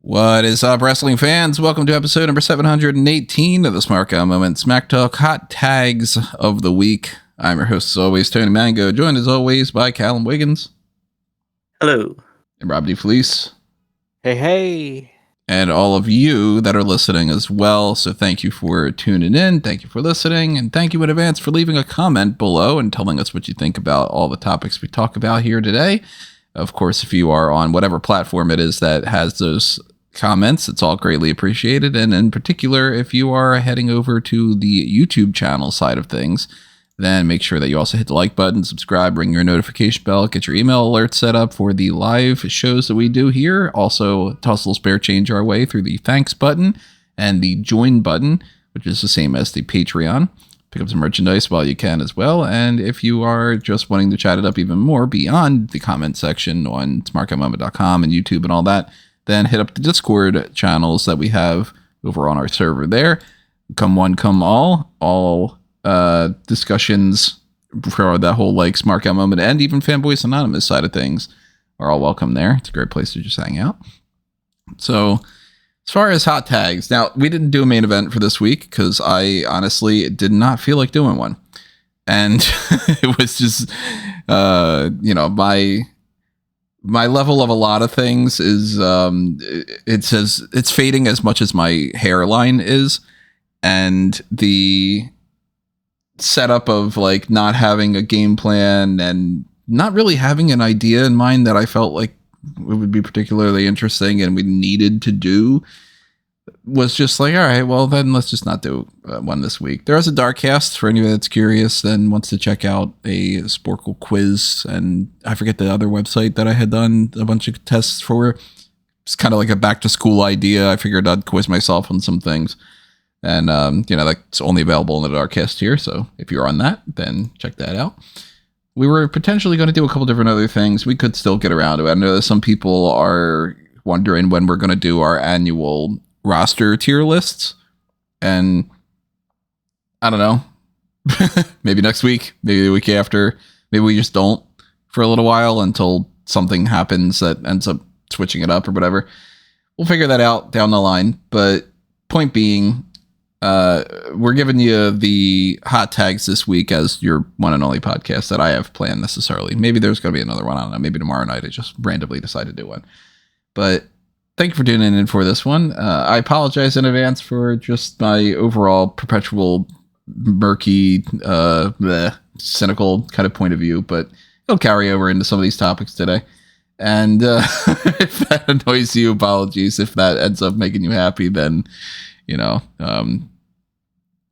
What is up, wrestling fans? Welcome to episode number 718 of the Smark Moment Smack Talk Hot Tags of the Week. I'm your host, as always, Tony Mango, joined as always by Callum Wiggins. Hello. And Rob DeFelice. Hey. And all of you that are listening as well. So thank you for tuning in. Thank you for listening. And thank you in advance for leaving a comment below and telling us what you think about all the topics we talk about here today. Of course, if you are on whatever platform it is that has those comments, it's all greatly appreciated. And in particular, if you are heading over to the YouTube channel side of things, then make sure that you also hit the like button, subscribe, ring your notification bell, get your email alerts set up for the live shows that we do here. Also, toss a little spare change our way through the thanks button and the join button, which is the same as the Patreon. Pick up some merchandise while you can as well. And if you are just wanting to chat it up even more beyond the comment section on smarkoutmoment.com and YouTube and all that, then hit up the Discord channels that we have over on our server there. Come one, come all discussions for that whole like Smark Out Moment and even Fanboys Anonymous side of things are all welcome there. It's a great place to just hang out. So as far as hot tags, now we didn't do a main event for this week because I honestly did not feel like doing one. And it was just, my level of a lot of things is it says it's fading as much as my hairline is, and the setup of like not having a game plan and not really having an idea in mind that I felt like it would be particularly interesting and we needed to do was just like, all right, well then let's just not do one this week. There is a Darkcast for anyone that's curious and wants to check out a Sporkle quiz, and I forget the other website that I had done a bunch of tests for. It's kind of like a back to school idea. I figured I'd quiz myself on some things, and that's only available in the Darkcast here. So if you're on that, then check that out. We were potentially going to do a couple different other things. We could still get around to it. I know that some people are wondering when we're going to do our annual roster tier lists, and I don't know, maybe next week, maybe the week after, maybe we just don't for a little while until something happens that ends up switching it up or whatever. We'll figure that out down the line. But point being, we're giving you the hot tags this week as your one and only podcast that I have planned necessarily. Maybe there's going to be another one. I don't know. Maybe tomorrow night I just randomly decide to do one. But thank you for tuning in for this one. I apologize in advance for just my overall perpetual murky, cynical kind of point of view, but it'll carry over into some of these topics today. And if that annoys you, apologies. If that ends up making you happy, then,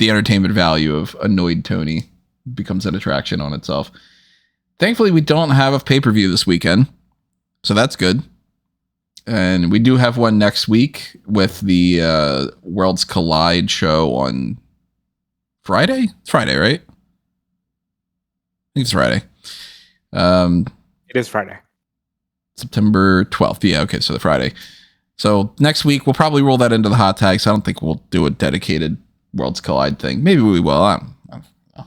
the entertainment value of annoyed Tony becomes an attraction on itself. Thankfully, we don't have a pay-per-view this weekend, so that's good. And we do have one next week with the Worlds Collide show on Friday. It's Friday, right? I think it's Friday. It is Friday. September 12th. Yeah, okay, so the Friday. So next week, we'll probably roll that into the hot tags. I don't think we'll do a dedicated Worlds Collide thing. Maybe we will. I don't know.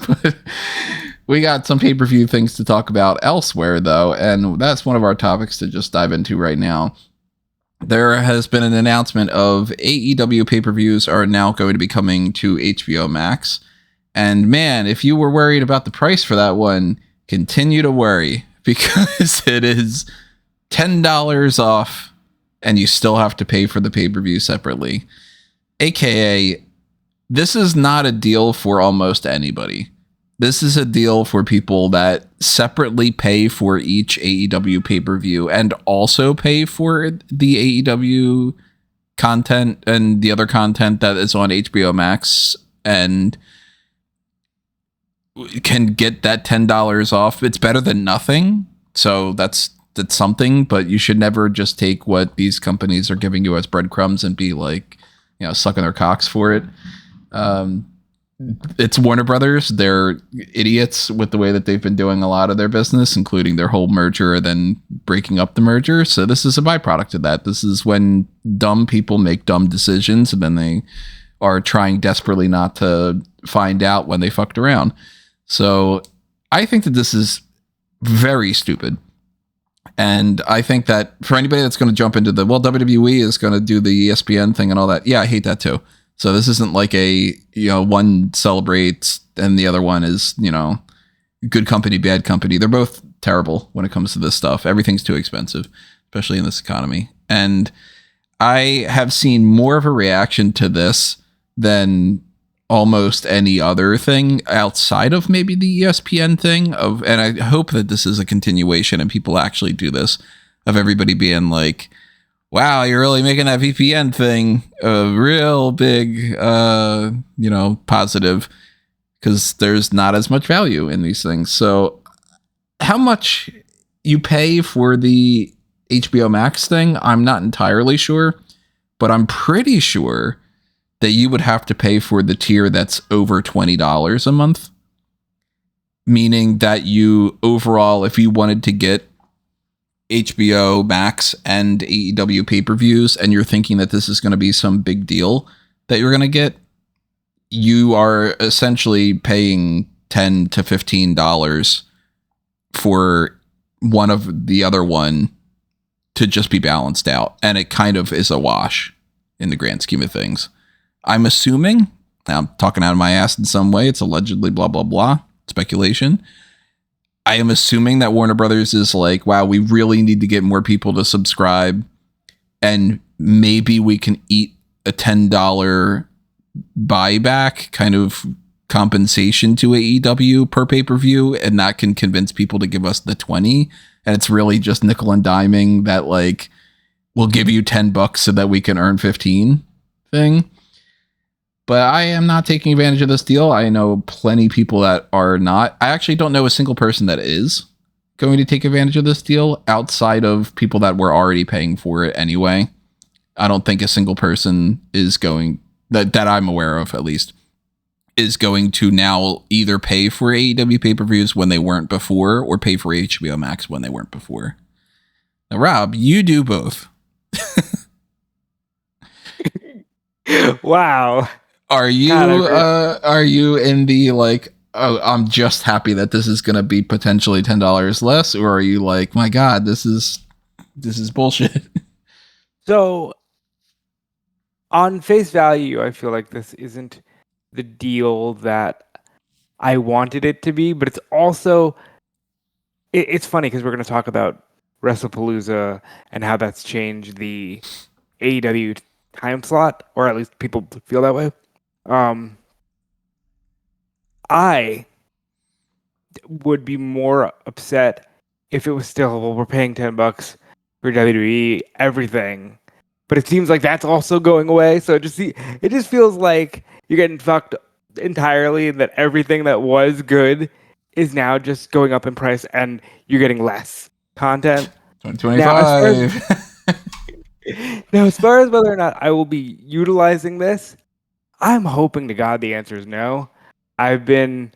But we got some pay-per-view things to talk about elsewhere, though, and that's one of our topics to just dive into right now. There has been an announcement of AEW pay-per-views are now going to be coming to HBO Max. And man, if you were worried about the price for that one, continue to worry, because it is $10 off and you still have to pay for the pay-per-view separately. AKA, this is not a deal for almost anybody. This is a deal for people that separately pay for each AEW pay-per-view and also pay for the AEW content and the other content that is on HBO Max and can get that $10 off. It's better than nothing. So that's something, but you should never just take what these companies are giving you as breadcrumbs and be like, sucking their cocks for it. It's Warner Brothers. They're idiots with the way that they've been doing a lot of their business, including their whole merger, then breaking up the merger. So this is a byproduct of that. This is when dumb people make dumb decisions, and then they are trying desperately not to find out when they fucked around. So I think that this is very stupid. And I think that for anybody that's going to jump into WWE is going to do the ESPN thing and all that. Yeah, I hate that too. So this isn't like one celebrates and the other one is, good company, bad company. They're both terrible when it comes to this stuff. Everything's too expensive, especially in this economy. And I have seen more of a reaction to this than almost any other thing outside of maybe the ESPN thing and I hope that this is a continuation and people actually do this, of everybody being like, wow, you're really making that VPN thing a real big, positive, because there's not as much value in these things. So how much you pay for the HBO Max thing, I'm not entirely sure, but I'm pretty sure that you would have to pay for the tier that's over $20 a month. Meaning that you overall, if you wanted to get HBO Max and AEW pay-per-views and you're thinking that this is going to be some big deal that you're going to get, you are essentially paying $10 to $15 for one of the other one to just be balanced out. And it kind of is a wash in the grand scheme of things. I'm assuming, now I'm talking out of my ass in some way, it's allegedly blah, blah, blah, speculation. I am assuming that Warner Brothers is like, wow, we really need to get more people to subscribe, and maybe we can eat a $10 buyback kind of compensation to AEW per pay-per-view, and that can convince people to give us the 20, and it's really just nickel and diming that, like, we'll give you $10 so that we can earn 15 thing. But I am not taking advantage of this deal. I know plenty of people that are not. I actually don't know a single person that is going to take advantage of this deal outside of people that were already paying for it anyway. I don't think a single person is going, that I'm aware of at least, is going to now either pay for AEW pay-per-views when they weren't before or pay for HBO Max when they weren't before. Now, Rob, you do both. Wow. Are you in the like, oh, I'm just happy that this is going to be potentially $10 less, or are you like, my God, this is bullshit? So on face value, I feel like this isn't the deal that I wanted it to be, but it's also, it's funny because we're going to talk about WrestlePalooza and how that's changed the AEW time slot, or at least people feel that way. I would be more upset if it was still, well, we're paying $10 for WWE, everything. But it seems like that's also going away. So it just feels like you're getting fucked entirely, and that everything that was good is now just going up in price and you're getting less content. 2025. Now, as far as whether or not I will be utilizing this, I'm hoping to God the answer is no. I've been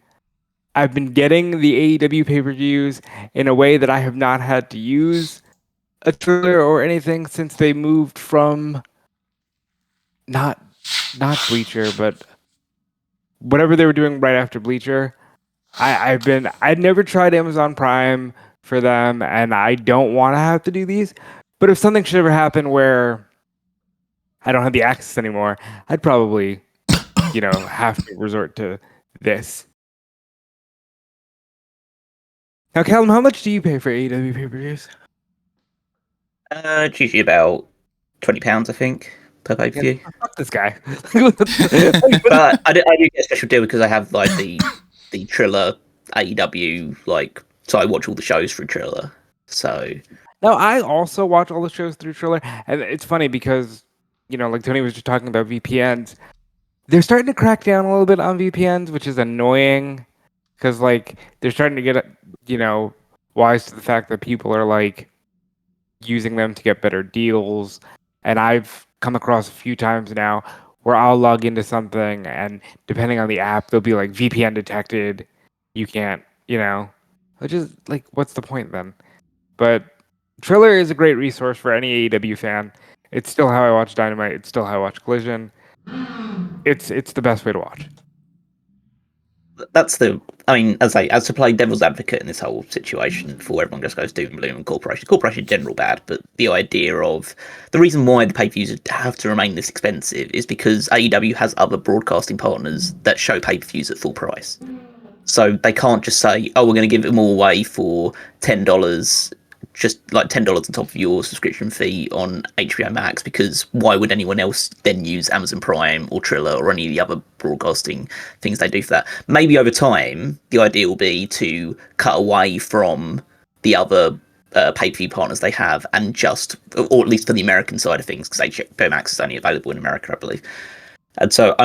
getting the AEW pay-per-views in a way that I have not had to use a trailer or anything since they moved from not Bleacher, but whatever they were doing right after Bleacher. I'd never tried Amazon Prime for them, and I don't want to have to do these. But if something should ever happen where I don't have the access anymore, I'd probably, have to resort to this. Now, Callum, how much do you pay for AEW pay-per-views? It's usually about £20, I think, per pay-per-view. Yeah, fuck this guy. But I do get a special deal because I have like the Triller AEW, so I watch all the shows through Triller. So no, I also watch all the shows through Triller, and it's funny because like Tony was just talking about VPNs. They're starting to crack down a little bit on VPNs, which is annoying because they're starting to get wise to the fact that people are using them to get better deals. And I've come across a few times now where I'll log into something and depending on the app, they'll be like VPN detected. You can't, which is what's the point then? But Triller is a great resource for any AEW fan. It's still how I watch Dynamite. It's still how I watch Collision. It's the best way to watch. that's the. I mean, as to play devil's advocate in this whole situation, before everyone just goes doom and gloom and corporation in general bad, but the idea of the reason why the pay-per-views have to remain this expensive is because AEW has other broadcasting partners that show pay-per-views at full price. So they can't just say, "Oh, we're going to give them all away for $10." Just like $10 on top of your subscription fee on HBO Max, because why would anyone else then use Amazon Prime or Triller or any of the other broadcasting things they do for that? Maybe over time, the idea will be to cut away from the other pay-per-view partners they have, and just, or at least for the American side of things, because HBO Max is only available in America, I believe. And so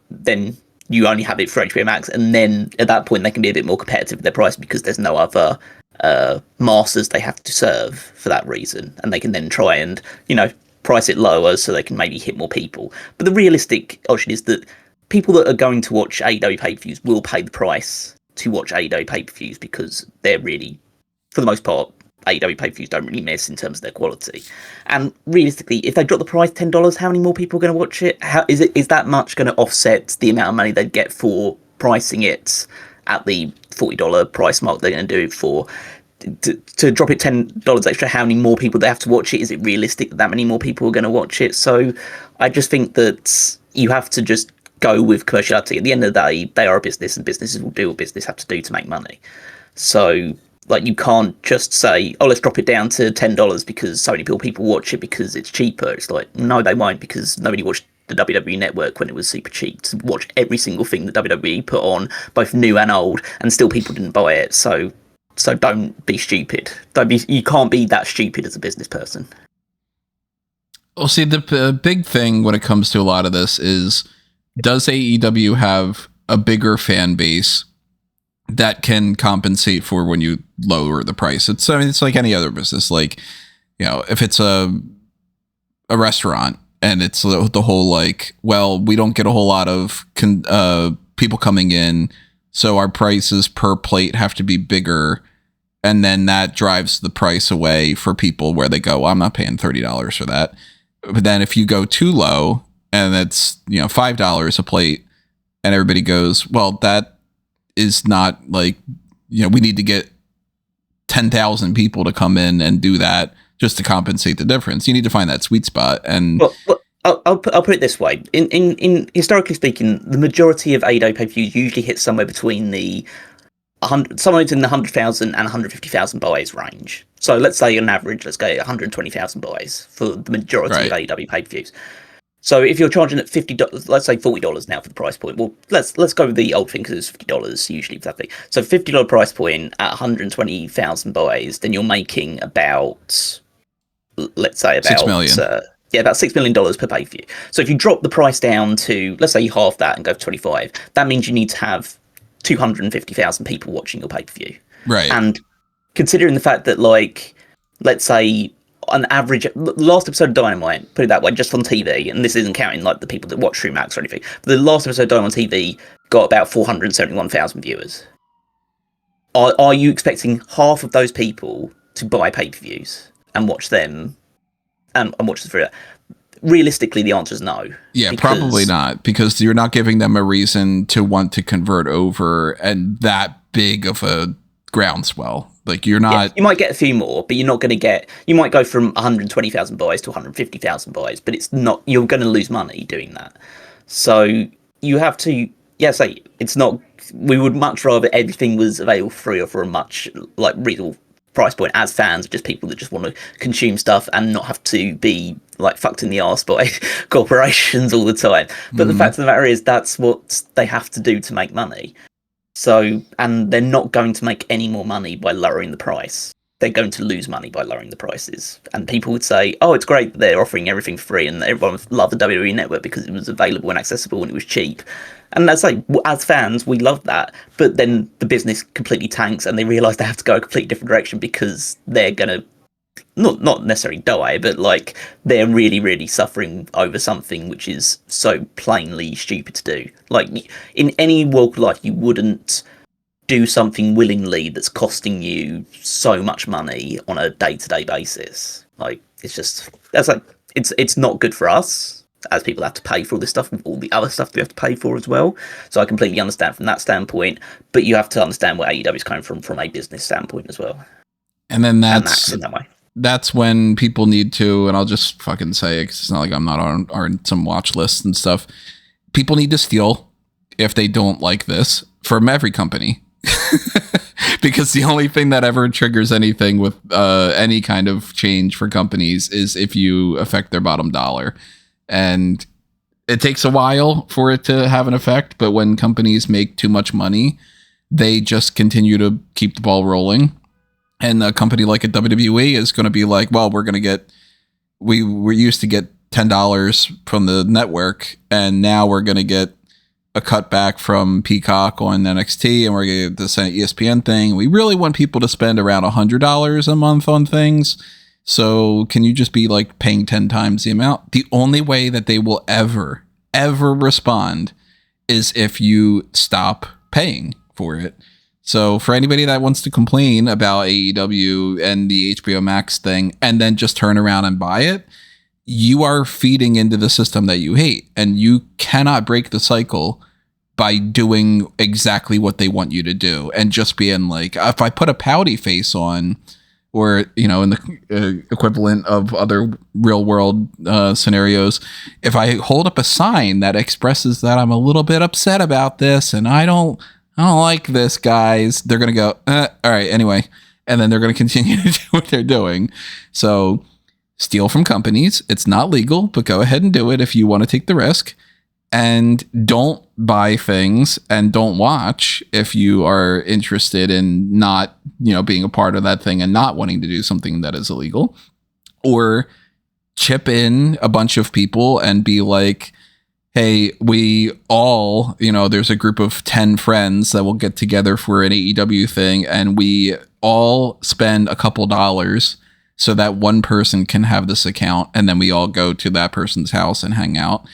then you only have it for HBO Max, and then at that point they can be a bit more competitive with their price because there's no other masters they have to serve for that reason, and they can then try and price it lower so they can maybe hit more people. But the realistic option is that people that are going to watch AEW pay-per-views will pay the price to watch AEW pay-per-views, because they're really, for the most part, AEW pay-per-views don't really miss in terms of their quality. And realistically, if they drop the price $10, how many more people are going to watch it? Is that much going to offset the amount of money they'd get for pricing it at the $40 price mark they're going to do it for? To drop it $10 extra, how many more people they have to watch it? Is it realistic that many more people are going to watch it? So I just think that you have to just go with commerciality. At the end of the day, they are a business, and businesses will do what business have to do to make money. So you can't just say, oh, let's drop it down to $10 because so many people watch it because it's cheaper. It's like, no, they won't, because nobody watched the WWE Network when it was super cheap to watch every single thing the WWE put on, both new and old, and still people didn't buy it. So don't be stupid. You can't be that stupid as a business person. Well, see, the big thing when it comes to a lot of this is, does AEW have a bigger fan base that can compensate for when you lower the price? It's like any other business. Like, if it's a restaurant and it's the whole like, well, we don't get a whole lot of people coming in, so our prices per plate have to be bigger. And then that drives the price away for people, where they go, well, I'm not paying $30 for that. But then if you go too low and it's, $5 a plate, and everybody goes, well, that is not like, we need to get 10,000 people to come in and do that just to compensate the difference. You need to find that sweet spot. And I'll put it this way. In historically speaking, the majority of AEW pay-per-views usually hit somewhere between the somewhere in the 100,000 and 150,000 buys range. So let's say on average, let's go 120,000 buys for the majority of AEW pay-per-views. So if you're charging at $50, let's say $40 now for the price point. Well, let's go with the old thing, because it's $50 usually for that thing. So $50 price point at 120,000 buys, then you're making about, let's say about $6 million. About $6 million per pay-per-view. So if you drop the price down to, let's say you half that and go for 25, that means you need to have 250,000 people watching your pay-per-view. Right. And considering the fact that, like, let's say on average, last episode of Dynamite, put it that way, just on TV, and this isn't counting like the people that watch through Max or anything, but the last episode of Dynamite on TV got about 471,000 viewers. Are you expecting half of those people to buy pay-per-views and watch them and watch them through that? Realistically, the answer is no. Yeah, probably not, because you're not giving them a reason to want to convert over, and that big of a groundswell. Like, you're not. Yeah, you might get a few more, but you're not going to get. You might go from 120,000 buys to 150,000 buys, but it's not. You're going to lose money doing that. So you have to. Yeah, say it's not. We would much rather everything was available free or for a much like reasonable price point as fans, just people that just want to consume stuff and not have to be like fucked in the arse by corporations all the time. But the fact of the matter is, that's what they have to do to make money. So, and they're not going to make any more money by lowering the price. They're going to lose money by lowering the prices. And people would say, oh, it's great that they're offering everything free, and everyone loved the WWE Network because it was available and accessible and it was cheap. And as fans, we love that. But then the business completely tanks, and they realise they have to go a completely different direction because they're going to not necessarily die, but like they're really, really suffering over something which is so plainly stupid to do. Like, in any walk of life, you wouldn't do something willingly that's costing you so much money on a day-to-day basis. Like, it's just, that's like, it's not good for us, as people have to pay for all this stuff and all the other stuff we have to pay for as well. So I completely understand from that standpoint, but you have to understand where AEW is coming from a business standpoint as well. And then that's in that way. That's when people need to, and I'll just fucking say it because it's not like I'm not on some watch lists and stuff. People need to steal if they don't like this from every company. Because the only thing that ever triggers anything with any kind of change for companies is if you affect their bottom dollar. And it takes a while for it to have an effect, but when companies make too much money, they just continue to keep the ball rolling. And a company like a WWE is going to be like, well, we used to get $10 from the network, and now we're going to get a cutback from Peacock on NXT, and we're going to get this ESPN thing. We really want people to spend around $100 a month on things. So can you just be like paying 10 times the amount? The only way that they will ever respond is if you stop paying for it. So for anybody that wants to complain about AEW and the HBO Max thing and then just turn around and buy it, you are feeding into the system that you hate, and you cannot break the cycle by doing exactly what they want you to do and just being like, if I put a pouty face on, or, in the equivalent of other real world scenarios, if I hold up a sign that expresses that I'm a little bit upset about this and I don't like this, guys, they're going to go, all right, anyway. And then they're going to continue to do what they're doing. So steal from companies. It's not legal, but go ahead and do it if you want to take the risk. And don't buy things and don't watch if you are interested in not, being a part of that thing and not wanting to do something that is illegal. Or chip in a bunch of people and be like, hey, we all, there's a group of 10 friends that will get together for an AEW thing, and we all spend a couple dollars so that one person can have this account, and then we all go to that person's house and hang out.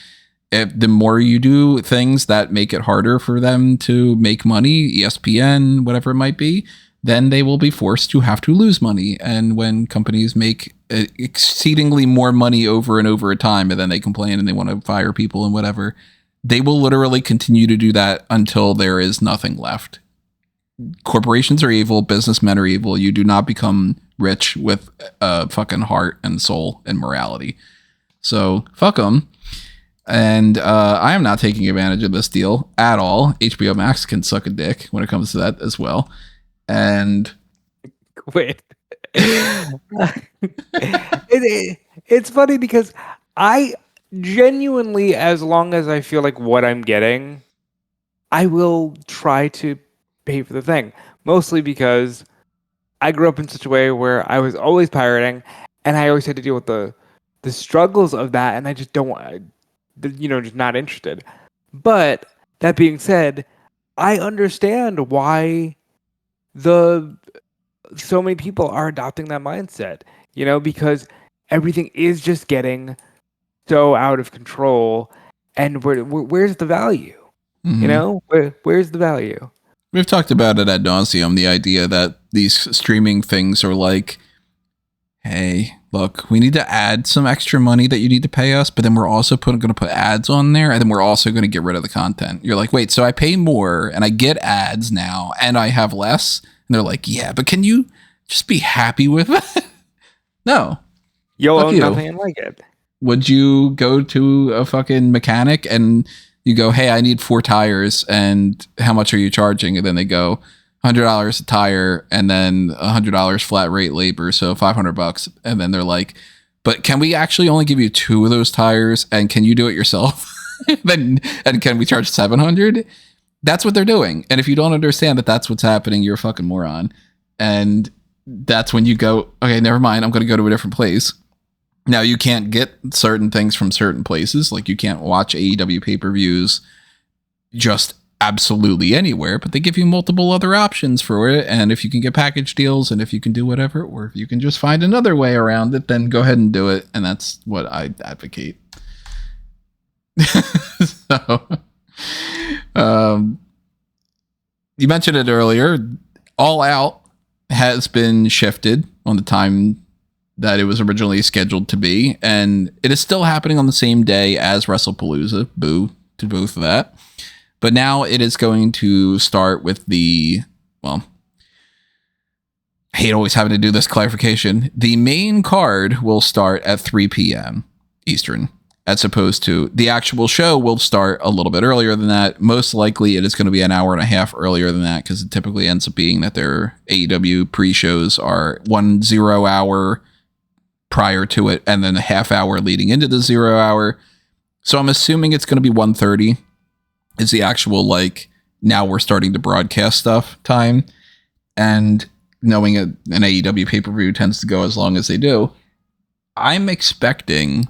If the more you do things that make it harder for them to make money, ESPN, whatever it might be, then they will be forced to have to lose money. And when companies make exceedingly more money over and over a time, and then they complain and they want to fire people and whatever, they will literally continue to do that until there is nothing left. Corporations are evil. Businessmen are evil. You do not become rich with a fucking heart and soul and morality. So fuck them. And I am not taking advantage of this deal at all. HBO Max can suck a dick when it comes to that as well. And wait, it's funny because I genuinely, as long as I feel like what I'm getting, I will try to pay for the thing. Mostly because I grew up in such a way where I was always pirating, and I always had to deal with the struggles of that, and I just don't want, just not interested. But that being said, I understand why so many people are adopting that mindset, because everything is just getting so out of control, and where's the value? Mm-hmm. Where's the value? We've talked about it ad nauseum, the idea that these streaming things are like, hey, look, we need to add some extra money that you need to pay us, but then we're also going to put ads on there, and then we're also going to get rid of the content. You're like, wait, so I pay more and I get ads now and I have less? And they're like, yeah, but can you just be happy with it? No. You'll own nothing and like it. Would you go to a fucking mechanic and you go, hey, I need 4 tires, and how much are you charging? And then they go, $100 a tire, and then $100 flat rate labor, so $500. And then they're like, but can we actually only give you 2 of those tires, and can you do it yourself? And can we charge $700? That's what they're doing. And if you don't understand that that's what's happening, you're a fucking moron. And that's when you go, okay, never mind, I'm going to go to a different place. Now, you can't get certain things from certain places. Like, you can't watch AEW pay-per-views just absolutely anywhere, but they give you multiple other options for it. And if you can get package deals, and if you can do whatever, or if you can just find another way around it, then go ahead and do it. And that's what I advocate. So, you mentioned it earlier. All Out has been shifted on the time that it was originally scheduled to be, and it is still happening on the same day as WrestlePalooza. Boo to both of that. But now it is going to start with the, well, I hate always having to do this clarification. The main card will start at 3 p.m. Eastern, as opposed to the actual show will start a little bit earlier than that. Most likely it is going to be an hour and a half earlier than that, because it typically ends up being that their AEW pre-shows are 1 0 hour prior to it and then a half hour leading into the 0 hour. So I'm assuming it's going to be 1:30 is the actual, like, now we're starting to broadcast stuff time. And knowing an AEW pay-per-view tends to go as long as they do, I'm expecting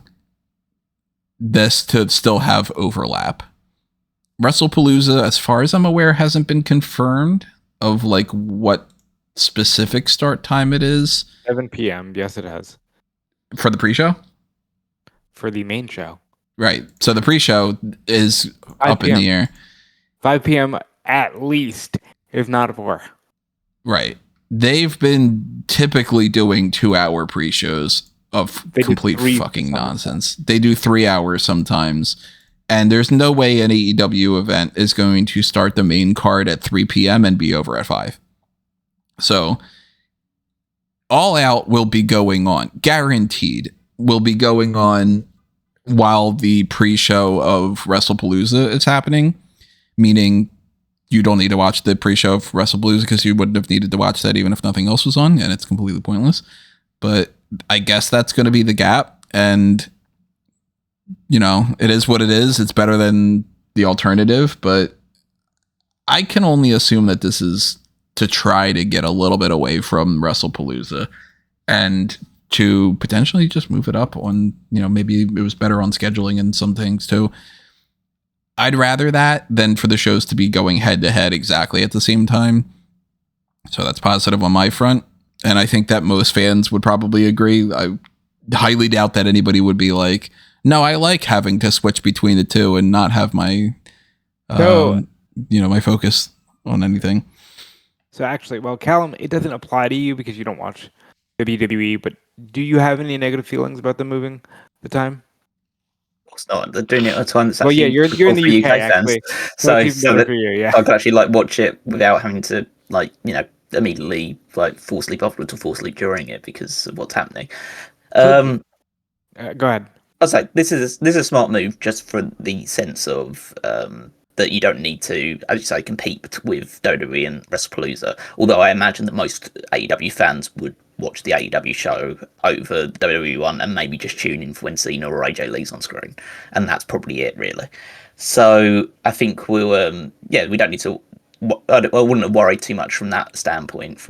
this to still have overlap. WrestlePalooza, as far as I'm aware, hasn't been confirmed of like what specific start time it is. 7 p.m. Yes, it has. For the pre-show? For the main show. Right. So the pre-show is up in the air. 5 p.m. at least, if not 4. Right. They've been typically doing 2-hour pre-shows of complete fucking nonsense. They do 3 hours sometimes. And there's no way an AEW event is going to start the main card at 3 p.m. and be over at 5. So All Out will be going on. Guaranteed will be going on while the pre-show of WrestlePalooza is happening. Meaning you don't need to watch the pre-show of WrestlePalooza because you wouldn't have needed to watch that even if nothing else was on, and it's completely pointless. But I guess that's going to be the gap, and you know, it is what it is. It's better than the alternative, but I can only assume that this is to try to get a little bit away from WrestlePalooza and to potentially just move it up on, you know, maybe it was better on scheduling and some things too. I'd rather that than for the shows to be going head to head exactly at the same time. So that's positive on my front. And I think that most fans would probably agree. I highly doubt that anybody would be like, no, I like having to switch between the two and not have my, my focus on anything. So actually, well, Callum, it doesn't apply to you because you don't watch WWE, but do you have any negative feelings about them moving the time? It's not. They're doing it at a time that's well, actually you're in the UK, fans. actually. So that for you, yeah. I could actually like watch it without having to immediately like fall asleep afterwards or fall asleep during it because of what's happening. Go ahead. I'd say this is a smart move just for the sense of that you don't need to, as you say, compete with WWE and WrestlePalooza. Although I imagine that most AEW fans would watch the AEW show over the WWE one and maybe just tune in for when Cena or AJ Lee's on screen, and that's probably it really. So I think we don't need to. I wouldn't worry too much from that standpoint.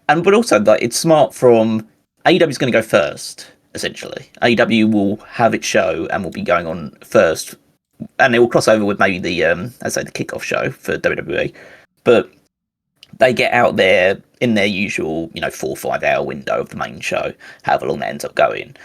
But also that it's smart from AEW is going to go first. Essentially, AEW will have its show and will be going on first, and it will cross over with maybe the the kickoff show for WWE. But they get out there in their usual 4 or 5 hour window of the main show, however long that ends up going.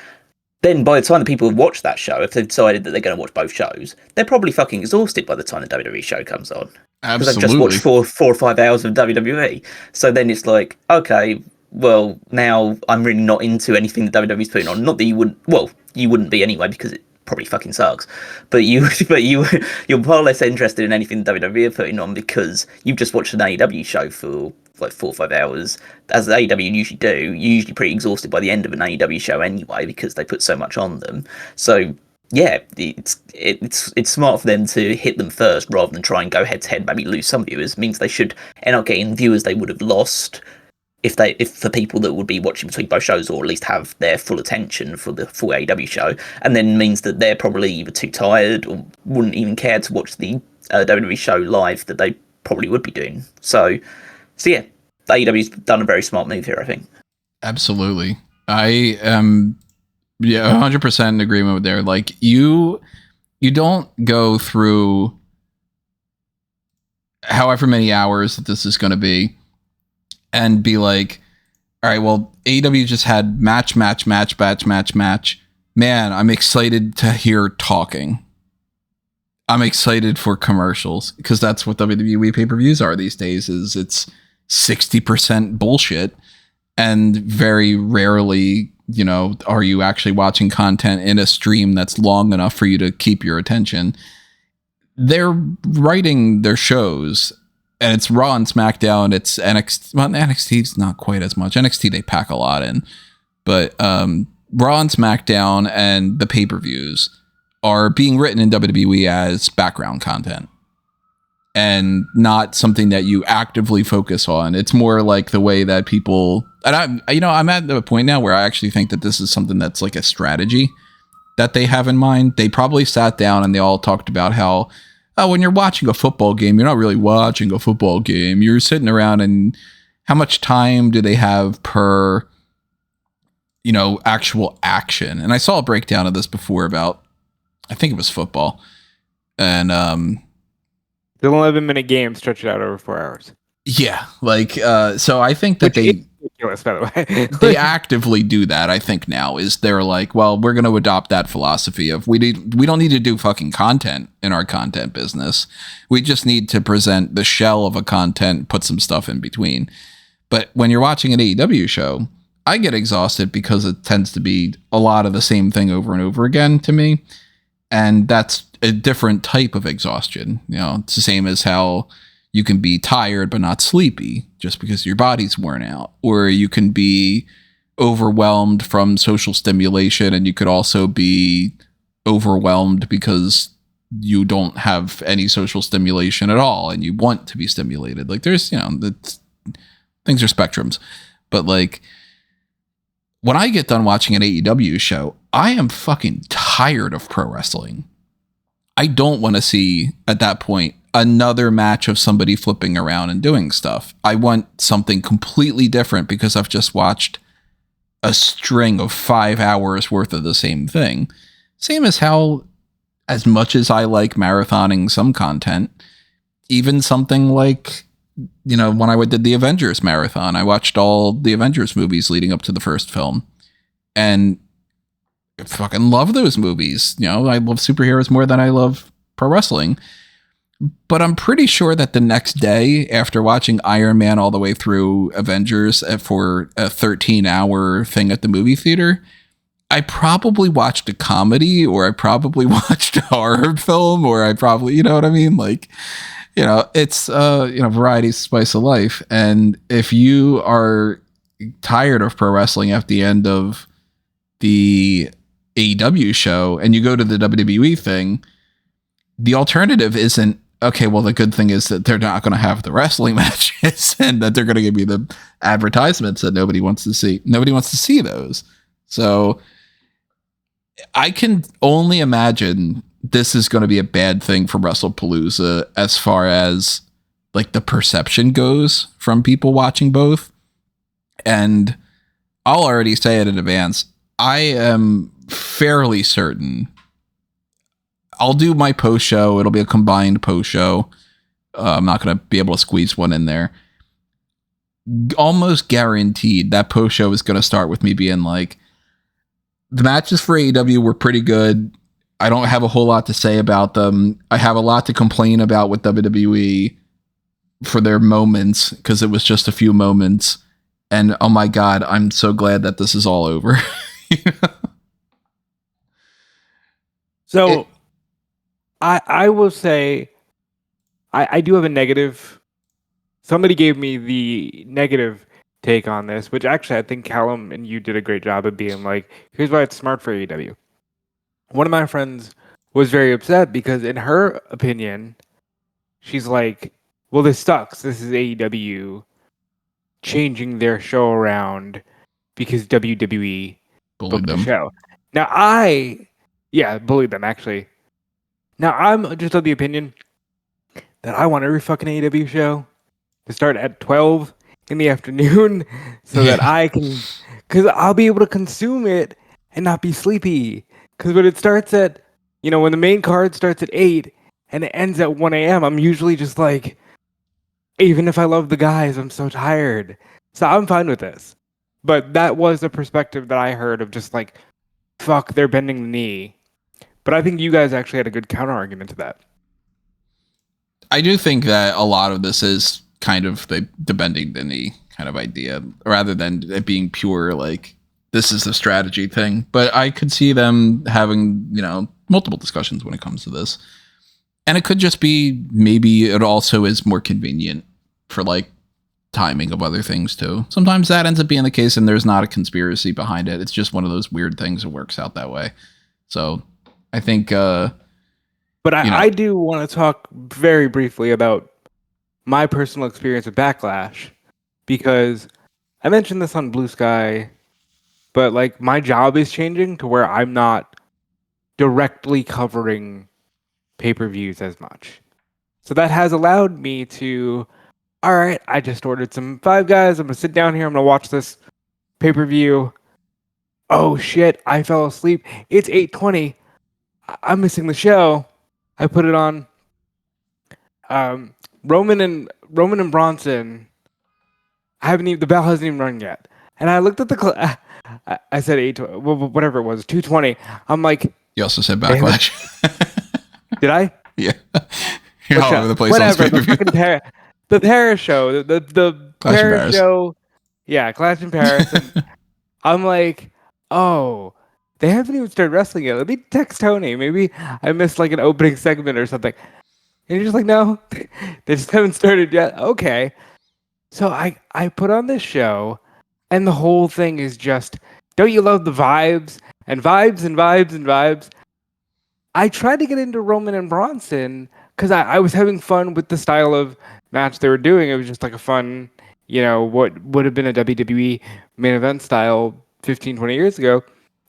Then by the time the people have watched that show, if they've decided that they're going to watch both shows, they're probably fucking exhausted by the time the WWE show comes on. Absolutely. Because they've just watched 4 or 5 hours of WWE. So then it's like, okay, well, now I'm really not into anything that WWE's putting on. Not that you wouldn't. Well, you wouldn't be anyway because it probably fucking sucks. But you're far less interested in anything that WWE are putting on because you've just watched an AEW show for like 4 or 5 hours. As the AEW usually do, you're usually pretty exhausted by the end of an AEW show anyway because they put so much on them. So yeah, it's smart for them to hit them first rather than try and go head to head, maybe lose some viewers. It means they should end up getting viewers they would have lost if for people that would be watching between both shows, or at least have their full attention for the full AEW show, and then means that they're probably either too tired or wouldn't even care to watch the WWE show live that they probably would be doing. So yeah, AEW's done a very smart move here, I think. Absolutely. I am 100% in agreement with there. Like you don't go through however many hours that this is going to be and be like, all right, well, AEW just had match. Man, I'm excited to hear talking. I'm excited for commercials because that's what WWE pay-per-views are these days. Is it's 60% bullshit and very rarely are you actually watching content in a stream that's long enough for you to keep your attention? They're writing their shows, and it's Raw and SmackDown. It's NXT. Well, NXT's not quite as much. NXT, they pack a lot in. But Raw and SmackDown and the pay-per-views are being written in WWE as background content and not something that you actively focus on. It's more like the way that people, and I'm at the point now where I actually think that this is something that's like a strategy that they have in mind. They probably sat down and they all talked about how, when you're watching a football game, you're not really watching a football game. You're sitting around, and how much time do they have per, actual action? And I saw a breakdown of this before about, I think it was football. And, the 11-minute game stretched out over 4 hours. Yeah, so I think that ridiculous, by the way. They actively do that. I think now is they're like, well, we're going to adopt that philosophy of we don't need to do fucking content in our content business. We just need to present the shell of a content, put some stuff in between. But when you're watching an AEW show, I get exhausted because it tends to be a lot of the same thing over and over again to me. And that's a different type of exhaustion. It's the same as how you can be tired but not sleepy just because your body's worn out. Or you can be overwhelmed from social stimulation, and you could also be overwhelmed because you don't have any social stimulation at all and you want to be stimulated. There's, things are spectrums. But when I get done watching an AEW show, I am fucking tired of pro wrestling. I don't want to see, at that point, another match of somebody flipping around and doing stuff. I want something completely different because I've just watched a string of 5 hours worth of the same thing. Same as how, as much as I like marathoning some content, even something like, when I did the Avengers marathon, I watched all the Avengers movies leading up to the first film. And I fucking love those movies. I love superheroes more than I love pro wrestling. But I'm pretty sure that the next day, after watching Iron Man all the way through Avengers for a 13-hour thing at the movie theater, I probably watched a comedy, or I probably watched a horror film, or I probably, you know what I mean? It's, variety's spice of life. And if you are tired of pro wrestling at the end of the AEW show and you go to the WWE thing, the alternative isn't, okay, well, the good thing is that they're not going to have the wrestling matches and that they're going to give you the advertisements that nobody wants to see. Nobody wants to see those. So I can only imagine this is going to be a bad thing for WrestlePalooza as far as the perception goes from people watching both. And I'll already say it in advance. I am fairly certain I'll do my post show. It'll be a combined post show. I'm not going to be able to squeeze one in there. Almost guaranteed that post show is going to start with me being like, the matches for AEW were pretty good. I don't have a whole lot to say about them. I have a lot to complain about with WWE for their moments, because it was just a few moments. And oh my God, I'm so glad that this is all over. So I will say I do have a negative. Somebody gave me the negative take on this, which actually I think Callum and you did a great job of being like, here's why it's smart for AEW. One of my friends was very upset because in her opinion, she's like, well, this sucks. This is AEW changing their show around because WWE Bullied booked the them. show. Now bullied them actually. Now I'm just of the opinion that I want every fucking AEW show to start at 12 in the afternoon so that I can, because I'll be able to consume it and not be sleepy. Because when it starts at, when the main card starts at 8 and it ends at 1 a.m., I'm usually just like, even if I love the guys, I'm so tired. So I'm fine with this. But that was the perspective that I heard of just like, fuck, they're bending the knee. But I think you guys actually had a good counter argument to that. I do think that a lot of this is kind of the bending the knee kind of idea, rather than it being pure this is the strategy thing. But I could see them having, multiple discussions when it comes to this. And it could just be maybe it also is more convenient for like timing of other things too. Sometimes that ends up being the case and there's not a conspiracy behind it. It's just one of those weird things that works out that way. So I think but I do want to talk very briefly about my personal experience with Backlash, because I mentioned this on Blue Sky, but like my job is changing to where I'm not directly covering pay-per-views as much. So that has allowed me to, all right, I just ordered some Five Guys. I'm going to sit down here. I'm going to watch this pay-per-view. Oh shit, I fell asleep. It's 8:20. I'm missing the show. I put it on. Roman and Bronson. The bell hasn't even rung yet. And I looked at the I said 8:20, whatever it was, 2:20. I'm like, you also said Backlash. Did I? Yeah. You're all over the place. Whatever. The Paris show. The Paris show. Yeah, Clash in Paris. And I'm like, oh, they haven't even started wrestling yet. Let me text Tony. Maybe I missed like an opening segment or something. And you're just like, no, they just haven't started yet. Okay. So I put on this show, and the whole thing is just, don't you love the vibes? And vibes and vibes and vibes. I tried to get into Roman and Bronson because I was having fun with the style of match they were doing. It was just like a fun, what would have been a WWE main event style 15, 20 years ago.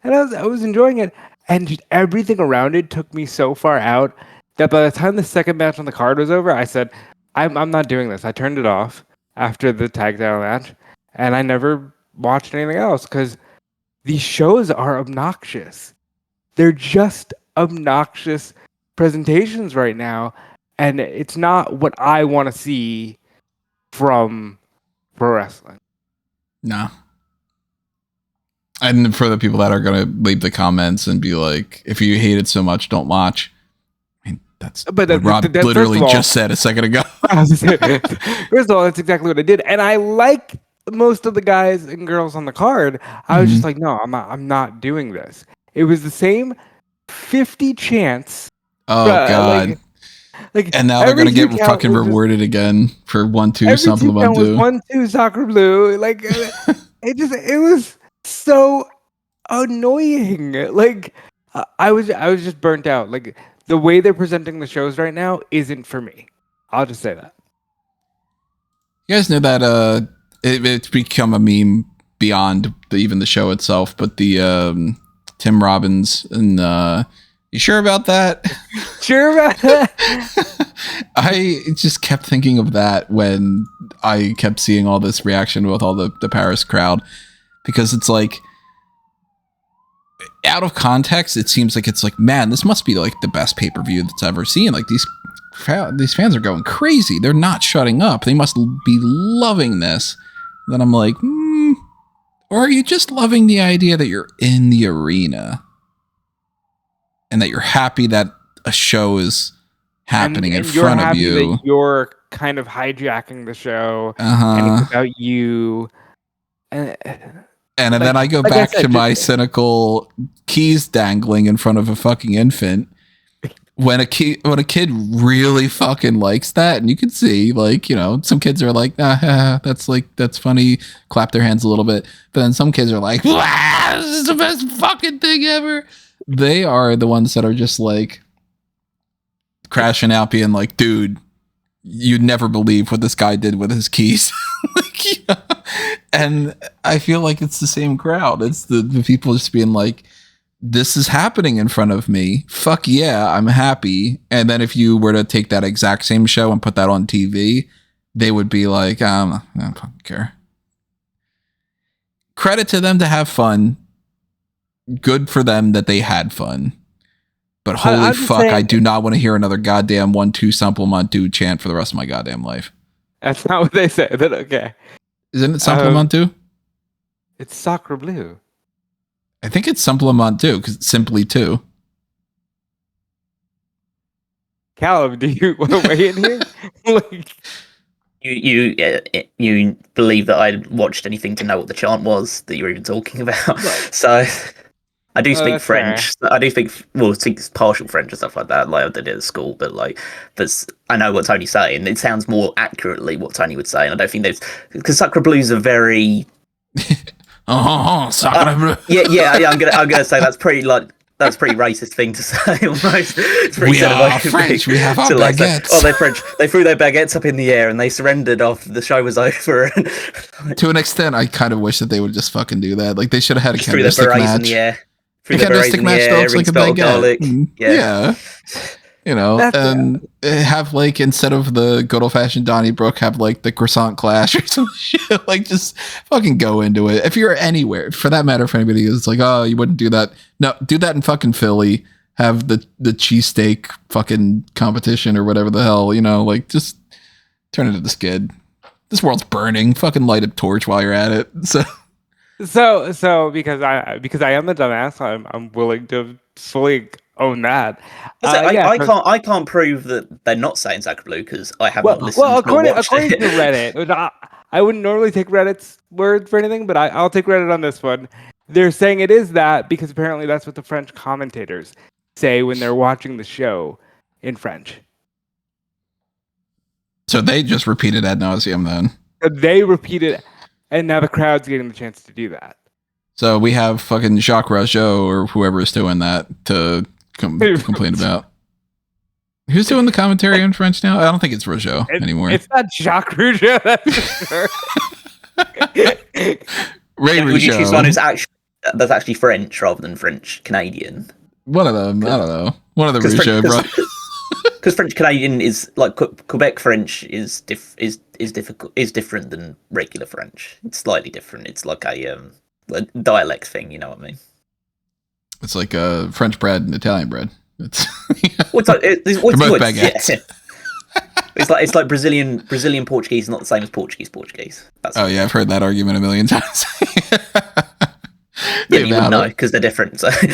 And I was enjoying it. And just everything around it took me so far out that by the time the second match on the card was over, I said, I'm not doing this. I turned it off after the tag title match. And I never watched anything else because these shows are obnoxious. They're just obnoxious presentations right now, and it's not what I want to see from pro wrestling. No. And for the people that are going to leave the comments and be like, if you hate it so much, don't watch. I mean, that's what Rob literally just said a second ago. First of all, that's exactly what I did. And I like most of the guys and girls on the card. I was just like, no, I'm not doing this. It was the same 50 chance. Oh, God. Like, and now they're going to get fucking rewarded again for 1-2 supplement. Every 1-2 soccer blue. Like, it was so annoying. Like, I was just burnt out. Like, the way they're presenting the shows right now isn't for me. I'll just say that. You guys know that it's become a meme beyond even the show itself, but the Tim Robbins and you sure about that? Sure about that? I just kept thinking of that when I kept seeing all this reaction with all the Paris crowd, because it's like, out of context, it seems like it's like, man, this must be like the best pay-per-view that's ever seen. Like these fans are going crazy. They're not shutting up. They must be loving this. And then I'm like, or are you just loving the idea that you're in the arena and that you're happy that a show is happening in front of you? That you're kind of hijacking the show, and it's about you. And then I go back to my cynical keys dangling in front of a fucking infant. When a kid really fucking likes that, and you can see, like, some kids are like, that's funny, clap their hands a little bit, but then some kids are like, wow, this is the best fucking thing ever. They are the ones that are just like crashing out, being like, dude, you'd never believe what this guy did with his keys. And I feel like it's the same crowd. It's the people just being like, this is happening in front of me. Fuck yeah, I'm happy. And then if you were to take that exact same show and put that on TV, they would be like, I don't fucking care. Credit to them to have fun. Good for them that they had fun. But holy fuck, I do not want to hear another goddamn 1-2 supplement dude chant for the rest of my goddamn life. That's not what they say, but okay. Isn't it supplement too? It's soccer blue. I think it's supplement too, because it's simply two. Callum, do you want to weigh in here? You believe that I watched anything to know what the chant was that you were even talking about? So I do speak French. Fair. I do speak partial French and stuff like that. Like I did it at school, but I know what Tony's saying. It sounds more accurately what Tony would say, and I don't think there's because Sacre Blues are very. Sacre Bleu. Yeah. I'm gonna say that's pretty racist thing to say. Almost. It's pretty We are French. We have our baguettes. They're French. They threw their baguettes up in the air and they surrendered after the show was over. To an extent, I kind of wish that they would just fucking do that. Like they should have had a just threw their candlestick berets match. in the air. The candlestick match that looks like a baguette. Yeah. You know, and have like instead of the good old fashioned Donnybrook, have like the croissant clash or some shit. Like just fucking go into it. If you're anywhere, for that matter, for anybody who's like, oh, you wouldn't do that. No, do that in fucking Philly. Have the cheesesteak fucking competition or whatever the hell, you know, like just turn it into skid. This world's burning. Fucking light a torch while you're at it. So because I am a dumbass, I'm willing to fully own that. I can't prove that they're not saying Sacre Bleu because I have not listened. Well, according to it. Reddit, I wouldn't normally take Reddit's word for anything, but I'll take Reddit on this one. They're saying it is that because apparently that's what the French commentators say when they're watching the show in French. So they just repeat it ad nauseum then. They repeat it, and now the crowd's getting the chance to do that. So we have fucking Jacques Rougeau or whoever is doing that to complain about. Who's doing the commentary in French now? I don't think it's Rougeau anymore. It's not Jacques Rougeau, that's for sure. Ray Rougeau. Would you choose one that's actually French rather than French Canadian? One of them. I don't know. One of the Rougeau brothers. Because French Canadian is like Quebec French is different than regular French. It's slightly different. It's like a dialect thing. You know what I mean? It's like French bread and Italian bread. It's both baguettes. Yeah. It's like Brazilian Portuguese is not the same as Portuguese. I've heard that argument a million times. Yeah, you wouldn't know because they're different. So you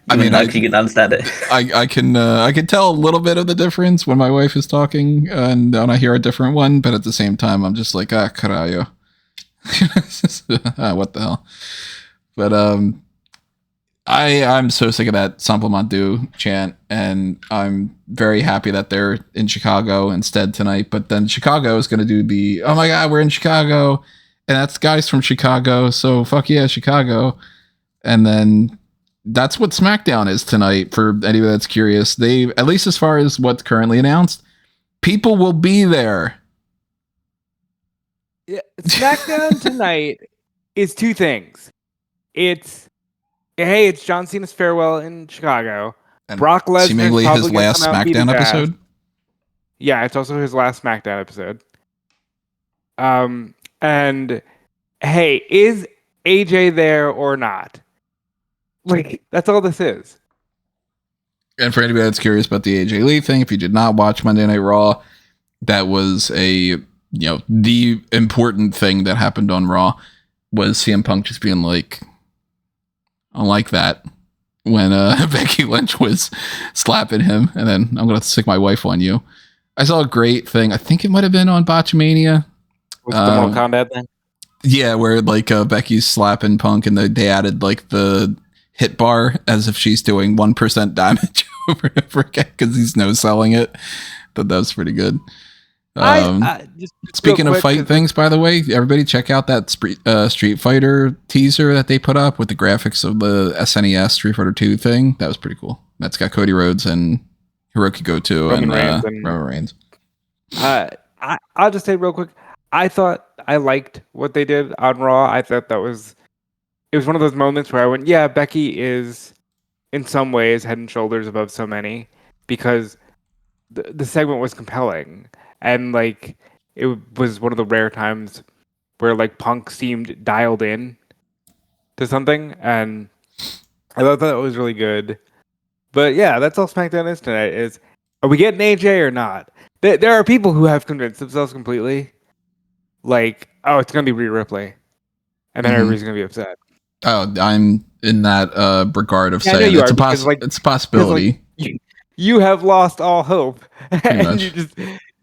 can understand it. I can tell a little bit of the difference when my wife is talking and when I hear a different one, but at the same time, I'm just like, caralho. What the hell? But I'm so sick of that Simplement Deux chant, and I'm very happy that they're in Chicago instead tonight. But then Chicago is going to do oh my god, we're in Chicago. And that's guys from Chicago, so fuck yeah, Chicago. And then that's what SmackDown is tonight, for anybody that's curious. They, at least as far as what's currently announced, people will be there. Yeah, SmackDown tonight is two things. It's John Cena's farewell in Chicago. And Brock Lesnar seemingly his last SmackDown episode. Yeah, it's also his last SmackDown episode. And hey, is AJ there or not? Like, that's all this is. And for anybody that's curious about the AJ Lee thing, if you did not watch Monday Night Raw, that was the important thing that happened on Raw was CM Punk just being like, I like that, when Becky Lynch was slapping him, and then I'm gonna stick my wife on you. I saw a great thing. I think it might have been on Botchamania. Was the Mortal Kombat thing? Yeah, where like Becky's slapping Punk and they added like the hit bar as if she's doing 1% damage over and over again because he's no selling it. But that was pretty good. Just speaking of fight things, by the way, everybody check out that Street Fighter teaser that they put up with the graphics of the SNES Street Fighter 2 thing. That was pretty cool. That's got Cody Rhodes and Hiroki Goto and Roman Reigns. I'll just say real quick, I thought I liked what they did on Raw. I thought it was one of those moments where I went, yeah, Becky is in some ways head and shoulders above so many, because the segment was compelling. And like, it was one of the rare times where like Punk seemed dialed in to something. And I thought that was really good. But yeah, that's all SmackDown is tonight. Are we getting AJ or not? There are people who have convinced themselves completely, like, oh, it's going to be Rhea Ripley. And then everybody's going to be upset. Oh, I'm in that regard of saying it's a possibility. You have lost all hope. And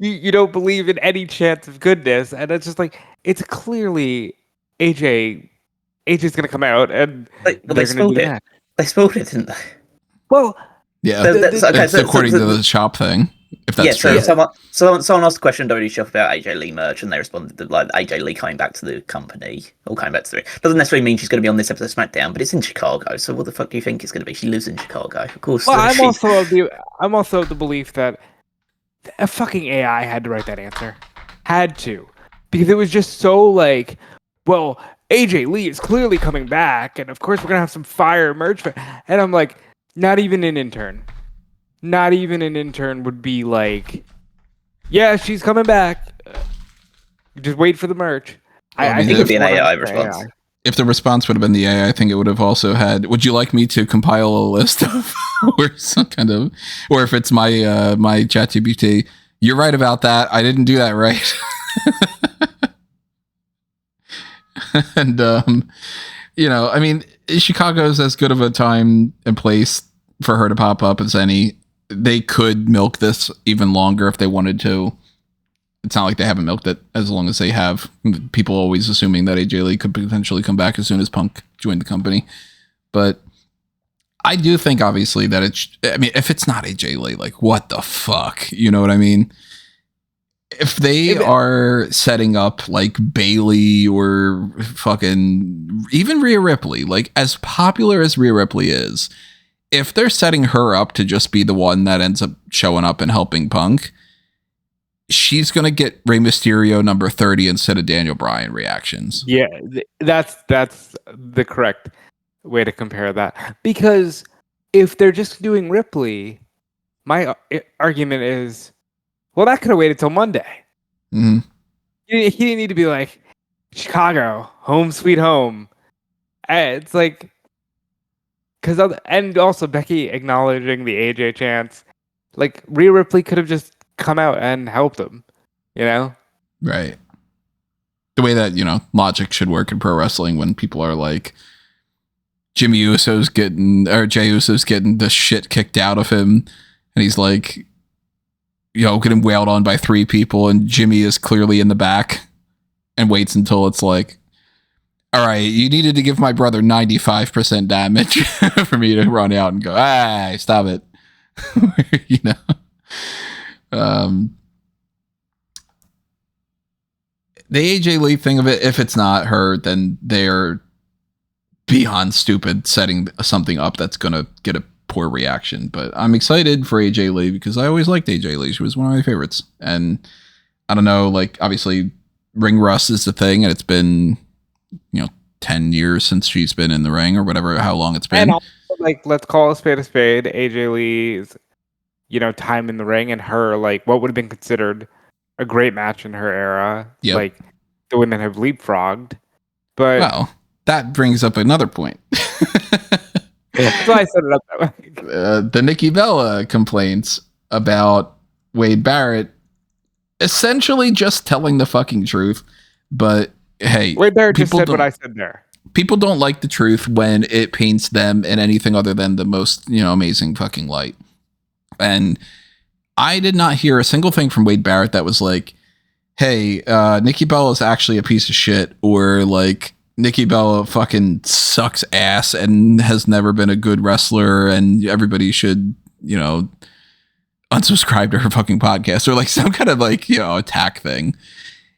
you don't believe in any chance of goodness, and it's just like it's clearly AJ's gonna come out and Well, they're gonna do that. They spoiled it, didn't they? Well, Yeah, Okay, it's according to the shop thing. If that's so true. someone asked a question on WWE Shop about AJ Lee merch, and they responded that like AJ Lee coming back to the company or coming back to the doesn't necessarily mean she's going to be on this episode of SmackDown, but it's in Chicago. So what the fuck do you think it's going to be? She lives in Chicago, of course. well, I'm also of the belief that a fucking AI had to write that answer, had to, because it was just so like, well, AJ Lee is clearly coming back, and of course we're gonna have some fire merch, and I'm like, not even an intern would be like, yeah, she's coming back. Just wait for the merch. Well, I think it would be an AI response. AI. If the response would have been the AI, I think it would have also had, would you like me to compile a list of, or some kind of, or if it's my ChatGPT, you're right about that. I didn't do that right. And, you know, I mean, Chicago's as good of a time and place for her to pop up as any. They could milk this even longer if they wanted to. It's not like they haven't milked it as long as they have. People always assuming that AJ Lee could potentially come back as soon as Punk joined the company. But I do think, obviously, that I mean, if it's not AJ Lee, like, what the fuck? You know what I mean? If they are setting up like Bailey or fucking even Rhea Ripley, like as popular as Rhea Ripley is, if they're setting her up to just be the one that ends up showing up and helping Punk, she's going to get Rey Mysterio number 30 instead of Daniel Bryan reactions. Yeah, that's the correct way to compare that. Because if they're just doing Ripley, my argument is, well, that could have waited till Monday. Mm-hmm. He didn't need to be like, Chicago, home sweet home. It's like, and also Becky acknowledging the AJ chance. Like, Rhea Ripley could have just come out and helped them, you know? Right. The way that, you know, logic should work in pro wrestling when people are like, Jey Uso's getting the shit kicked out of him, and he's like, you know, getting wailed on by 3 people, and Jimmy is clearly in the back and waits until it's like, all right, you needed to give my brother 95% damage for me to run out and go, stop it. You know? The AJ Lee thing of it, if it's not her, then they're beyond stupid setting something up that's going to get a poor reaction. But I'm excited for AJ Lee because I always liked AJ Lee. She was one of my favorites. And I don't know, like, obviously ring rust is the thing, and it's been, you know, 10 years since she's been in the ring or whatever, how long it's been. And also, like, let's call a spade a spade. AJ Lee's, you know, time in the ring and her, like, what would have been considered a great match in her era. Yep. Like, the women have leapfrogged. But well, that brings up another point. That's why I set it up that way. The Nikki Bella complaints about Wade Barrett essentially just telling the fucking truth. But hey, Wade Barrett just said what I said there. People don't like the truth when it paints them in anything other than the most, you know, amazing fucking light. And I did not hear a single thing from Wade Barrett that was like, hey, Nikki Bella is actually a piece of shit, or like, Nikki Bella fucking sucks ass and has never been a good wrestler, and everybody should, you know, unsubscribe to her fucking podcast, or like some kind of like, you know, attack thing.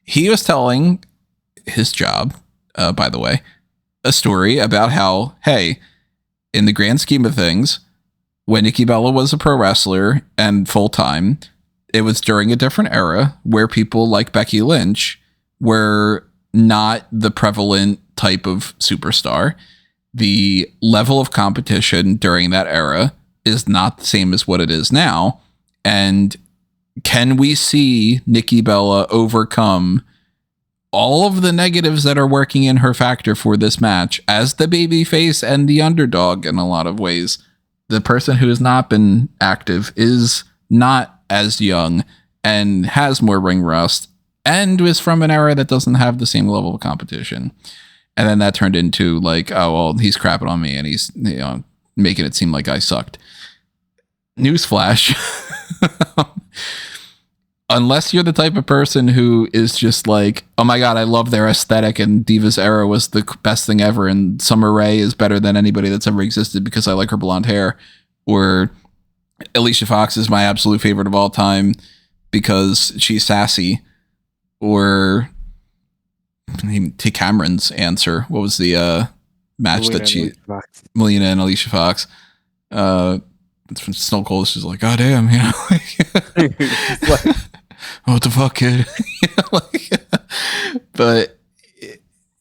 He was telling his job, by the way, a story about how, hey, in the grand scheme of things, when Nikki Bella was a pro wrestler and full time, it was during a different era where people like Becky Lynch were not the prevalent type of superstar. The level of competition during that era is not the same as what it is now. And can we see Nikki Bella overcome all of the negatives that are working in her factor for this match as the babyface and the underdog in a lot of ways? The person who has not been active is not as young and has more ring rust and was from an era that doesn't have the same level of competition. And then that turned into like, oh, well, he's crapping on me and he's, you know, making it seem like I sucked. Newsflash. unless you're the type of person who is just like, oh my God, I love their aesthetic and Divas Era was the best thing ever and Summer Rae is better than anybody that's ever existed because I like her blonde hair, or Alicia Fox is my absolute favorite of all time because she's sassy, or take Cameron's answer. What was the match Melina and Alicia Fox? It's from Stone Cold. She's like, God damn, you know, like, what the fuck, kid? But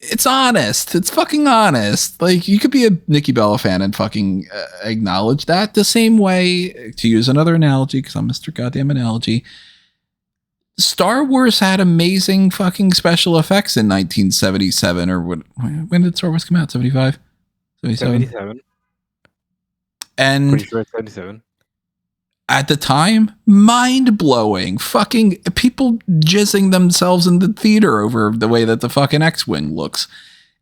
it's honest. It's fucking honest. Like, you could be a Nikki Bella fan and fucking acknowledge that the same way, to use another analogy, because I'm Mr. Goddamn Analogy. Star Wars had amazing fucking special effects in 1977, or when did Star Wars come out? 75? 77. And pretty sure it's 77. At the time, mind-blowing. Fucking people jizzing themselves in the theater over the way that the fucking X-Wing looks.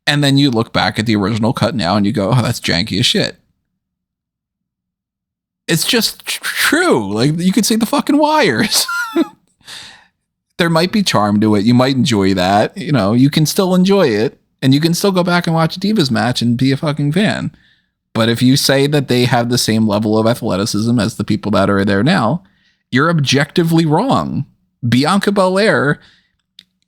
And then you look back at the original cut now and you go, oh, that's janky as shit. It's just true. Like, you could see the fucking wires. There might be charm to it. You might enjoy that. You know, you can still enjoy it. And you can still go back and watch a Divas match and be a fucking fan. But if you say that they have the same level of athleticism as the people that are there now, you're objectively wrong. Bianca Belair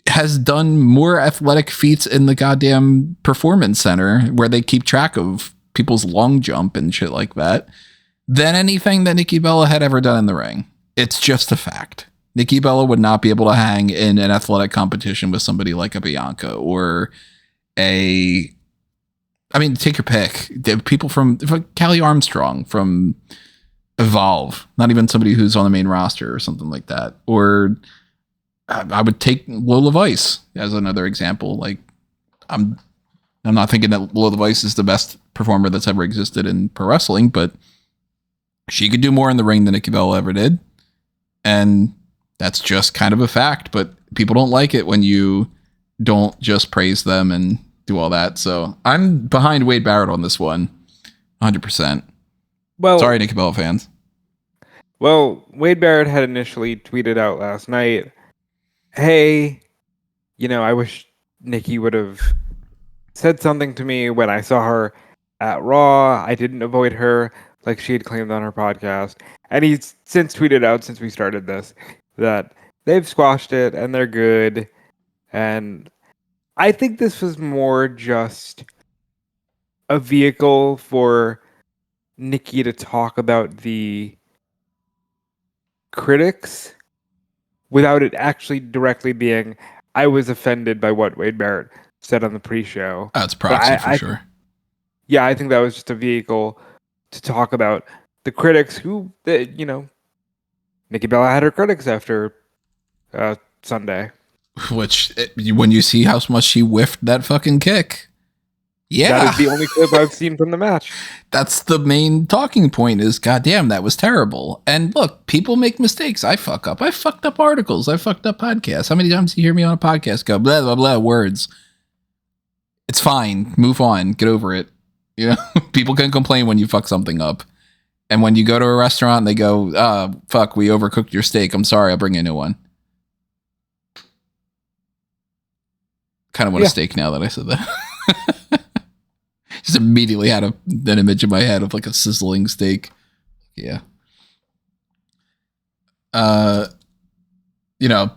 has done more athletic feats in the goddamn performance center where they keep track of people's long jump and shit like that than anything that Nikki Bella had ever done in the ring. It's just a fact. Nikki Bella would not be able to hang in an athletic competition with somebody like a Bianca or I mean, take your pick. People from Callie Armstrong from Evolve, not even somebody who's on the main roster or something like that. Or I would take Lola Vice as another example. Like, I'm not thinking that Lola Vice is the best performer that's ever existed in pro wrestling, but she could do more in the ring than Nikki Bella ever did. And that's just kind of a fact, but people don't like it when you don't just praise them and do all that. So I'm behind Wade Barrett on this one, 100%. Well, sorry, Nikki Bella fans. Well, Wade Barrett had initially tweeted out last night, hey, you know, I wish Nikki would have said something to me when I saw her at Raw. I didn't avoid her like she had claimed on her podcast. And he's since tweeted out, since we started this, that they've squashed it and they're good. And I think this was more just a vehicle for Nikki to talk about the critics without it actually directly being, I was offended by what Wade Barrett said on the pre-show. That's proxy for sure. Yeah, I think that was just a vehicle to talk about the critics who, you know, Nikki Bella had her critics after Sunday. Which, when you see how much she whiffed that fucking kick. Yeah. That is the only clip I've seen from the match. That's the main talking point is, goddamn, that was terrible. And look, people make mistakes. I fuck up. I fucked up articles. I fucked up podcasts. How many times do you hear me on a podcast go, blah, blah, blah, words? It's fine. Move on. Get over it. You know, people can complain when you fuck something up. And when you go to a restaurant and they go, fuck, we overcooked your steak. I'm sorry. I'll bring you a new one. Kind of want a steak now that I said that. Just immediately had an image in my head of like a sizzling steak. Yeah. You know,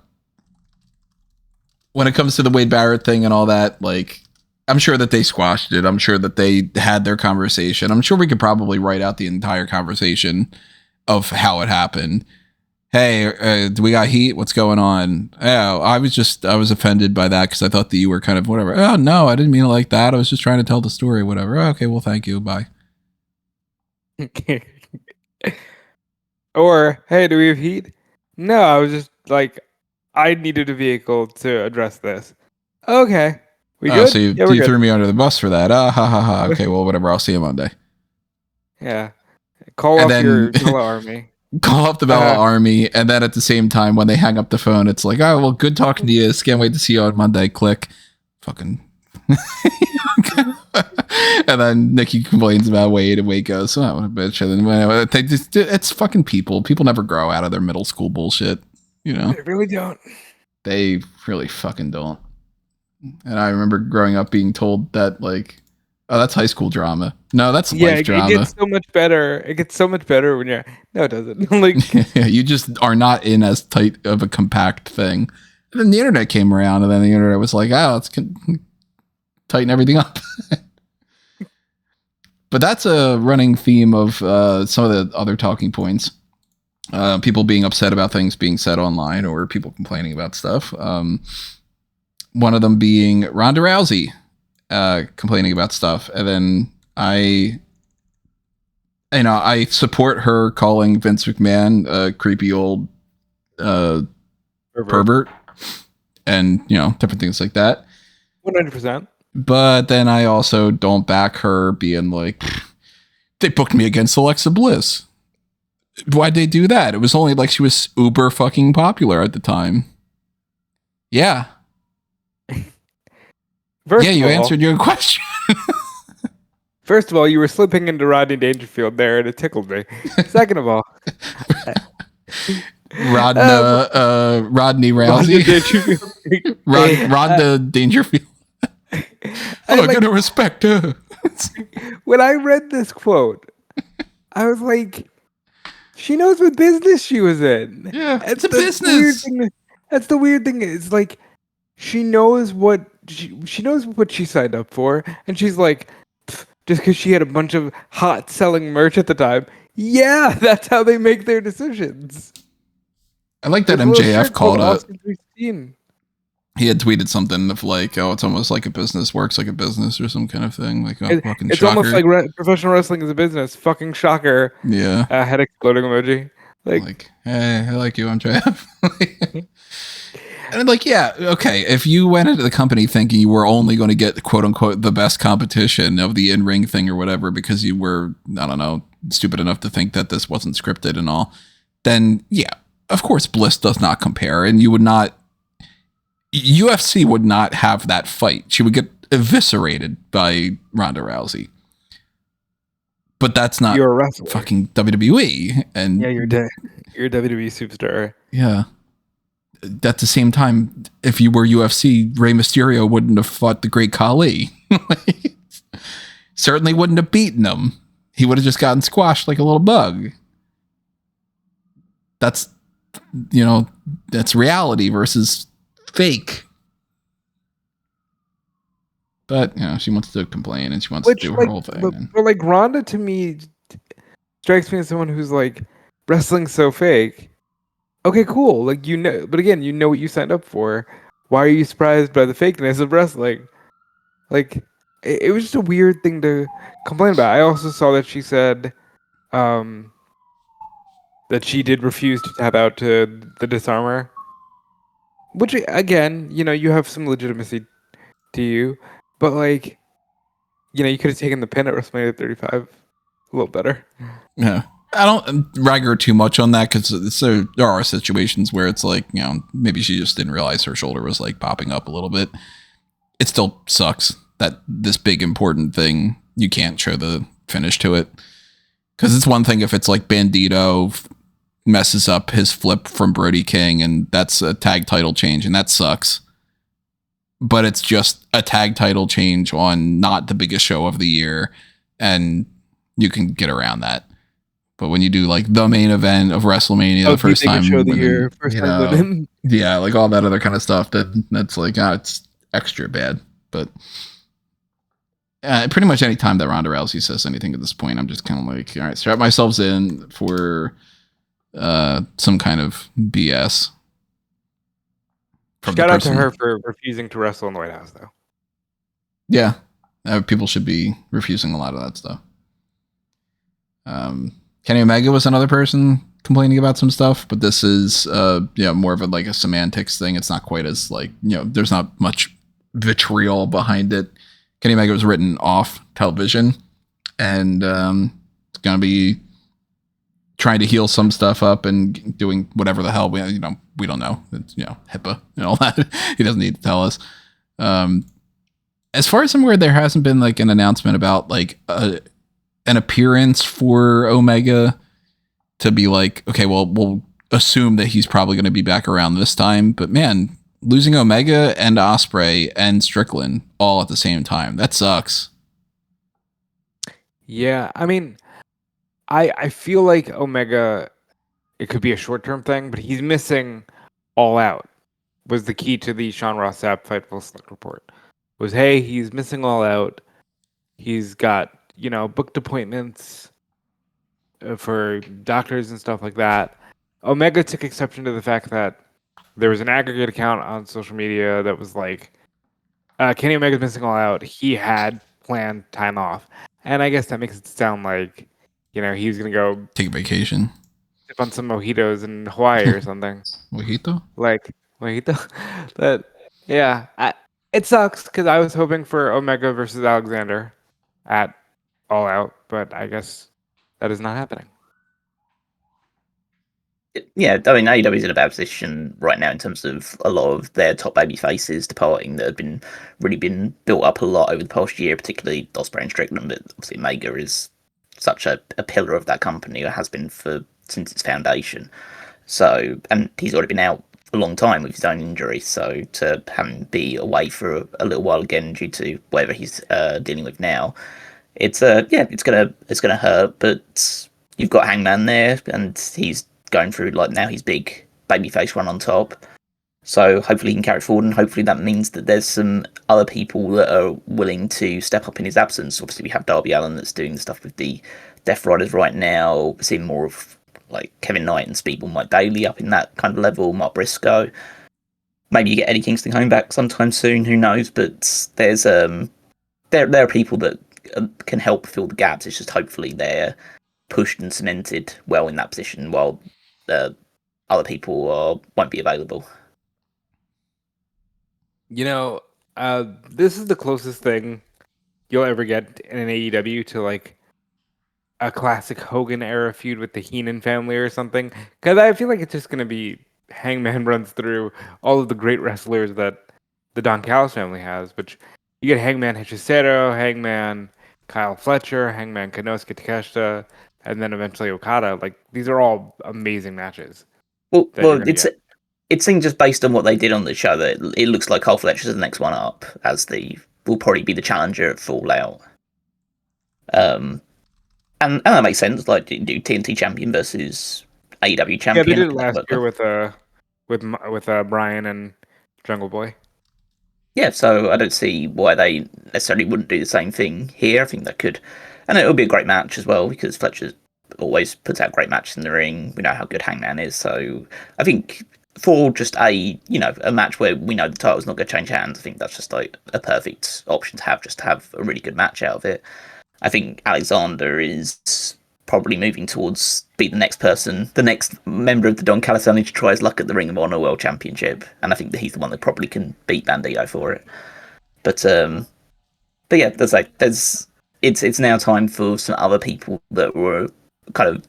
when it comes to the Wade Barrett thing and all that, like, I'm sure that they squashed it. I'm sure that they had their conversation. I'm sure we could probably write out the entire conversation of how it happened. Hey, do we got heat? What's going on? Oh, I was offended by that because I thought that you were kind of whatever. Oh, no, I didn't mean it like that. I was just trying to tell the story, whatever. Oh, okay, well, thank you. Bye. Or, hey, do we have heat? No, I was just like, I needed a vehicle to address this. Okay. We good? So you threw me under the bus for that. Ha ha ha. Okay, well, whatever. I'll see you Monday. Yeah. Call up your Bella army. Call up the Bella army, and then at the same time, when they hang up the phone, it's like, oh, well, good talking to you. Can't wait to see you on Monday. Click. Fucking. And then Nikki complains about Wade, and Wade goes, oh, what a bitch. And then it's fucking people. People never grow out of their middle school bullshit. You know, They really don't. they really fucking don't. And I remember growing up being told that, like, oh, that's high school drama. No, that's life drama. It gets so much better. It gets so much better when you're. No, it doesn't. Like, you just are not in as tight of a compact thing. And then the internet came around, and then the internet was like, oh, let's tighten everything up. But that's a running theme of some of the other talking points. People being upset about things being said online, or people complaining about stuff. One of them being Ronda Rousey complaining about stuff. And then I support her calling Vince McMahon a creepy old pervert and, you know, different things like that. 100%. But then I also don't back her being like, they booked me against Alexa Bliss. Why'd they do that? It was only like she was uber fucking popular at the time. Yeah. You answered your question. First of all, you were slipping into Rodney Dangerfield there, and it tickled me. Second of all, Rodney Rousey. Ronda Dangerfield. I'm gonna respect her. When I read this quote, I was like, she knows what business she was in. Yeah, it's a business. That's the weird thing. It's like she knows what she knows what she signed up for, and she's like, just because she had a bunch of hot selling merch at the time. Yeah, that's how they make their decisions. I like that MJF called it. He had tweeted something of like, oh, it's almost like a business works like a business or some kind of thing. Like, oh, fucking it's shocker. Almost like professional wrestling is a business. Fucking shocker. Yeah. Head exploding emoji. Like, hey, I like you, MJF. And like, yeah, okay. If you went into the company thinking you were only going to get quote unquote the best competition of the in-ring thing or whatever, because you were, I don't know, stupid enough to think that this wasn't scripted and all, then yeah, of course Bliss does not compare, and UFC would not have that fight. She would get eviscerated by Ronda Rousey. But that's not you're a wrestler. Fucking WWE. And yeah, you're a WWE superstar. Yeah. At the same time, if you were UFC, Rey Mysterio wouldn't have fought the Great Khali. Certainly wouldn't have beaten him. He would have just gotten squashed like a little bug. That's, that's reality versus fake. But, she wants to complain and she wants to do her whole thing. But like Ronda to me strikes me as someone who's like, wrestling's so fake. Okay, cool. Like, but again, you know what you signed up for. Why are you surprised by the fakeness of wrestling? Like, it was just a weird thing to complain about. I also saw that she said that she did refuse to tap out to the disarmer. Which, again, you have some legitimacy to you. But, like, you could have taken the pin at WrestleMania 35 a little better. Yeah. I don't rag her too much on that because there are situations where it's like, maybe she just didn't realize her shoulder was like popping up a little bit. It still sucks that this big important thing, you can't show the finish to it. Because it's one thing if it's like Bandito messes up his flip from Brody King and that's a tag title change and that sucks. But it's just a tag title change on not the biggest show of the year and you can get around that. But when you do like the main event of WrestleMania, the first time, show of the year, first time yeah, like all that other kind of stuff, that's like, it's extra bad. But pretty much any time that Ronda Rousey says anything at this point, I'm just kind of like, all right, strap myself in for some kind of BS. Shout out to her for refusing to wrestle in the White House, though. Yeah, people should be refusing a lot of that stuff. Kenny Omega was another person complaining about some stuff, but this is more of a semantics thing. It's not quite as there's not much vitriol behind it. Kenny Omega was written off television and it's gonna be trying to heal some stuff up and doing whatever the hell we don't know. It's HIPAA and all that. He doesn't need to tell us. As far as I'm aware, there hasn't been like an announcement about like an appearance for Omega to be like, okay, well, we'll assume that he's probably going to be back around this time. But man, losing Omega and Ospreay and Strickland all at the same time, that sucks. Yeah, I mean, I feel like Omega, it could be a short-term thing, but he's missing All Out. Was the key to the Sean Ross Sapp Fightful Select report. Was, hey, he's missing All Out. He's got, booked appointments for doctors and stuff like that. Omega took exception to the fact that there was an aggregate account on social media that was like, Kenny Omega's missing All Out. He had planned time off. And I guess that makes it sound like, he's going to go take a vacation, sip on some mojitos in Hawaii or something. Mojito? Like, mojito? But, yeah, it sucks because I was hoping for Omega versus Alexander at All Out, but I guess that is not happening. Yeah, I mean, AEW is in a bad position right now in terms of a lot of their top baby faces departing that have really been built up a lot over the past year, particularly Ospreay and Strickland, but obviously Omega is such a pillar of that company, or has been since its foundation. So, and he's already been out a long time with his own injury, so to have him be away for a little while again due to whatever he's dealing with now, it's gonna hurt, but you've got Hangman there, and he's going through now his big babyface run on top. So hopefully he can carry forward, and hopefully that means that there's some other people that are willing to step up in his absence. Obviously we have Darby Allin that's doing stuff with the Death Riders right now. We're seeing more of Kevin Knight and Speedball Mike Daly up in that kind of level, Mark Briscoe. Maybe you get Eddie Kingston coming back sometime soon, who knows, but there's there are people that can help fill the gaps. It's just hopefully they're pushed and cemented well in that position while other people won't be available. This is the closest thing you'll ever get in an AEW to a classic Hogan era feud with the Heenan family or something. Because I feel like it's just going to be Hangman runs through all of the great wrestlers that the Don Callis family has, which you get Hangman Hechicero, Hangman Kyle Fletcher, Hangman Konosuke Takeshita, and then eventually Okada. These are all amazing matches. Well, it seems just based on what they did on the show that it looks like Kyle Fletcher's the next one up, will probably be the challenger at Fall Out. And that makes sense. Do TNT champion versus AEW champion. Yeah, they did it last year with Brian and Jungle Boy. Yeah, so I don't see why they necessarily wouldn't do the same thing here. I think that could, and it'll be a great match as well because Fletcher always puts out great matches in the ring. We know how good Hangman is, so I think for just a match where we know the title's not going to change hands, I think that's just a perfect option to have a really good match out of it. I think Alexander is probably moving towards be the next member of the Don Callis family to try his luck at the Ring of Honor World Championship, and I think that he's the one that probably can beat Bandito for it. But yeah, it's now time for some other people that were kind of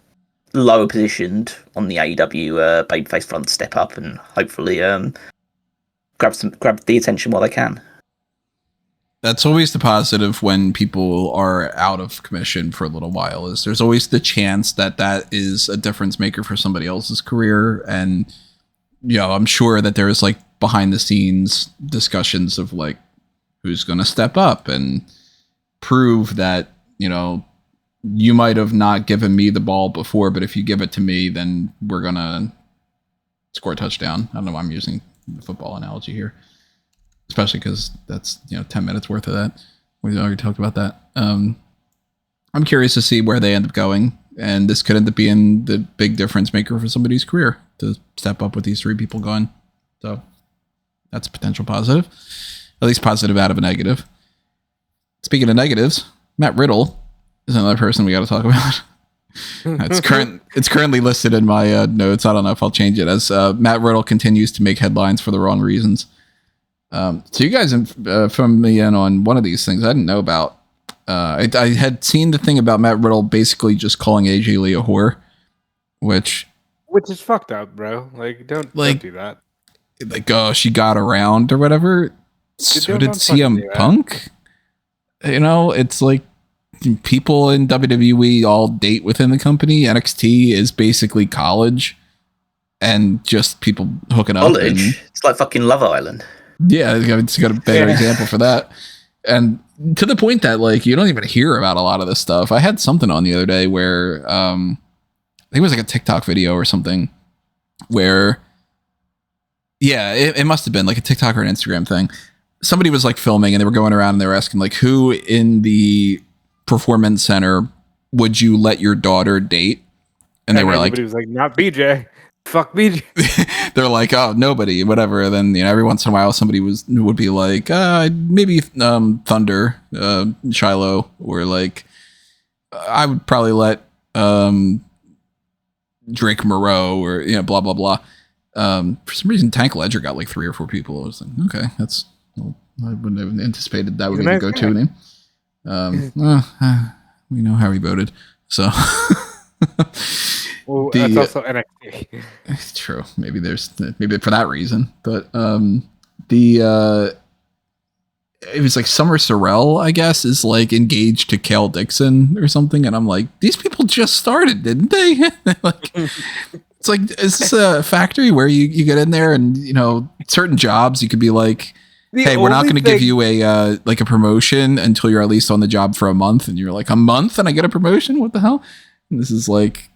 lower positioned on the AEW babyface front to step up and hopefully grab the attention while they can. That's always the positive when people are out of commission for a little while, is there's always the chance that is a difference maker for somebody else's career. And, I'm sure that there's behind the scenes discussions of who's going to step up and prove that, you might have not given me the ball before, but if you give it to me, then we're going to score a touchdown. I don't know why I'm using the football analogy here. Especially because that's 10 minutes worth of that. We already talked about that. I'm curious to see where they end up going, and this could end up being the big difference maker for somebody's career to step up with these three people gone. So that's a potential positive, at least positive out of a negative. Speaking of negatives, Matt Riddle is another person we got to talk about. It's currently listed in my notes. I don't know if I'll change it as Matt Riddle continues to make headlines for the wrong reasons. So you guys from me in on one of these things I didn't know about. I had seen the thing about Matt Riddle basically just calling AJ Lee a whore, which is fucked up, bro. Don't do that. Oh, she got around or whatever. So did CM Punk. It's people in WWE all date within the company. NXT is basically college. and just people hooking up. College. It's like fucking Love Island. Yeah, it's got a better example for that. And to the point that, like, you don't even hear about a lot of this stuff. I had something on the other day where I think it was like a TikTok video or something where, yeah, it must have been like a TikTok or an Instagram thing. Somebody was like filming and they were going around and they were asking, like, who in the performance center would you let your daughter date? And they were like, was like, not BJ. Fuck BJ. They're like, oh, nobody, whatever. And then, you know, every once in a while somebody would be like, maybe Thunder, Shiloh, or like, I would probably let Drake Moreau, or, you know, blah blah blah. For some reason Tank Ledger got like 3 or 4 people. I was like, okay, I wouldn't have anticipated that would be the go-to name. We know how he voted, so well, that's also NXT. It's true. Maybe for that reason, but it was like Summer Sorrell, I guess, is like engaged to Cal Dixon or something, and I'm like, these people just started, didn't they? Like, it's like, is this a factory where you get in there and, you know, certain jobs you could be like, hey, we're not going to give you a like a promotion until you're at least on the job for a month, and you're like, a month and I get a promotion? What the hell? And this is like,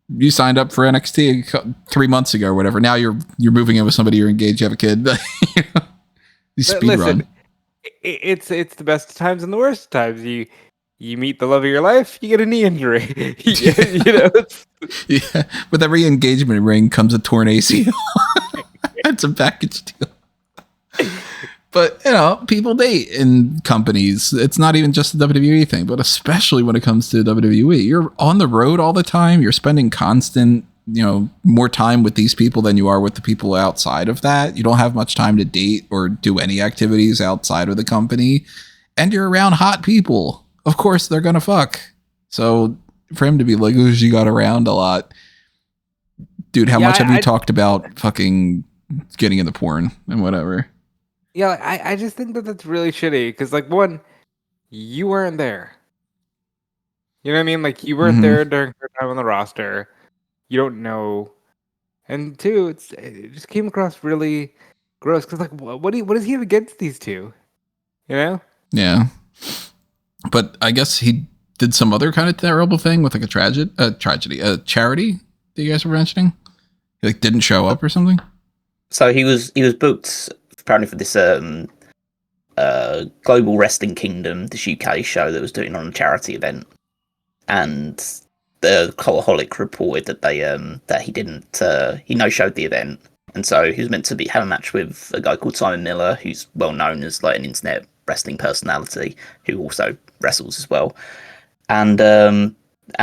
you signed up for NXT 3 months ago or whatever. Now you're moving in with somebody, you're engaged, you have a kid. You know, you speed run. It's the best of times and the worst of times. You meet the love of your life, you get a knee injury. You know. Yeah, with every engagement ring comes a torn ACL. It's a package deal. But, you know, people date in companies. It's not even just a WWE thing, but especially when it comes to WWE. You're on the road all the time. You're spending constant, you know, more time with these people than you are with the people outside of that. You don't have much time to date or do any activities outside of the company. And you're around hot people. Of course, they're going to fuck. So for him to be like, oh, she got around a lot. Dude, how much have you talked about fucking getting into porn and whatever? Yeah, I just think that's really shitty. Because, like, one, you weren't there. You know what I mean? Like, you weren't there during her time on the roster. You don't know. And two, it just came across really gross. Because, like, what does he have against these two? You know? Yeah. But I guess he did some other kind of terrible thing with like a charity that you guys were mentioning. He like didn't show up or something. So he was booked apparently for this Global Wrestling Kingdom, this UK show that was doing on a charity event, and the Cultaholic reported that they that he didn't he no-showed the event, and so he was meant to have a match with a guy called Simon Miller, who's well known as like an internet wrestling personality who also wrestles as well, and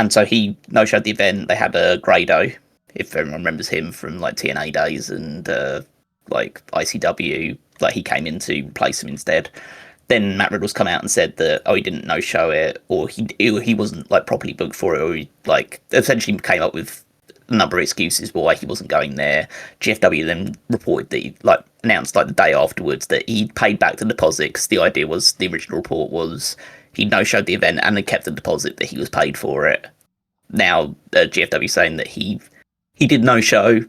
so he no-showed the event. They had a Grado, if everyone remembers him from like TNA days and like ICW, like he came in to replace him instead. Then Matt Riddle's come out and said that he didn't no-show it, or he wasn't like properly booked for it, or he like essentially came up with a number of excuses why he wasn't going there. GFW then reported that he like announced like the day afterwards that he paid back the deposit, because the idea was, the original report was, he no-showed the event and then kept the deposit that he was paid for it. Now GFW saying that he did no-show,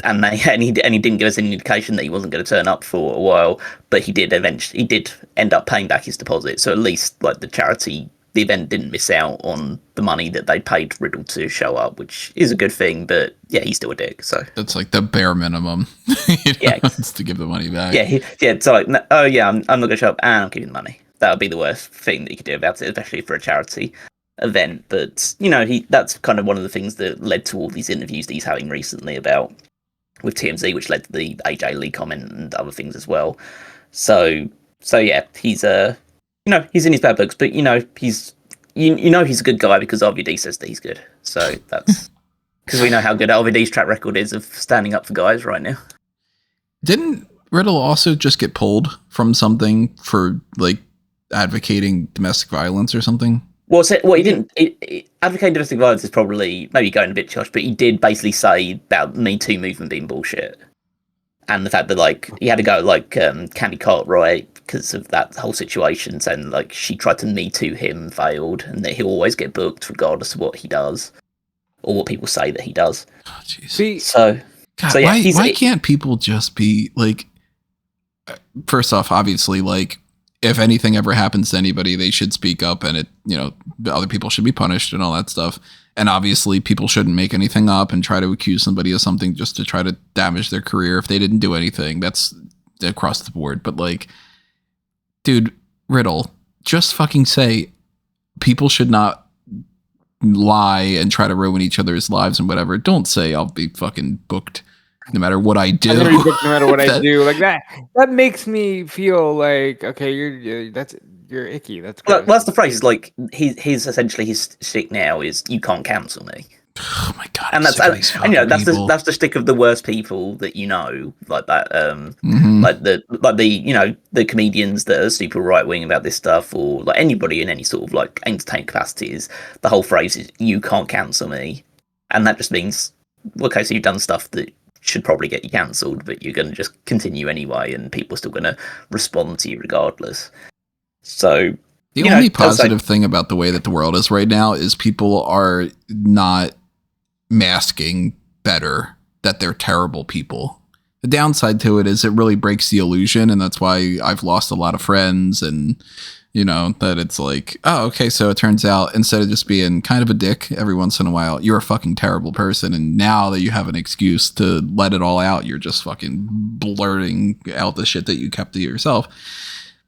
and he didn't give us any indication that he wasn't going to turn up for a while, but he did end up paying back his deposit. So at least like the event didn't miss out on the money that they paid Riddle to show up, which is a good thing. But yeah, he's still a dick. So that's like the bare minimum. Yeah, it's to give the money back. Yeah, so like, no, oh yeah, I'm not going to show up, and I'm giving the money. That would be the worst thing that you could do about it, especially for a charity event. But you know, that's kind of one of the things that led to all these interviews that he's having recently about with TMZ, which led to the AJ Lee comment and other things as well. So yeah, he's he's in his bad books, but he's he's a good guy because RVD says that he's good. So that's because we know how good RVD's track record is of standing up for guys right now. Didn't Riddle also just get pulled from something for like advocating domestic violence or something? Well, he didn't. Advocating domestic violence is probably maybe going a bit Josh, but he did basically say about the Me Too movement being bullshit, and the fact that like he had to go like Candy Cartwright because of that whole situation, saying like she tried to Me Too him, failed, and that he'll always get booked regardless of what he does or what people say that he does. Oh, See, so God, So, yeah, why can't people just be like, first off, obviously, like, if anything ever happens to anybody, they should speak up, and other people should be punished and all that stuff. And obviously people shouldn't make anything up and try to accuse somebody of something just to try to damage their career if they didn't do anything. That's across the board. But like, dude, Riddle, just fucking say people should not lie and try to ruin each other's lives and whatever. Don't say I'll be fucking booked no matter what I do. I'm gonna be booked no matter what I do. Like that. That makes me feel like, okay, you're icky. That's well, good. that's the phrase. Like his essentially his shtick now is you can't cancel me. Oh my god! And that's that's the shtick of the worst people that like that. Like the comedians that are super right wing about this stuff, or like anybody in any sort of like entertainment capacities. The whole phrase is you can't cancel me, and that just means, okay, so you've done stuff that should probably get you cancelled, but you're going to just continue anyway, and people are still going to respond to you regardless. So the only positive thing about the way that the world is right now is people are not masking better that they're terrible people. The downside to it is it really breaks the illusion, and that's why I've lost a lot of friends, and that it's like, oh, okay, so it turns out instead of just being kind of a dick every once in a while, you're a fucking terrible person, and now that you have an excuse to let it all out, you're just fucking blurting out the shit that you kept to yourself.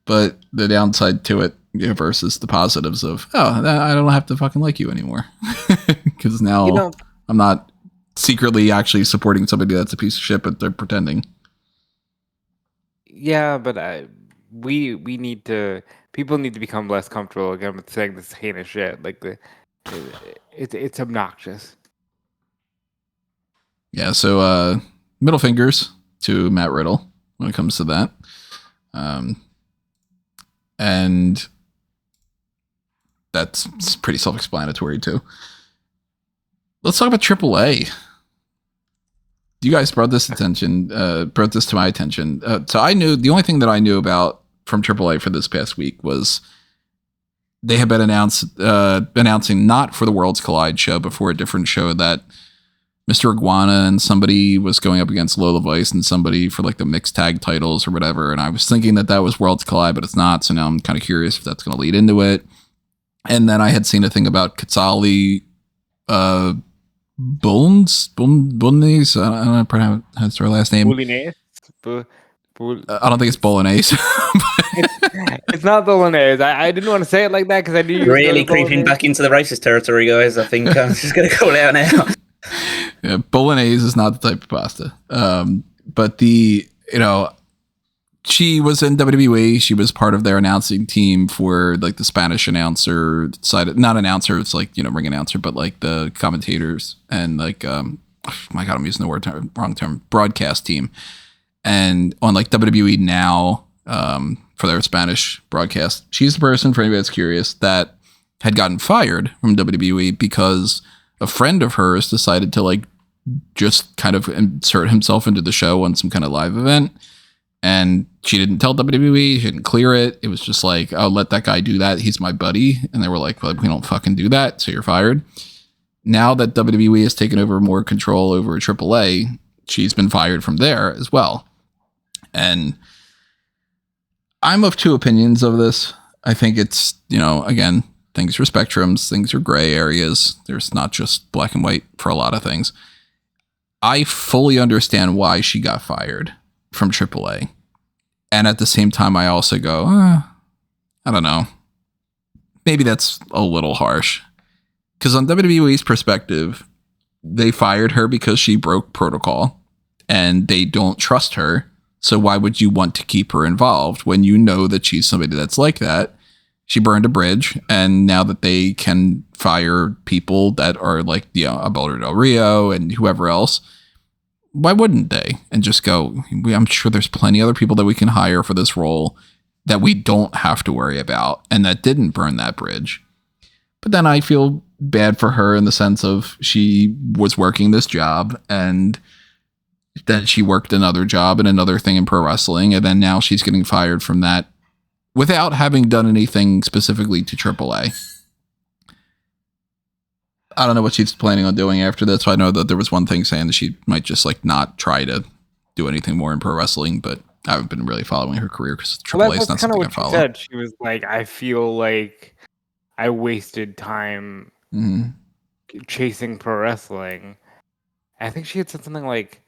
But the downside to it versus the positives of, I don't have to fucking like you anymore. Because now I'm not secretly actually supporting somebody that's a piece of shit, but they're pretending. Yeah, but people need to become less comfortable again with saying this heinous shit. Like it's obnoxious. Yeah, so middle fingers to Matt Riddle when it comes to that. And that's pretty self-explanatory too. Let's talk about AAA. You guys brought this to my attention. So I knew the only thing that I knew about from AAA for this past week was they have been announcing not for the Worlds Collide show, but for a different show that Mr. Iguana and somebody was going up against Lola Vice and somebody for like the mixed tag titles or whatever. And I was thinking that was Worlds Collide, but it's not. So now I'm kind of curious if that's going to lead into it. And then I had seen a thing about Quetzali Bulnes. I don't know pronounce her last name. Bulnes. I don't think it's Bolognese. It's not Bolognese. I didn't want to say it like that because I knew you were really creeping back into the racist territory, guys. I think I'm just going to call it out now. Yeah, Bolognese is not the type of pasta. But she was in WWE. She was part of their announcing team for like the Spanish announcer side. Not announcer, it's like, ring announcer, but like the commentators and like, oh my God, I'm using the wrong term, broadcast team. And on like WWE Now, for their Spanish broadcast, she's the person, for anybody that's curious, that had gotten fired from WWE because a friend of hers decided to like just kind of insert himself into the show on some kind of live event. And she didn't tell WWE, she didn't clear it. It was just like, oh, let that guy do that. He's my buddy. And they were like, well, we don't fucking do that. So you're fired. Now that WWE has taken over more control over AAA, she's been fired from there as well. And I'm of two opinions of this. I think it's, again, things are spectrums, things are gray areas. There's not just black and white for a lot of things. I fully understand why she got fired from AAA. And at the same time, I also go, I don't know. Maybe that's a little harsh. Because on WWE's perspective, they fired her because she broke protocol and they don't trust her. So why would you want to keep her involved when you know that she's somebody that's like that? She burned a bridge, and now that they can fire people that are like, Alberto Del Rio and whoever else, why wouldn't they? And just go, I'm sure there's plenty other people that we can hire for this role that we don't have to worry about and that didn't burn that bridge. But then I feel bad for her in the sense of she was working this job and then she worked another job and another thing in pro wrestling. And then now she's getting fired from that without having done anything specifically to AAA. I don't know what she's planning on doing after this. So I know that there was one thing saying that she might just like not try to do anything more in pro wrestling, but I haven't been really following her career because Triple A is not something I follow. Said. She was like, I feel like I wasted time chasing pro wrestling. I think she had said something like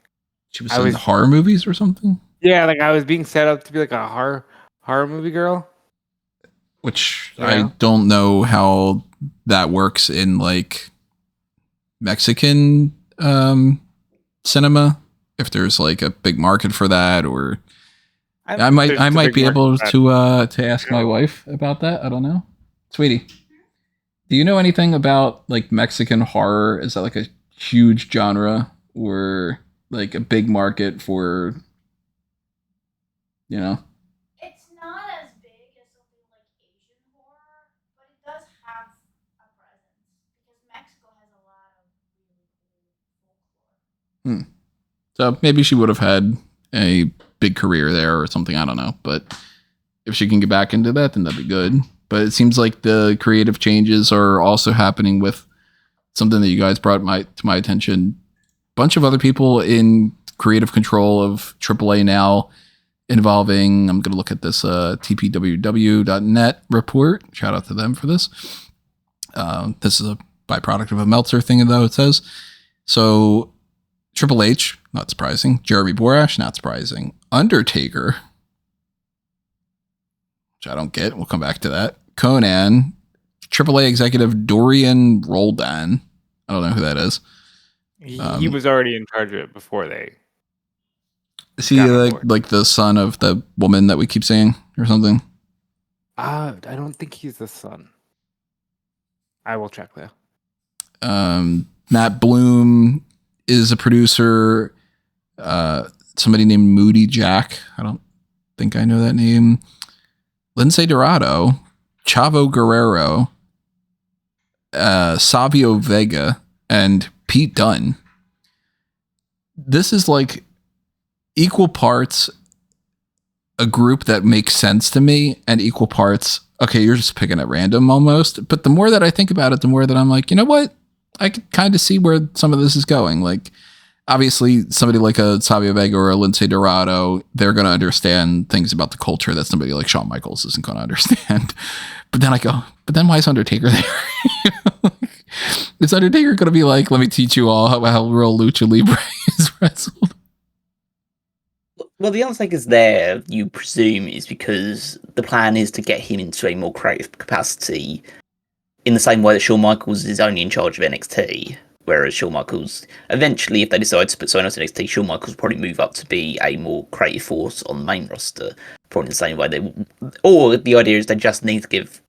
she was in horror movies or something. Yeah, like I was being set up to be like a horror movie girl. Which I don't know how that works in like Mexican cinema. If there's like a big market for that, or I might be able to ask my wife about that. I don't know, sweetie. Do you know anything about like Mexican horror? Is that like a huge genre or like a big market for, you know? It's not as big as something like Asian horror, but it does have a presence because Mexico has a lot of really cool folklore. So maybe she would have had a big career there or something. I don't know. But if she can get back into that, then that'd be good. But it seems like the creative changes are also happening with something that you guys brought to my attention. Bunch of other people in creative control of AAA now, involving, I'm going to look at this tpww.net report. Shout out to them for this. This is a byproduct of a Meltzer thing, though, it says. So Triple H, not surprising. Jeremy Borash, not surprising. Undertaker, which I don't get. We'll come back to that. Conan, AAA executive Dorian Roldan. I don't know who that is. He was already in charge of it before they. Is he like the son of the woman that we keep seeing or something? I don't think he's the son. I will check though. Matt Bloom is a producer. Somebody named Moody Jack. I don't think I know that name. Lince Dorado, Chavo Guerrero, Savio Vega, and Pete Dunne. This is like equal parts a group that makes sense to me and equal parts, okay, you're just picking at random almost. But the more that I think about it, the more that I'm like, you know what? I can kind of see where some of this is going. Like, obviously, somebody like a Savio Vega or a Lince Dorado, they're going to understand things about the culture that somebody like Shawn Michaels isn't going to understand. But then I go, but then why is Undertaker there? Is Undertaker going to be like, let me teach you all how real Lucha Libre is wrestled? Well, the Undertaker's there, you presume, is because the plan is to get him into a more creative capacity in the same way that Shawn Michaels is only in charge of NXT. Whereas Shawn Michaels, eventually, if they decide to put someone else in NXT, Shawn Michaels will probably move up to be a more creative force on the main roster. Probably in the same way or the idea is they just need to give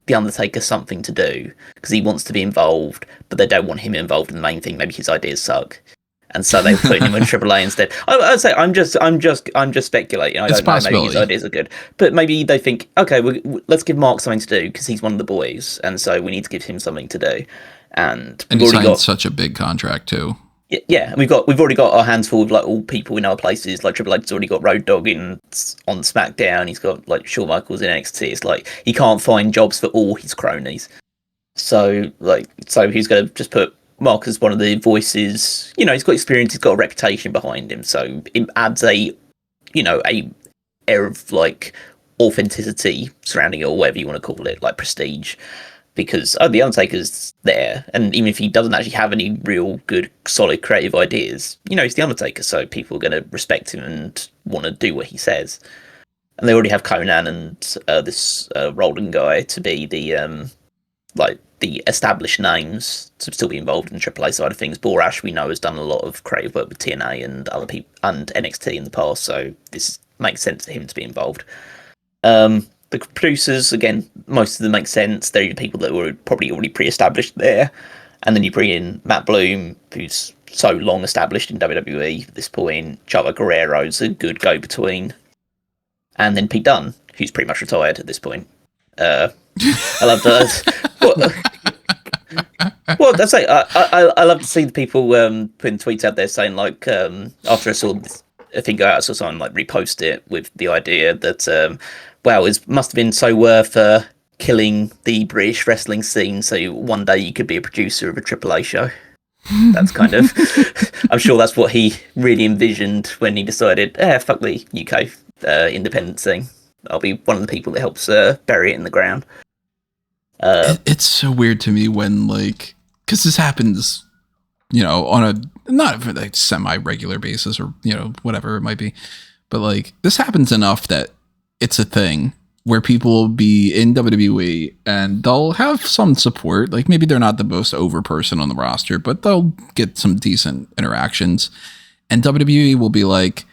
the Undertaker something to do because he wants to be involved, but they don't want him involved in the main thing. Maybe his ideas suck, and so they're putting him in AAA instead. I'd say I'm just speculating. I don't know. Maybe his ideas are good, but maybe they think, okay, let's give Mark something to do because he's one of the boys, and so we need to give him something to do. And he signed such a big contract too. Yeah, and we've already got our hands full with like all people in other places. Like Triple H's already got Road Dogg on SmackDown. He's got like Shawn Michaels in NXT. It's like he can't find jobs for all his cronies. So he's going to just put Mark as one of the voices. You know, he's got experience. He's got a reputation behind him. So it adds a air of like authenticity surrounding it, or whatever you want to call it, like prestige. Because the Undertaker's there, and even if he doesn't actually have any real good, solid creative ideas, you know, he's the Undertaker, so people are going to respect him and want to do what he says. And they already have Conan and this Roldan guy to be the established names to still be involved in the AAA side of things. Borash, we know, has done a lot of creative work with TNA and other people and NXT in the past, so this makes sense for him to be involved. The producers, again, most of them make sense. They're the people that were probably already pre-established there. And then you bring in Matt Bloom, who's so long established in WWE at this point. Chavo Guerrero's a good go-between. And then Pete Dunne, who's pretty much retired at this point. I love that. Well, that's like, I love to see the people putting tweets out there saying, like, after I saw a thing go out, I saw someone like repost it with the idea that... wow, it must have been so worth killing the British wrestling scene so one day you could be a producer of a AAA show. That's kind of, I'm sure that's what he really envisioned when he decided, fuck the UK independent scene. I'll be one of the people that helps bury it in the ground. It's so weird to me when, like, because this happens, you know, on a not a like semi-regular basis or, you know, whatever it might be, but like this happens enough that it's a thing where people will be in WWE and they'll have some support. Like maybe they're not the most over person on the roster, but they'll get some decent interactions. And WWE will be like,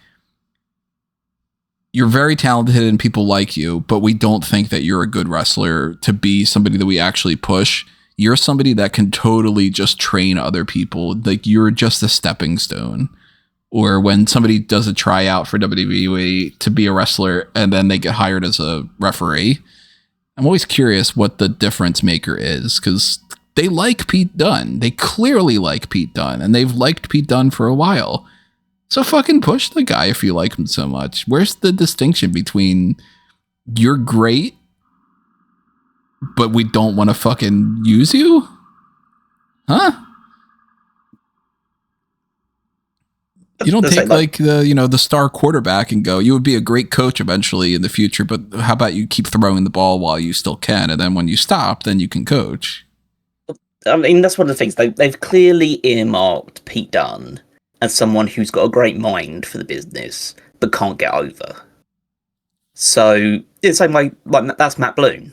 you're very talented and people like you, but we don't think that you're a good wrestler to be somebody that we actually push. You're somebody that can totally just train other people. Like you're just a stepping stone. Or when somebody does a tryout for WWE to be a wrestler and then they get hired as a referee, I'm always curious what the difference maker is, because they like Pete Dunne. They clearly like Pete Dunne, and they've liked Pete Dunne for a while. So fucking push the guy if you like him so much. Where's the distinction between you're great, but we don't want to fucking use you? Huh? You don't take like the, you know, the star quarterback and go, you would be a great coach eventually in the future, but how about you keep throwing the ball while you still can, and then when you stop, then you can coach. I mean, that's one of the things. They've clearly earmarked Pete Dunne as someone who's got a great mind for the business, but can't get over. So it's the same way, like that's Matt Bloom.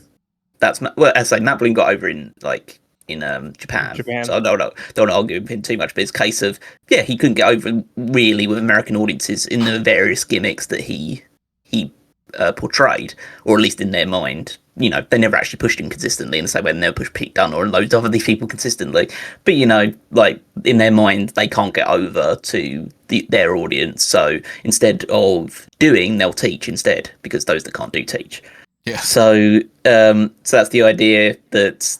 Well, as I say, Matt Bloom got over in Japan. So I don't argue with him too much, but it's a case of, yeah, he couldn't get over really with American audiences in the various gimmicks that he portrayed, or at least in their mind. You know, they never actually pushed him consistently in the same way they never pushed Pete Dunne or loads of other these people consistently. But, you know, like in their mind, they can't get over to their audience. So instead of doing, they'll teach instead, because those that can't do teach. Yeah. So that's the idea that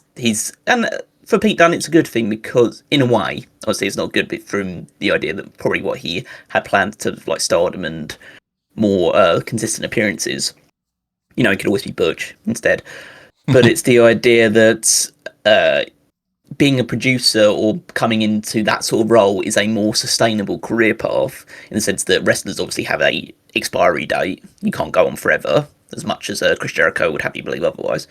and for Pete Dunne, it's a good thing because in a way, obviously it's not good, but from the idea that probably what he had planned to like stardom and more consistent appearances, you know, he could always be Butch instead. But it's the idea that being a producer or coming into that sort of role is a more sustainable career path, in the sense that wrestlers obviously have a expiry date. You can't go on forever, as much as Chris Jericho would have you believe otherwise.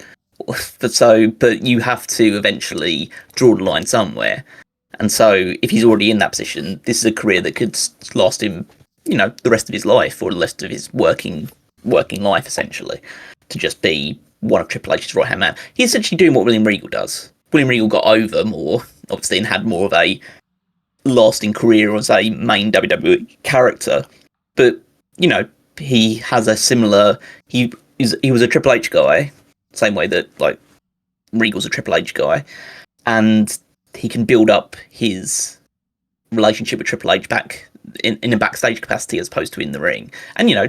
But you have to eventually draw the line somewhere. And so if he's already in that position, this is a career that could last him, you know, the rest of his life, or the rest of his working life, essentially, to just be one of Triple H's right-hand man. He's essentially doing what William Regal does. William Regal got over more, obviously, and had more of a lasting career as a main WWE character. But, you know, he has a similar... He was a Triple H guy, same way that, like, Regal's a Triple H guy, and he can build up his relationship with Triple H back in a backstage capacity as opposed to in the ring. And, you know,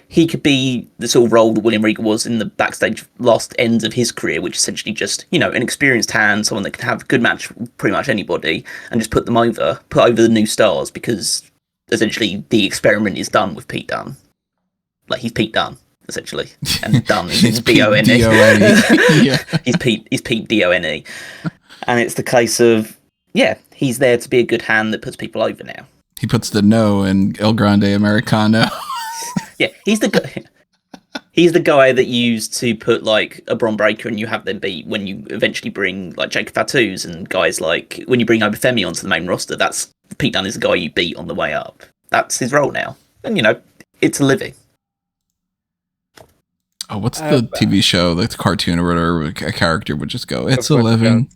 he could be the sort of role that William Regal was in the backstage last ends of his career, which is essentially just, you know, an experienced hand, someone that can have a good match with pretty much anybody, and just put over the new stars, because essentially the experiment is done with Pete Dunne. Like, he's Pete Dunne, essentially. And Dunne is D-O-N-E. Yeah. He's Pete D-O-N-E. And it's the case of, yeah, he's there to be a good hand that puts people over now. He puts the no in El Grande Americano. Yeah, he's the guy. He's the guy that you used to put like a Bron Breakker and you have them beat when you eventually bring like Jacob Fatu's and guys like when you bring Obafemi onto the main roster. That's Pete Dunne is the guy you beat on the way up. That's his role now, and you know it's a living. Oh, what's the TV show, like the cartoon or whatever? A character would just go, "It's a living."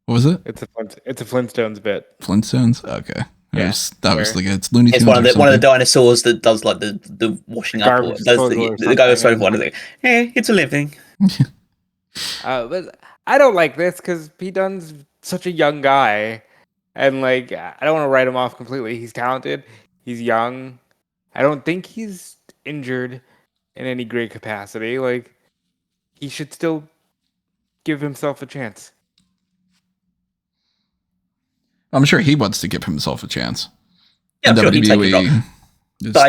What was it? It's a Flintstones bit. Flintstones. Okay. Yeah. That was like it's Looney Tunes. It's one of the dinosaurs that does like the washing up. Or, does the guy with one is like, it's a living. But I don't like this because Pete Dunne's such a young guy, and like I don't want to write him off completely. He's talented. He's young. I don't think he's injured in any great capacity. Like he should still give himself a chance. I'm sure he wants to give himself a chance. Yeah, I'm sure he'd take it. But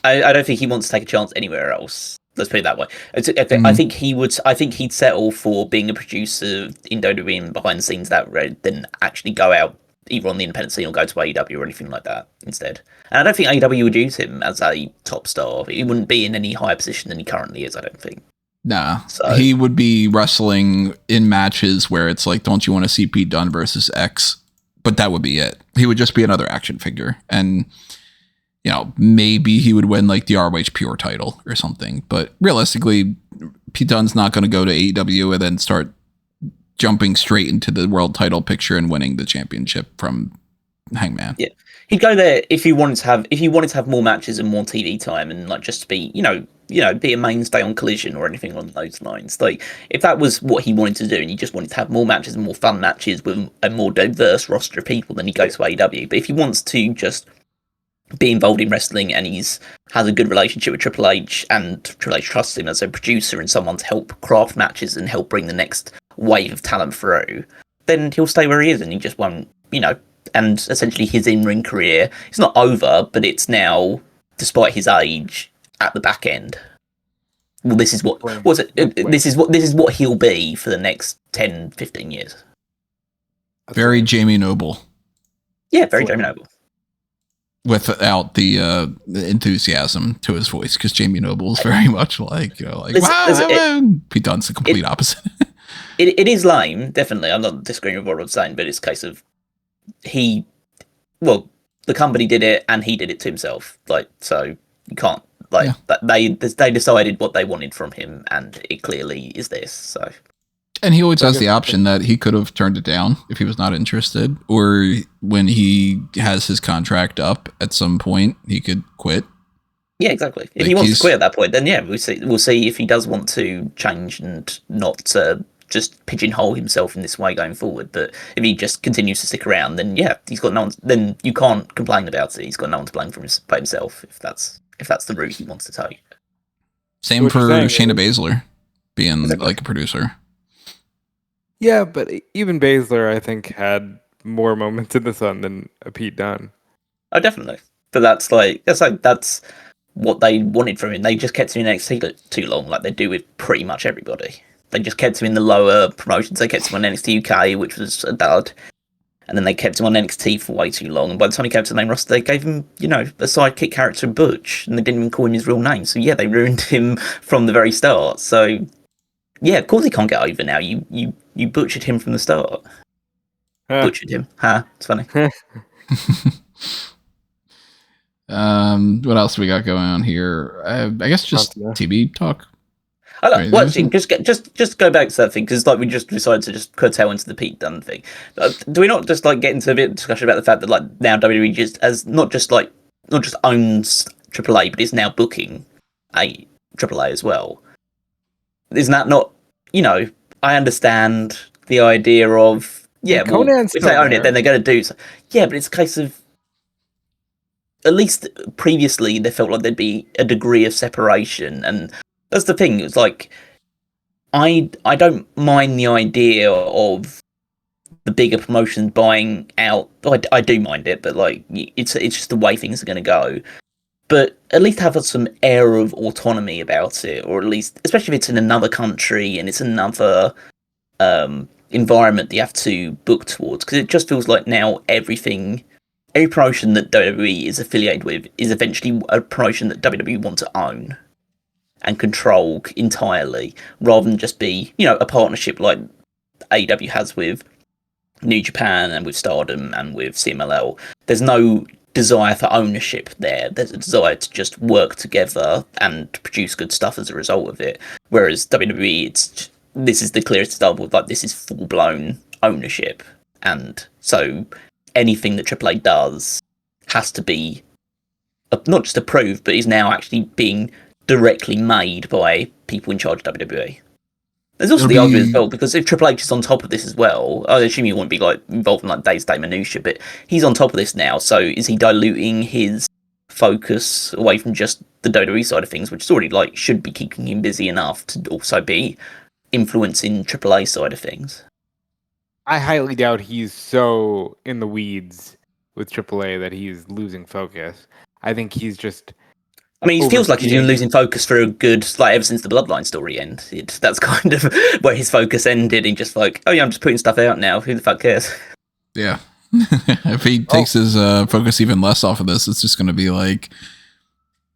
I don't think he wants to take a chance anywhere else. Let's put it that way. I think he would. I think he'd settle for being a producer in WWE and behind the scenes that road than actually go out either on the independent scene or go to AEW or anything like that instead. And I don't think AEW would use him as a top star. He wouldn't be in any higher position than he currently is. I don't think. Nah, So, he would be wrestling in matches where it's like, don't you want to see Pete Dunne versus X? But that would be it. He would just be another action figure. And, you know, maybe he would win like the ROH Pure title or something. But realistically, Pete Dunne's not going to go to AEW and then start jumping straight into the world title picture and winning the championship from Hangman. Yeah, he'd go there if he wanted to have more matches and more TV time and like just be, be a mainstay on Collision or anything along those lines. Like if that was what he wanted to do and he just wanted to have more matches and more fun matches with a more diverse roster of people, then he'd go to AEW. But if he wants to just be involved in wrestling and has a good relationship with Triple H and Triple H trusts him as a producer and someone to help craft matches and help bring the next wave of talent through, then he'll stay where he is and he just won't, and essentially his in-ring career, it's not over, but it's now, despite his age, at the back end. Well, this is this is what he'll be for the next 10, 15 years. Very Jamie Noble. Yeah, very Jamie Noble. Without the enthusiasm to his voice, because Jamie Noble is very much like, Pete Dunne's the complete opposite. It is lame, definitely. I'm not disagreeing with what Rod's saying, but it's a case of the company did it and he did it to himself. Like, so you can't they decided what they wanted from him, and it clearly is this. So, and he always has the option that he could have turned it down if he was not interested, or when he has his contract up at some point, he could quit. Yeah, exactly. If he wants to quit at that point, then we'll see if he does want to change and not just pigeonhole himself in this way going forward. But if he just continues to stick around, then he's got no one. Then you can't complain about it. He's got no one to blame for himself if that's the route he wants to take. Same for Shayna Baszler being like a producer. Yeah, but even Baszler, I think, had more moments in the sun than a Pete Dunne. Oh, definitely. But that's what they wanted from him. They just kept him in NXT too long, like they do with pretty much everybody. They just kept him in the lower promotions. They kept him on NXT UK, which was a dud. And then they kept him on NXT for way too long. And by the time he came to the main roster, they gave him, a sidekick character, Butch. And they didn't even call him his real name. So, they ruined him from the very start. So, of course he can't get over now. You butchered him from the start. Butchered him. It's funny. What else do we got going on here? I guess just TV talk. Just go back to that thing, because we just decided to just curtail into the Pete Dunne thing. Do we not just get into a bit of discussion about the fact that now WWE just not just owns AAA, but is now booking a AAA as well? Isn't that not? I understand the idea of if they own it, then they're going to do so. Yeah, but it's a case of, at least previously, they felt like there'd be a degree of separation, and that's the thing. It's I don't mind the idea of the bigger promotions buying out. I do mind it, but it's just the way things are going to go. But at least have some air of autonomy about it, or at least, especially if it's in another country and it's another environment that you have to book towards, because it just feels like now every promotion that WWE is affiliated with is eventually a promotion that WWE want to own and control entirely, rather than just be, a partnership like AEW has with New Japan and with Stardom and with CMLL. There's no desire for ownership there. There's a desire to just work together and produce good stuff as a result of it. Whereas WWE, this is the clearest example of this is full-blown ownership. And so anything that AAA does has to be not just approved, but is now actually being directly made by people in charge of WWE. There's also the argument as well, because if Triple H is on top of this as well, I assume he won't be involved in day-to-day minutiae, but he's on top of this now. So is he diluting his focus away from just the WWE side of things, which is already should be keeping him busy enough to also be influencing AAA side of things? I highly doubt he's so in the weeds with AAA that he's losing focus. I think he's just I mean, it feels like he's been overseeing. losing focus for a good, like, ever since the Bloodline story ended. That's kind of where his focus ended, and just like, oh yeah, I'm just putting stuff out now. Who the fuck cares? Yeah. If he takes his focus even less off of this, it's just going to be like,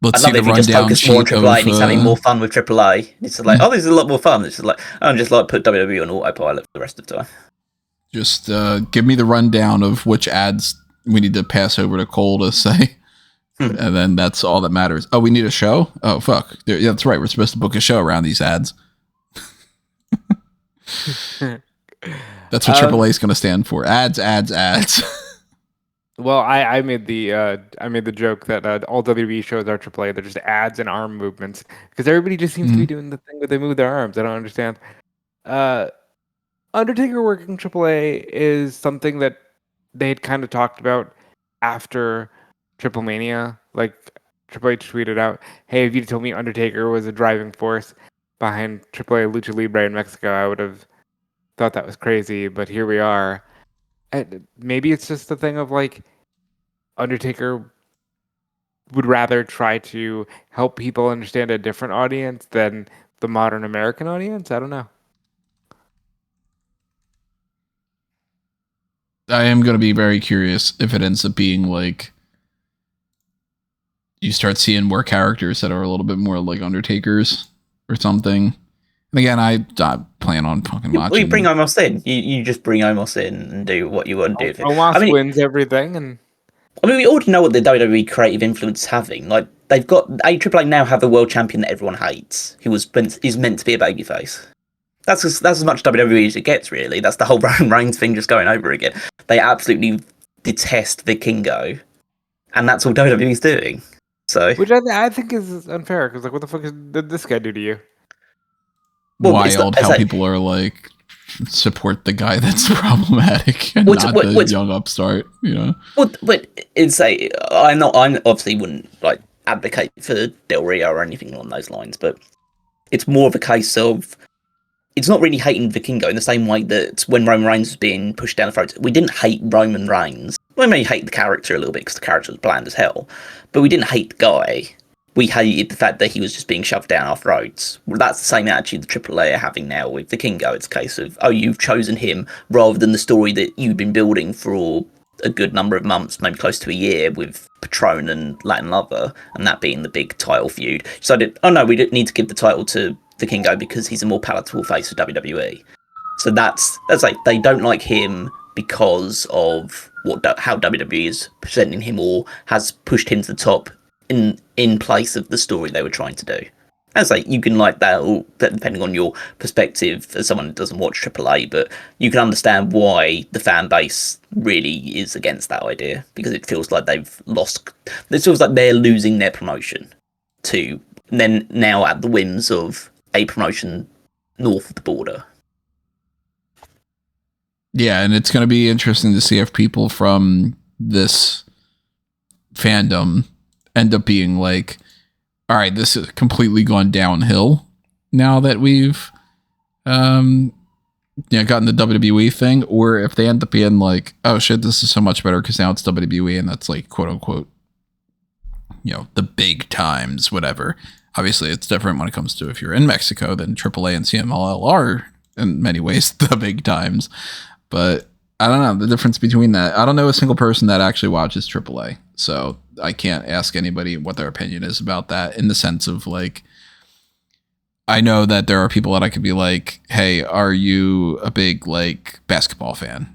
let's I'd see love the it if he just rundown focused more on sheet AAA of, and he's having more fun with AAA. It's just like, oh, this is a lot more fun. It's just like, I'm just like put WWE on autopilot for the rest of the time. just give me the rundown of which ads we need to pass over to Cole to say. And then that's all that matters. Oh, we need a show? Oh, fuck. Yeah, that's right. We're supposed to book a show around these ads. That's what AAA is going to stand for. Ads. Well, I made the joke that all WWE shows are AAA. They're just ads and arm movements because everybody just seems to be doing the thing where they move their arms. I don't understand. Undertaker working AAA is something that they had kind of talked about after Triple Mania. Like Triple H tweeted out, "Hey, if you told me Undertaker was a driving force behind AAA Lucha Libre in Mexico, I would have thought that was crazy." But here we are. And maybe it's just the thing of like Undertaker would rather try to help people understand a different audience than the modern American audience. I don't know. I am going to be very curious if it ends up being like you start seeing more characters that are a little bit more like Undertakers or something. And again, I plan on fucking watching. Well, you bring Omos in. You just bring Omos in and do what you want to do. Omos wins everything, and I mean, we already know what the WWE creative influence is having. Like, they've got AAA now have a world champion that everyone hates, who is meant to be a babyface. That's as much WWE as it gets, really. That's the whole Roman Reigns thing just going over again. They absolutely detest Vikingo, and that's all WWE's doing. So, which I think is unfair because like, what the fuck did this guy do to you? well, Wild how people are like support the guy that's problematic and not the young upstart, you know. But it's I obviously wouldn't like advocate for Del Rio or anything along those lines, but it's more of a case of it's not really hating Vikingo in the same way that when Roman Reigns was being pushed down the throat, we didn't hate Roman Reigns. We may hate the character a little bit because the character was bland as hell, but we didn't hate the guy. We hated the fact that he was just being shoved down our throats. Well, that's the same attitude the AAA are having now with Vikingo. It's a case of, oh, you've chosen him rather than the story that you've been building for a good number of months, maybe close to a year, with Patron and Latin Lover, and that being the big title feud. So we didn't need to give the title to Vikingo because he's a more palatable face for WWE. So that's like they don't like him because of how WWE is presenting him or has pushed him to the top in place of the story they were trying to do. As like you can like that, or depending on your perspective as someone who doesn't watch AAA, but you can understand why the fan base really is against that idea because it feels like they've lost. It feels like they're losing their promotion to then now at the whims of a promotion north of the border. Yeah, and it's going to be interesting to see if people from this fandom end up being like, all right, this has completely gone downhill now that we've gotten the WWE thing, or if they end up being like, oh shit, this is so much better because now it's WWE and that's like quote unquote, the big times, whatever. Obviously, it's different when it comes to if you're in Mexico, then AAA and CMLL are in many ways the big times. But I don't know the difference between that. I don't know a single person that actually watches AAA, so I can't ask anybody what their opinion is about that in the sense of like, I know that there are people that I could be like, hey, are you a big like basketball fan?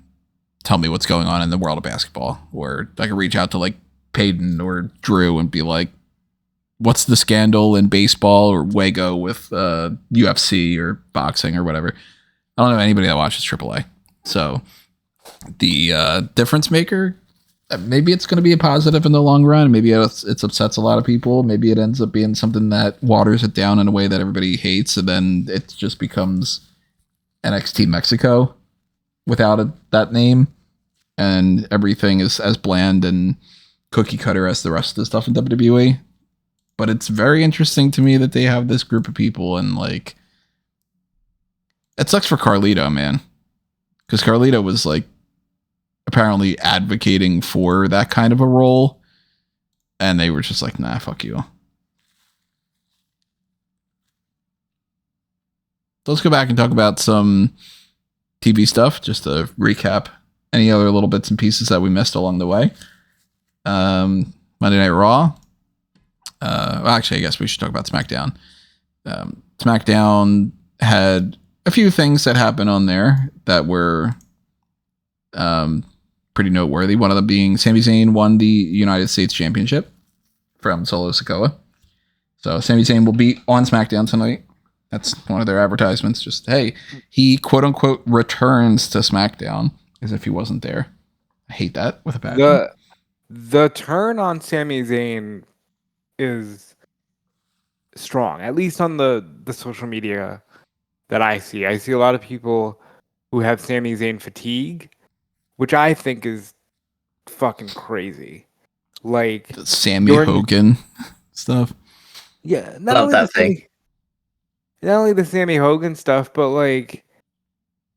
Tell me what's going on in the world of basketball. Or I could reach out to like Peyton or Drew and be like, what's the scandal in baseball or Wago with UFC or boxing or whatever. I don't know anybody that watches AAA. So the difference maker, maybe it's going to be a positive in the long run. Maybe it upsets a lot of people. Maybe it ends up being something that waters it down in a way that everybody hates. And then it just becomes NXT Mexico without that name. And everything is as bland and cookie cutter as the rest of the stuff in WWE. But it's very interesting to me that they have this group of people, and like, it sucks for Carlito, man. Because Carlito was like apparently advocating for that kind of a role, and they were just like, nah, fuck you. let's go back and talk about some TV stuff, just to recap any other little bits and pieces that we missed along the way. Monday Night Raw. Well, actually, I guess we should talk about SmackDown. SmackDown had a few things that happened on there that were pretty noteworthy. One of them being Sami Zayn won the United States Championship from Solo Sikoa. So Sami Zayn will be on SmackDown tonight. That's one of their advertisements. Just, hey, he quote unquote returns to SmackDown as if he wasn't there. I hate that with a passion. The turn on Sami Zayn is strong, at least on the social media that I see. I see a lot of people who have Sami Zayn fatigue, which I think is fucking crazy. Like The Sammy Hogan stuff. Yeah, Love that thing. Not only the Sammy Hogan stuff, but like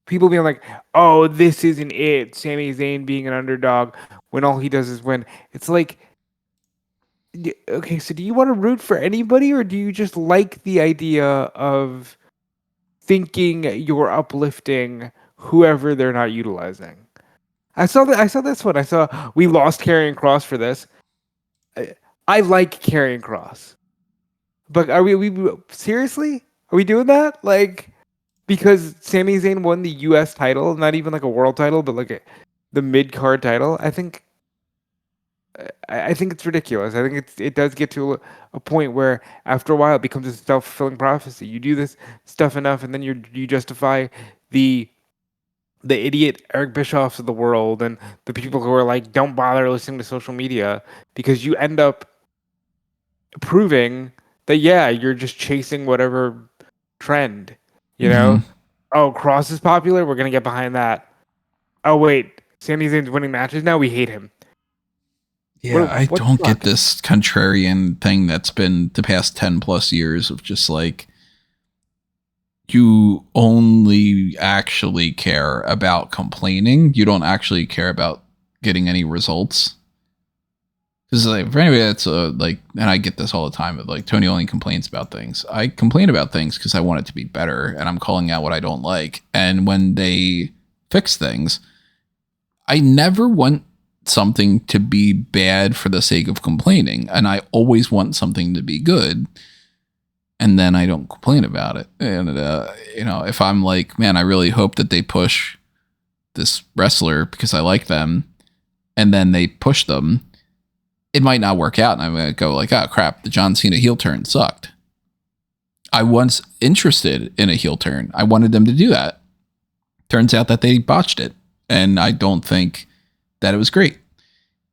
people being like, "Oh, this isn't it." Sami Zayn being an underdog when all he does is win. It's like, okay, so do you want to root for anybody, or do you just like the idea of thinking you're uplifting whoever they're not utilizing? I saw this one. I saw we lost Karrion Kross for this. I like Karrion Kross. But are we seriously? Are we doing that? Like, because Sami Zayn won the U.S. title, not even like a world title, but like the mid-card title. I think it's ridiculous. I think it does get to a point where after a while it becomes a self-fulfilling prophecy. You do this stuff enough, and then you justify the idiot Eric Bischoffs of the world and the people who are like, don't bother listening to social media, because you end up proving that, yeah, you're just chasing whatever trend, you know? Oh, Cross is popular, we're gonna get behind that. Oh wait, Sami Zayn's winning matches now, we hate him. Yeah, I don't get this contrarian thing that's been the past 10 plus years of just like, you only actually care about complaining. You don't actually care about getting any results. Because like, for anybody that's like, and I get this all the time, but like Tony only complains about things. I complain about things because I want it to be better, and I'm calling out what I don't like. And when they fix things, I never want something to be bad for the sake of complaining, and I always want something to be good. And then I don't complain about it. And you know, if I'm like, man, I really hope that they push this wrestler because I like them, and then they push them, it might not work out, and I'm going to go like, oh, crap, the John Cena heel turn sucked. I was interested in a heel turn. I wanted them to do that. Turns out that they botched it, and I don't think that it was great.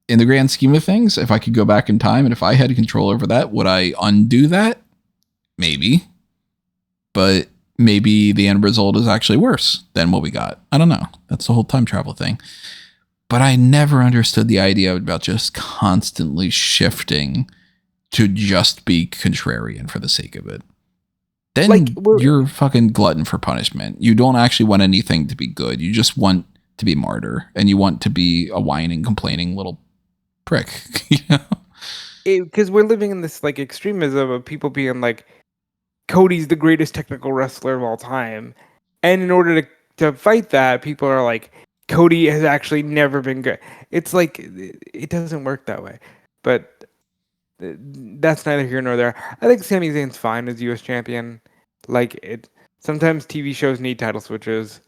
In the grand scheme of things, if I could go back in time and if I had control over that, would I undo that? Maybe. But maybe the end result is actually worse than what we got. I don't know. That's the whole time travel thing. But I never understood the idea about just constantly shifting to just be contrarian for the sake of it. Then like, you're fucking glutton for punishment. You don't actually want anything to be good. You just want to be a martyr, and you want to be a whining, complaining little prick. You know? Because we're living in this like extremism of people being like, Cody's the greatest technical wrestler of all time. And in order to fight that, people are like, Cody has actually never been good. It's like, it doesn't work that way. But that's neither here nor there. I think Sami Zayn's fine as US champion. Like, sometimes TV shows need title switches.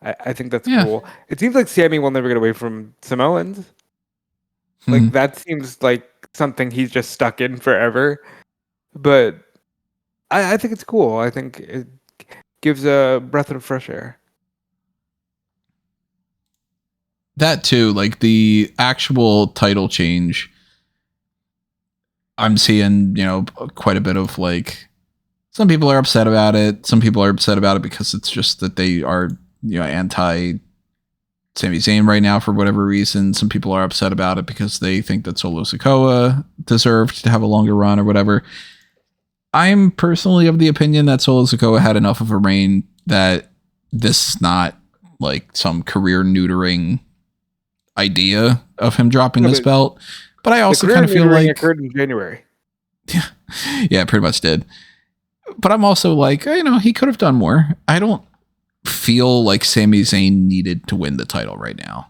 I think that's cool. It seems like Sami will never get away from Samoans. Like, that seems like something he's just stuck in forever. But I think it's cool. I think it gives a breath of fresh air. That too, like the actual title change, I'm seeing, you know, quite a bit of like, some people are upset about it. Some people are upset about it because it's just that they are, you know, anti Sami Zayn right now for whatever reason. Some people are upset about it because they think that Solo Sikoa deserved to have a longer run or whatever. I'm personally of the opinion that Solo Sikoa had enough of a reign that this is not like some career neutering idea of him dropping this belt. But I also kind of feel like it occurred in January. Yeah, pretty much did. But I'm also like, he could have done more. I don't feel like Sami Zayn needed to win the title right now.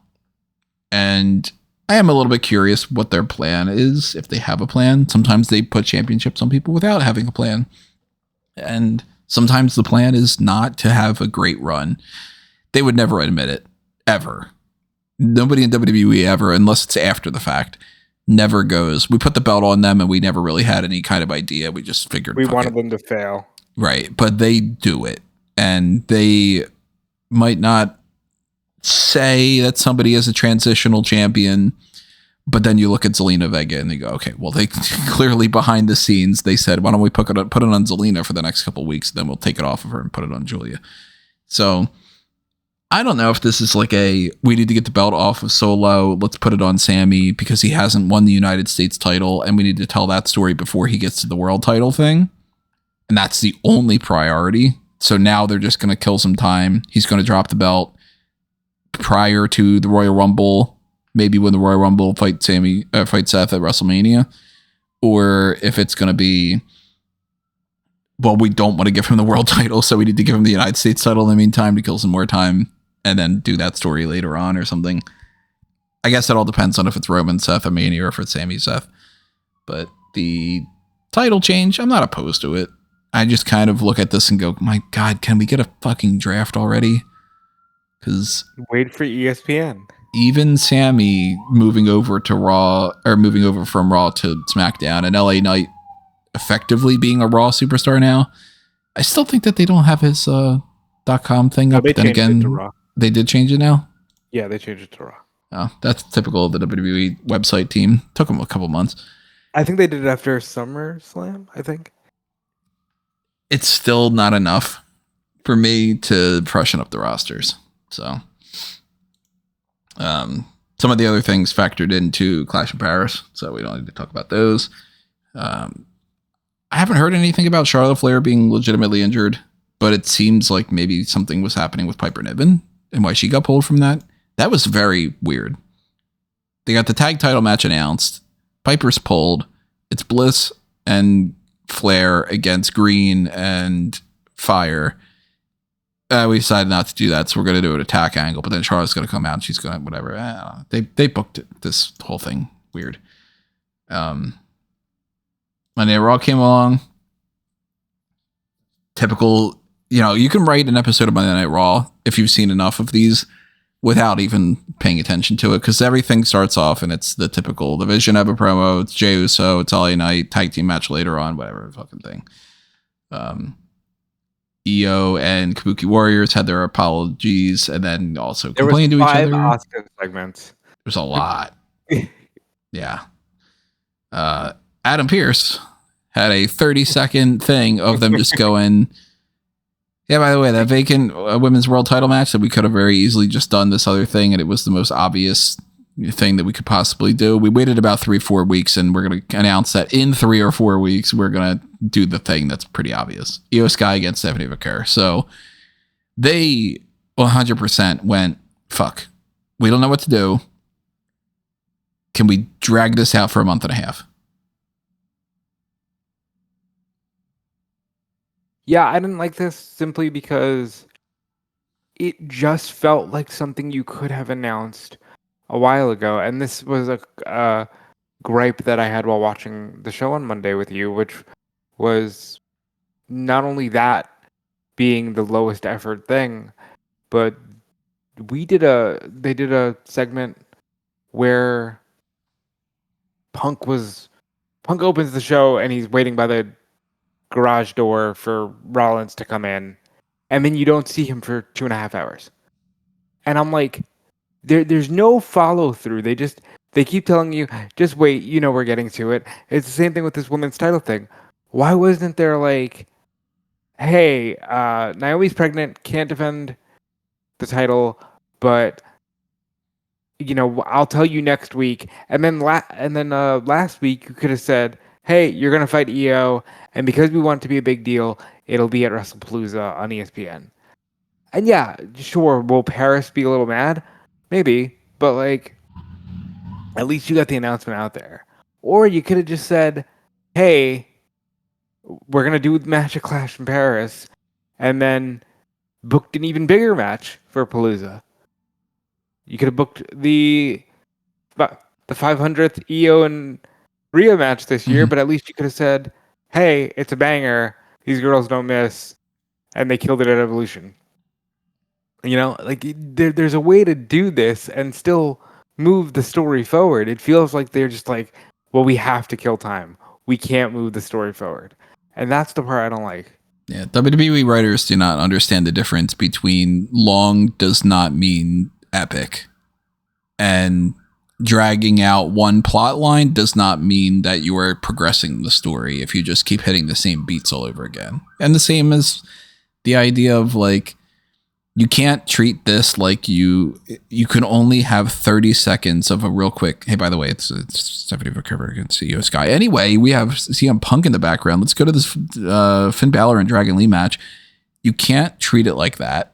And I am a little bit curious what their plan is, if they have a plan. Sometimes they put championships on people without having a plan. And sometimes the plan is not to have a great run. They would never admit it, ever. Nobody in WWE ever, unless it's after the fact, never goes, we put the belt on them and we never really had any kind of idea. We just figured we wanted them to fail. Right. But they do it. And they might not say that somebody is a transitional champion, but then you look at Zelina Vega and you go, okay, well, they clearly behind the scenes, they said, why don't we put it on Zelina for the next couple of weeks, then we'll take it off of her and put it on Julia. So I don't know if this is like we need to get the belt off of Solo, let's put it on Sammy because he hasn't won the United States title and we need to tell that story before he gets to the world title thing. And that's the only priority. So now they're just going to kill some time. He's going to drop the belt prior to the Royal Rumble, maybe when the Royal Rumble fight Seth at WrestleMania, or if it's going to be, well, we don't want to give him the world title, so we need to give him the United States title in the meantime to kill some more time and then do that story later on or something. I guess it all depends on if it's Roman Seth or Mania or if it's Sami Seth. But the title change, I'm not opposed to it. I just kind of look at this and go, my God, can we get a fucking draft already? Because wait for ESPN. Even Sammy moving over to Raw, or moving over from Raw to SmackDown, and LA Knight effectively being a Raw superstar now, I still think that they don't have his .com thing up. Then again, they did change it now? Yeah, they changed it to Raw. Oh, that's typical of the WWE website team. Took them a couple months. I think they did it after SummerSlam, I think. It's still not enough for me to freshen up the rosters. So, some of the other things factored into Clash of Paris, so we don't need to talk about those. I haven't heard anything about Charlotte Flair being legitimately injured, but it seems like maybe something was happening with Piper Niven and why she got pulled from that. That was very weird. They got the tag title match announced. Piper's pulled. It's Bliss and Flair against Green and Fire. We decided not to do that, so we're going to do an attack angle, but then Charlotte's going to come out and she's going to whatever. They booked it, this whole thing weird. Monday Night Raw came along. Typical, you can write an episode of Monday Night Raw if you've seen enough of these without even paying attention to it, because everything starts off and it's the typical division have a promo, it's Jey Uso, it's LA Knight, tag team match later on, whatever fucking thing. EO and Kabuki Warriors had their apologies and then also complained to each other. Austin segments. There's a lot. Yeah. Adam Pearce had a 30-second thing of them just going, yeah, by the way, that vacant women's world title match that we could have very easily just done this other thing, and it was the most obvious thing that we could possibly do. We waited about 3-4 weeks, and we're going to announce that in 3 or 4 weeks, we're going to do the thing that's pretty obvious. Io Sky against Stephanie McCare. So they 100% went, fuck, we don't know what to do. Can we drag this out for a month and a half? Yeah, I didn't like this simply because it just felt like something you could have announced a while ago. And this was a gripe that I had while watching the show on Monday with you, which was not only that being the lowest effort thing, but they did a segment where Punk opens the show and he's waiting by the garage door for Rollins to come in, and then you don't see him for 2.5 hours. And I'm like, there's no follow through. They keep telling you, just wait, we're getting to it. It's the same thing with this women's title thing. Why wasn't there like, hey, Naomi's pregnant, can't defend the title, but I'll tell you next week. And then last week you could have said, hey, you're going to fight EO, and because we want it to be a big deal, it'll be at WrestlePalooza on ESPN. And yeah, sure, will Paris be a little mad? Maybe, but like, at least you got the announcement out there. Or you could have just said, hey, we're going to do the match at Clash in Paris, and then booked an even bigger match for Palooza. You could have booked the 500th Io and Rhea match this year, but at least you could have said, hey, it's a banger. These girls don't miss. And they killed it at Evolution. You know, like there's a way to do this and still move the story forward. It feels like they're just like, well, we have to kill time. We can't move the story forward. And that's the part I don't like. Yeah, WWE writers do not understand the difference between long does not mean epic, and dragging out one plot line does not mean that you are progressing the story if you just keep hitting the same beats all over again. And the same as the idea of like, you can't treat this like you can only have 30 seconds of a real quick, hey, by the way, it's Stephanie Vancouver against CEO Sky. Anyway, we have CM Punk in the background. Let's go to this Finn Balor and Dragon Lee match. You can't treat it like that.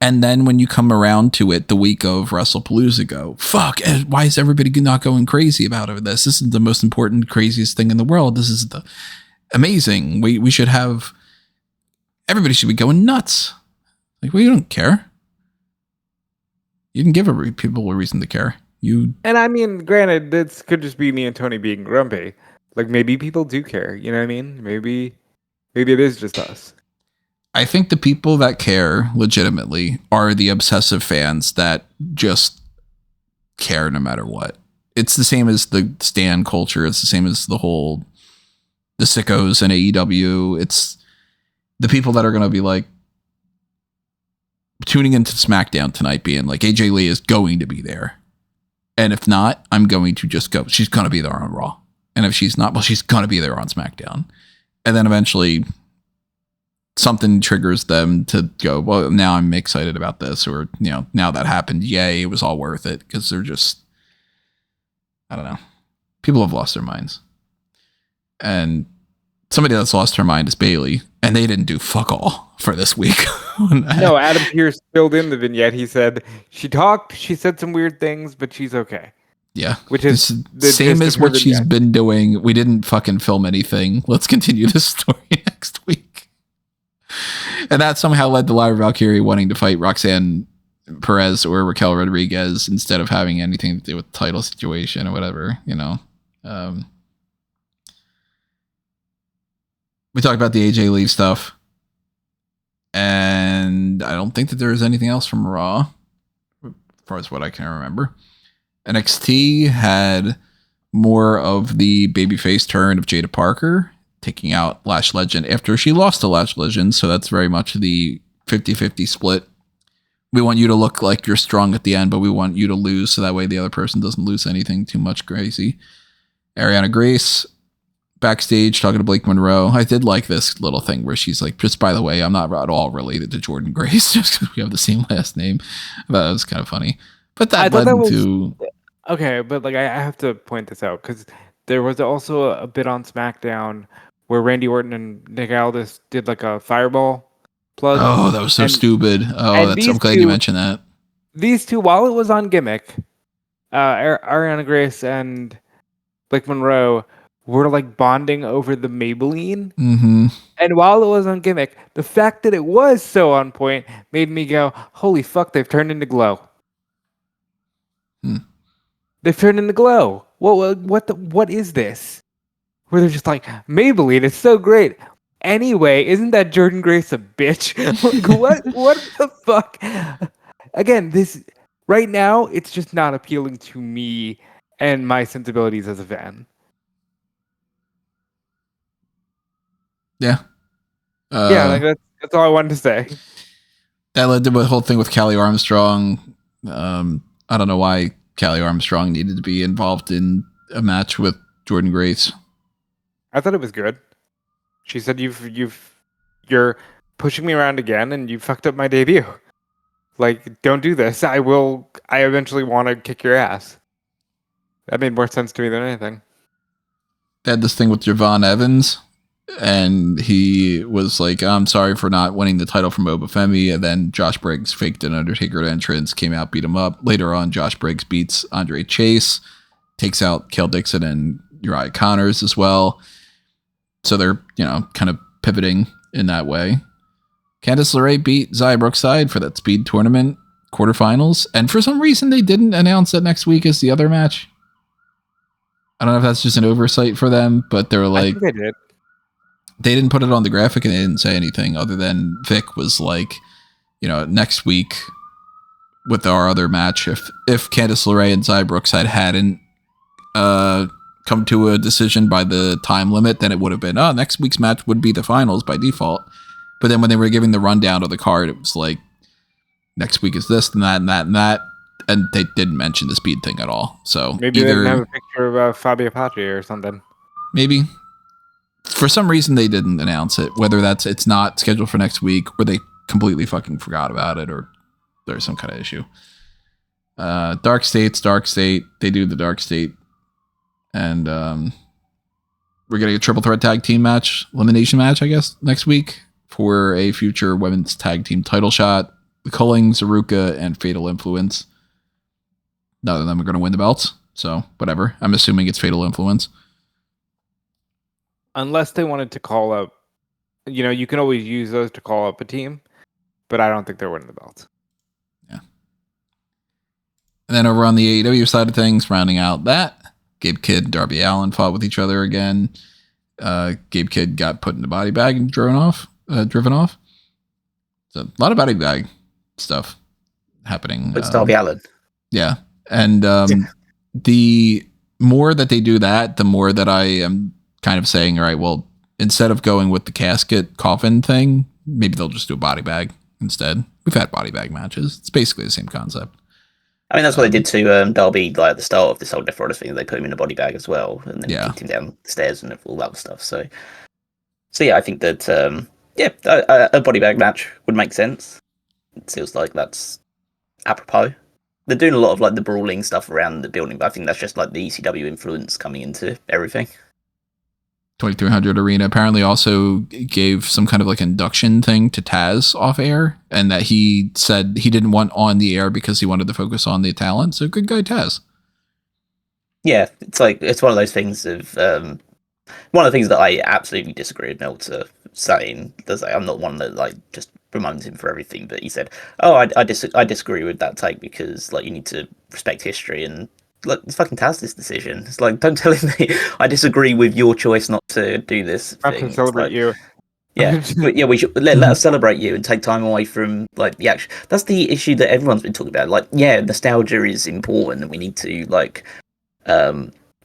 And then when you come around to it the week of WrestlePalooza, go, fuck, why is everybody not going crazy about this? This is the most important, craziest thing in the world. This is amazing. We should have, everybody should be going nuts. Like, well, you don't care. You didn't give people a reason to care. And I mean, granted, this could just be me and Tony being grumpy. Like, maybe people do care. You know what I mean? Maybe it is just us. I think the people that care legitimately are the obsessive fans that just care no matter what. It's the same as the stan culture. It's the same as the sickos in AEW. It's the people that are going to be like tuning into SmackDown tonight being like, AJ Lee is going to be there. And if not, I'm going to just go. She's going to be there on Raw. And if she's not, well, she's going to be there on SmackDown. And then eventually something triggers them to go, well, now I'm excited about this, or, you know, now that happened, yay, it was all worth it, because they're just, I don't know. People have lost their minds. And somebody that's lost her mind is Bailey, and they didn't do fuck all for this week. No, Adam Pearce filled in the vignette. He said, she said some weird things, but she's okay. Yeah. Which is the same as what she's been doing. We didn't fucking film anything. Let's continue this story next week. And that somehow led to Lyra Valkyrie wanting to fight Roxanne Perez or Raquel Rodriguez instead of having anything to do with the title situation or whatever, you know. We talked about the AJ Lee stuff. And I don't think that there is anything else from Raw, as far as what I can remember. NXT had more of the babyface turn of Jada Parker, taking out Lash Legend after she lost to Lash Legend. So that's very much the 50-50 split. We want you to look like you're strong at the end, but we want you to lose so that way the other person doesn't lose anything too much crazy. Ariana Grace backstage talking to Blake Monroe. I did like this little thing where she's like, just by the way, I'm not at all related to Jordan Grace just because we have the same last name. That was kind of funny. But that led into... Okay, but like I have to point this out because there was also a bit on SmackDown where Randy Orton and Nick Aldis did like a fireball plug. Oh, that was so stupid. Oh, I'm glad you mentioned that. These two, while it was on gimmick, Ariana Grace and Blake Monroe were like bonding over the Maybelline. Mm-hmm. And while it was on gimmick, the fact that it was so on point made me go, holy fuck, they've turned into Glow. They've turned into Glow. What is this? Where they're just like, Maybelline is so great. Anyway, isn't that Jordan Grace a bitch? Like, what the fuck? Again, this right now, it's just not appealing to me and my sensibilities as a fan. Yeah. Like that's all I wanted to say. That led to the whole thing with Callie Armstrong. I don't know why Callie Armstrong needed to be involved in a match with Jordan Grace. I thought it was good. She said you're pushing me around again and you fucked up my debut. Like, don't do this. I eventually want to kick your ass. That made more sense to me than anything. They had this thing with Javon Evans, and he was like, I'm sorry for not winning the title from Obafemi. And then Josh Briggs faked an Undertaker entrance, came out, beat him up. Later on, Josh Briggs beats Andre Chase, takes out Kel Dixon and Uriah Connors as well. So they're, kind of pivoting in that way. Candice LeRae beat Xia Brookside for that speed tournament quarterfinals. And for some reason, they didn't announce that next week is the other match. I don't know if that's just an oversight for them, but they were like, I think they did. They didn't put it on the graphic and they didn't say anything other than Vic was like, next week with our other match, if Candice LeRae and Xia Brookside hadn't come to a decision by the time limit, then it would have been, next week's match would be the finals by default. But then when they were giving the rundown of the card, it was like, next week is this and that and that and that. And they didn't mention the speed thing at all. So maybe they didn't have a picture of Fabio Patri or something. Maybe. For some reason, they didn't announce it. Whether it's not scheduled for next week, or they completely fucking forgot about it, or there's some kind of issue. Dark State. They do the Dark State. And we're getting a triple threat tag team match, elimination match, I guess, next week for a future women's tag team title shot. The Cullings, Aruka, and Fatal Influence. None of them are going to win the belts. So, whatever. I'm assuming it's Fatal Influence. Unless they wanted to call up, you can always use those to call up a team, but I don't think they're winning the belts. Yeah. And then over on the AEW side of things, rounding out that, Gabe Kidd and Darby Allin fought with each other again. Gabe Kidd got put in the body bag and driven off. So a lot of body bag stuff happening. It's Darby Allin. Yeah. And the more that they do that, the more that I am kind of saying, all right, well, instead of going with the casket coffin thing, maybe they'll just do a body bag instead. We've had body bag matches. It's basically the same concept. I mean, that's what they did to Darby, like at the start of this whole Death Rider thing. They put him in a body bag as well, and then kicked him down the stairs and all that stuff. So yeah, I think that a body bag match would make sense. It feels like that's apropos. They're doing a lot of like the brawling stuff around the building, but I think that's just like the ECW influence coming into everything. 2300 Arena apparently also gave some kind of like induction thing to Taz off air, and that he said he didn't want on the air because he wanted to focus on the talent. So good guy, Taz. Yeah, it's one of those things of one of the things that I absolutely disagree with Meltzer saying. I'm not one that like just bemoans him for everything, but he said, I disagree with that take because like you need to respect history and. Look, it's fucking Taz's decision. It's like, don't tell him I disagree with your choice not to do this. I can celebrate you. Yeah, but yeah, we should let us celebrate you and take time away from like the action. That's the issue that everyone's been talking about. Like, yeah, nostalgia is important, and we need to like,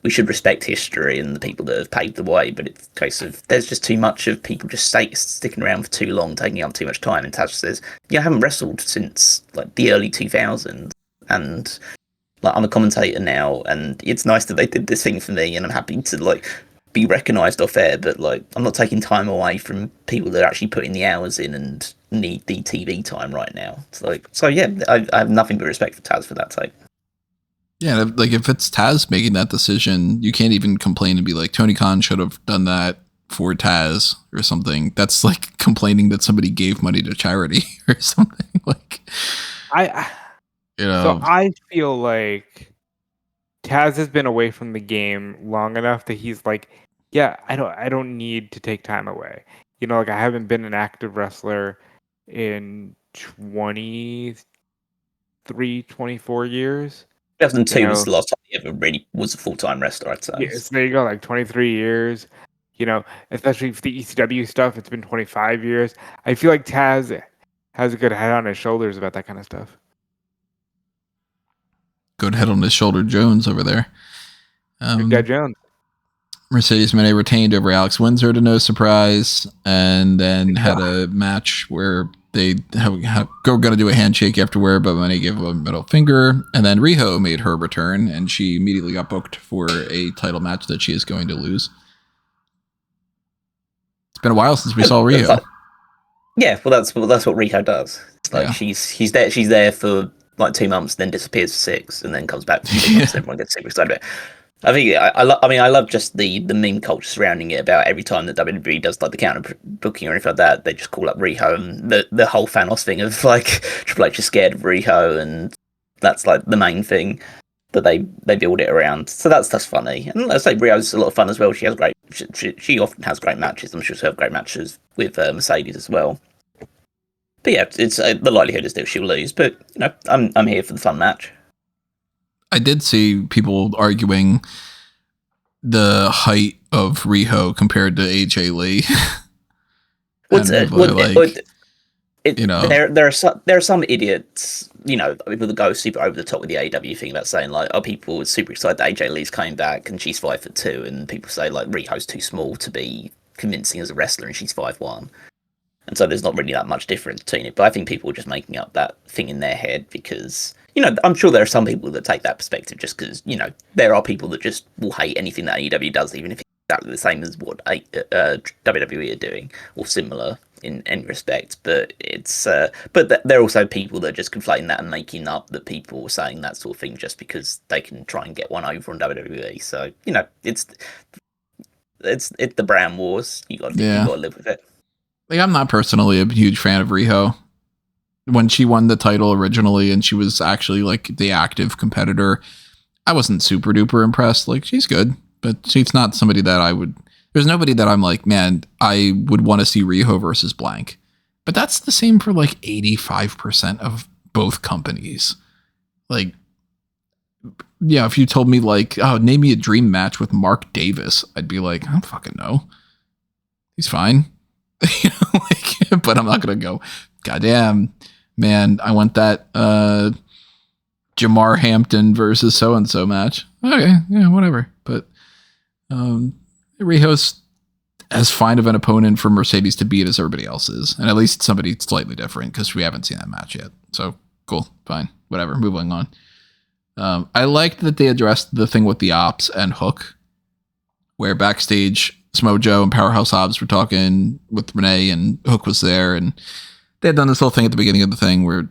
we should respect history and the people that have paved the way. But it's a case of there's just too much of people just sticking around for too long, taking up too much time. And Taz says, I haven't wrestled since like the early 2000s, and. Like I'm a commentator now, and it's nice that they did this thing for me, and I'm happy to like be recognised off air. But like, I'm not taking time away from people that are actually putting the hours in and need the TV time right now. It's like, so yeah, I have nothing but respect for Taz for that take. Yeah, like if it's Taz making that decision, you can't even complain and be like, Tony Khan should have done that for Taz or something. That's like complaining that somebody gave money to charity or something. Like, So I feel like Taz has been away from the game long enough that he's like, yeah, I don't need to take time away. Like I haven't been an active wrestler in 23, 24 years. 2002 was the last time he ever really was a full-time wrestler, I'd say. Yeah, so there you go, like 23 years. Especially for the ECW stuff, it's been 25 years. I feel like Taz has a good head on his shoulders about that kind of stuff. Good head on his shoulder, Jones over there. Good guy Jones. Mercedes Moné retained over Alex Windsor to no surprise, and then had a match where they were going to do a handshake afterward, but Moné gave him a middle finger, and then Riho made her return, and she immediately got booked for a title match that she is going to lose. It's been a while since we saw Riho. Yeah, well, that's what Riho does. It's like she's there for like 2 months, then disappears for 6, and then comes back for 2 months. And everyone gets super excited about it. I think I love just the meme culture surrounding it about every time that WWE does like the counter booking or anything like that, they just call up Riho, and the whole Thanos thing of like Triple H is scared of Riho, and that's like the main thing. that they build it around. So that's funny. And let's say Rio's a lot of fun as well. She has great. She often has great matches. I'm sure she'll have great matches with Mercedes as well. But yeah, it's the likelihood is that she'll lose. But I'm here for the fun match. I did see people arguing the height of Riho compared to AJ Lee. There are some idiots, people that go super over the top with the AEW thing about saying like, oh, people are super excited that AJ Lee's coming back and she's 5'2", and people say like Riho's too small to be convincing as a wrestler and she's 5'1", and so there's not really that much difference between it. But I think people are just making up that thing in their head because I'm sure there are some people that take that perspective just because there are people that just will hate anything that AEW does, even if it's exactly the same as what WWE are doing or similar in any respect. But it's there are also people that are just conflating that and making up that people are saying that sort of thing just because they can try and get one over on WWE. So it's the brand wars. You got to live with it. Like, I'm not personally a huge fan of Riho. When she won the title originally and she was actually like the active competitor, I wasn't super duper impressed. Like, she's good, but she's not somebody that there's nobody that I'm like, man, I would want to see Riho versus blank. But that's the same for like 85% of both companies. Like, yeah, if you told me like, oh, name me a dream match with Mark Davis, I'd be like, I don't fucking know. He's fine. But I'm not going to go, goddamn, man, I want that Jamar Hampton versus so-and-so match. Okay, yeah, whatever. But Riho's as fine of an opponent for Mercedes to beat as everybody else is. And at least somebody slightly different because we haven't seen that match yet. So, cool, fine, whatever, moving on. I liked that they addressed the thing with the Ops and Hook, where backstage Smojo and Powerhouse Hobbs were talking with Renee and Hook was there, and they had done this whole thing at the beginning of the thing where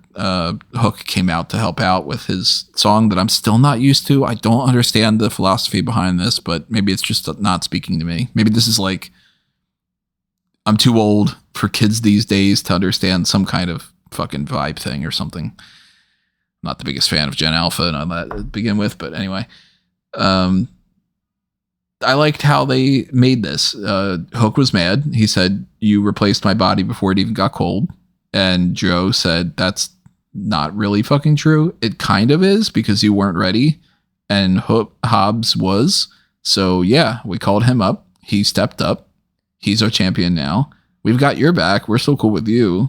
Hook came out to help out with his song that I'm still not used to. I don't understand the philosophy behind this, but maybe it's just not speaking to me. Maybe this is like, I'm too old for kids these days to understand some kind of fucking vibe thing or something. Not the biggest fan of Gen Alpha and all that to begin with, but anyway. I liked how they made this. Hook was mad. He said, you replaced my body before it even got cold. And Joe said, that's not really fucking true. It kind of is because you weren't ready. And Hobbs was. So yeah, we called him up. He stepped up. He's our champion now. We've got your back. We're still cool with you.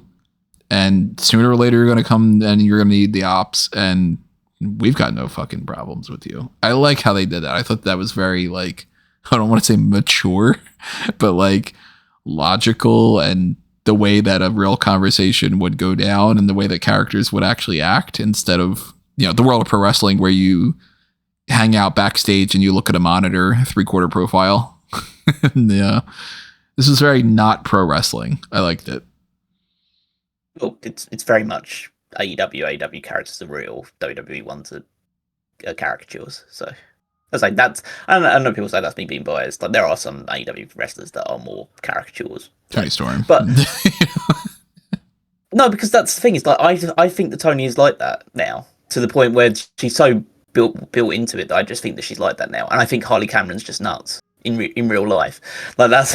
And sooner or later, you're going to come and you're going to need the Ops. And we've got no fucking problems with you. I like how they did that. I thought that was very like, I don't want to say mature, but like logical, and the way that a real conversation would go down and the way that characters would actually act instead of, the world of pro wrestling where you hang out backstage and you look at a monitor, 3/4 profile. Yeah. This is very not pro wrestling. I liked it. Well, it's very much AEW characters are real. WWE ones are caricatures. So I was like, I know people say that's me being biased. Like, there are some AEW wrestlers that are more caricatures. Tony Storm. But no, because that's the thing. Is like I think that Tony is like that now, to the point where she's so built into it that I just think that she's like that now. And I think Harley Cameron's just nuts in real life. Like, that's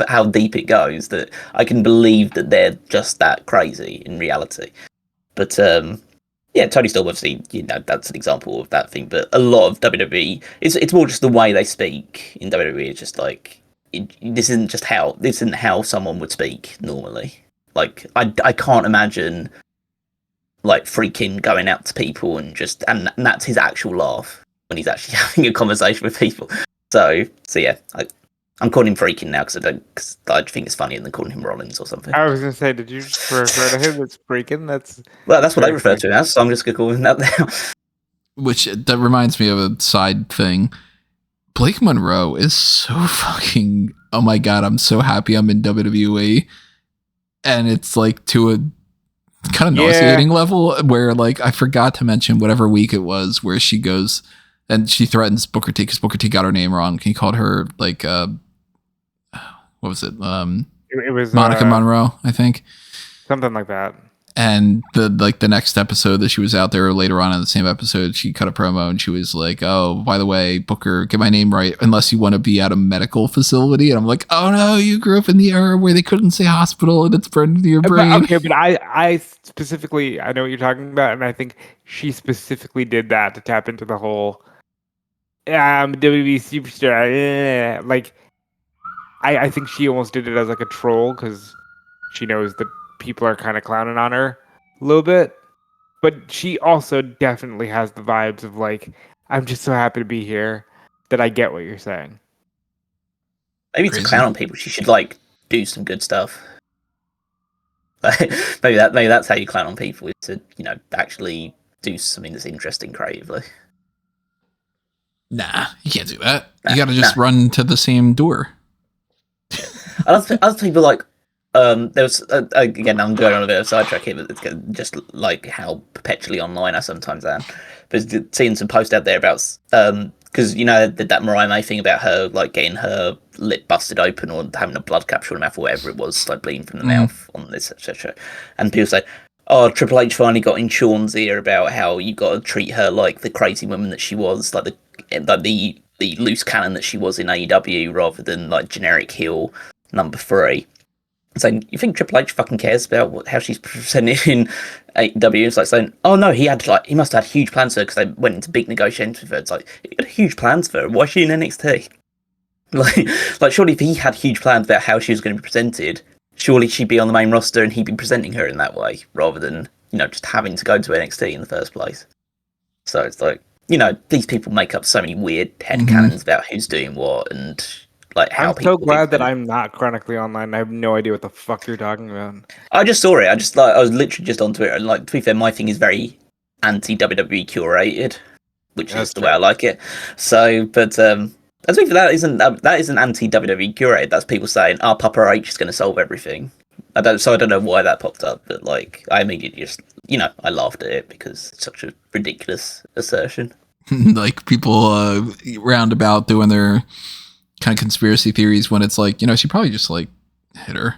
how deep it goes, that I can believe that they're just that crazy in reality. But yeah, Tony Storm, obviously, that's an example of that thing. But a lot of WWE, it's more just the way they speak in WWE. It's just like, this isn't how someone would speak normally. Like, I can't imagine like freaking going out to people and that's his actual laugh when he's actually having a conversation with people. So yeah, I'm calling him freaking now because I think it's funnier than calling him Rollins or something. I was gonna say, did you just refer to him as freaking? That's what they refer to him as, so I'm just gonna call him that now. Which, that reminds me of a side thing. Blake Monroe is so fucking, oh my god, I'm so happy I'm in WWE. And it's like to a kind of nauseating level where, like, I forgot to mention whatever week it was where she goes and she threatens Booker T because Booker T got her name wrong. He called her like what was it? It was Monica Monroe, I think. Something like that. And the next episode that she was out there later on in the same episode, she cut a promo and she was like, "Oh, by the way, Booker, get my name right, unless you want to be at a medical facility." And I'm like, "Oh no, you grew up in the era where they couldn't say hospital and it's burned into your brain." But I specifically, I know what you're talking about, and I think she specifically did that to tap into the whole WWE superstar. Like, I think she almost did it as like a troll because she knows that people are kind of clowning on her a little bit. But she also definitely has the vibes of like, I'm just so happy to be here that I get what you're saying. Maybe Crazy. to clown on people, she should like do some good stuff. maybe that's how you clown on people, is to, you know, actually do something that's interesting creatively. Nah, you can't do that. You got to just run to the same door. Other people like there was again, I'm going on a bit of a sidetrack here, but it's just like how perpetually online I sometimes am. But seeing some post out there about because you know did that Mariah May thing about her like getting her lip busted open or having a blood capsule in the mouth or whatever it was, like bleeding from the mouth on this, etc. And people say, "Oh, Triple H finally got in Sean's ear about how you got to treat her like the crazy woman that she was, like the loose cannon that she was in AEW, rather than like generic heel number 3." Saying, you think Triple H fucking cares about how she's presented in AEW? It's like saying, oh no, he must have had huge plans for her because they went into big negotiations with her. It's like, he had huge plans for her. Why is she in NXT? Like surely if he had huge plans about how she was going to be presented, surely she'd be on the main roster and he'd be presenting her in that way, rather than, you know, just having to go to NXT in the first place. So it's like, you know, these people make up so many weird headcanons about who's doing what and like how I'm so glad that I'm not chronically online. I have no idea what the fuck you're talking about. I just saw it. I was literally just on Twitter, and like, to be fair, my thing is very anti-WWE curated, which is the way I like it. So, but as if that isn't anti-WWE curated. That's people saying, "Oh, Papa H is going to solve everything." I don't know why that popped up, but like, I immediately just, you know, I laughed at it because it's such a ridiculous assertion. Like people roundabout doing their kind of conspiracy theories when it's like, you know, she probably just like hit her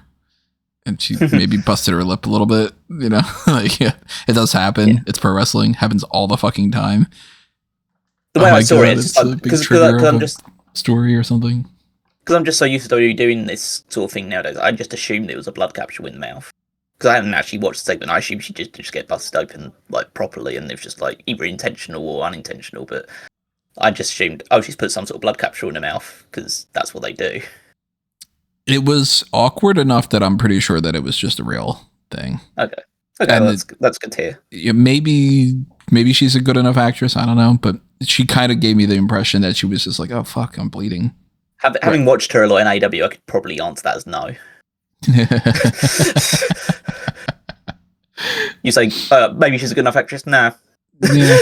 and she maybe busted her lip a little bit, you know. Like, yeah, it does happen. Yeah. It's pro wrestling, happens all the fucking time. The way I saw it, it's because I'm just story or something, because I'm just so used to WWE doing this sort of thing nowadays. I just assumed it was a blood capsule in the mouth because I hadn't actually watched the segment. I assumed she just get busted open like properly, and it was just like either intentional or unintentional. But I just assumed, oh, she's put some sort of blood capsule in her mouth because that's what they do. It was awkward enough that I'm pretty sure that it was just a real thing. Okay, that's good to hear. Yeah, maybe she's a good enough actress. I don't know, but she kind of gave me the impression that she was just like, oh fuck, I'm bleeding. Having watched her a lot in AEW, I could probably answer that as no. You say maybe she's a good enough actress? Nah. Yeah.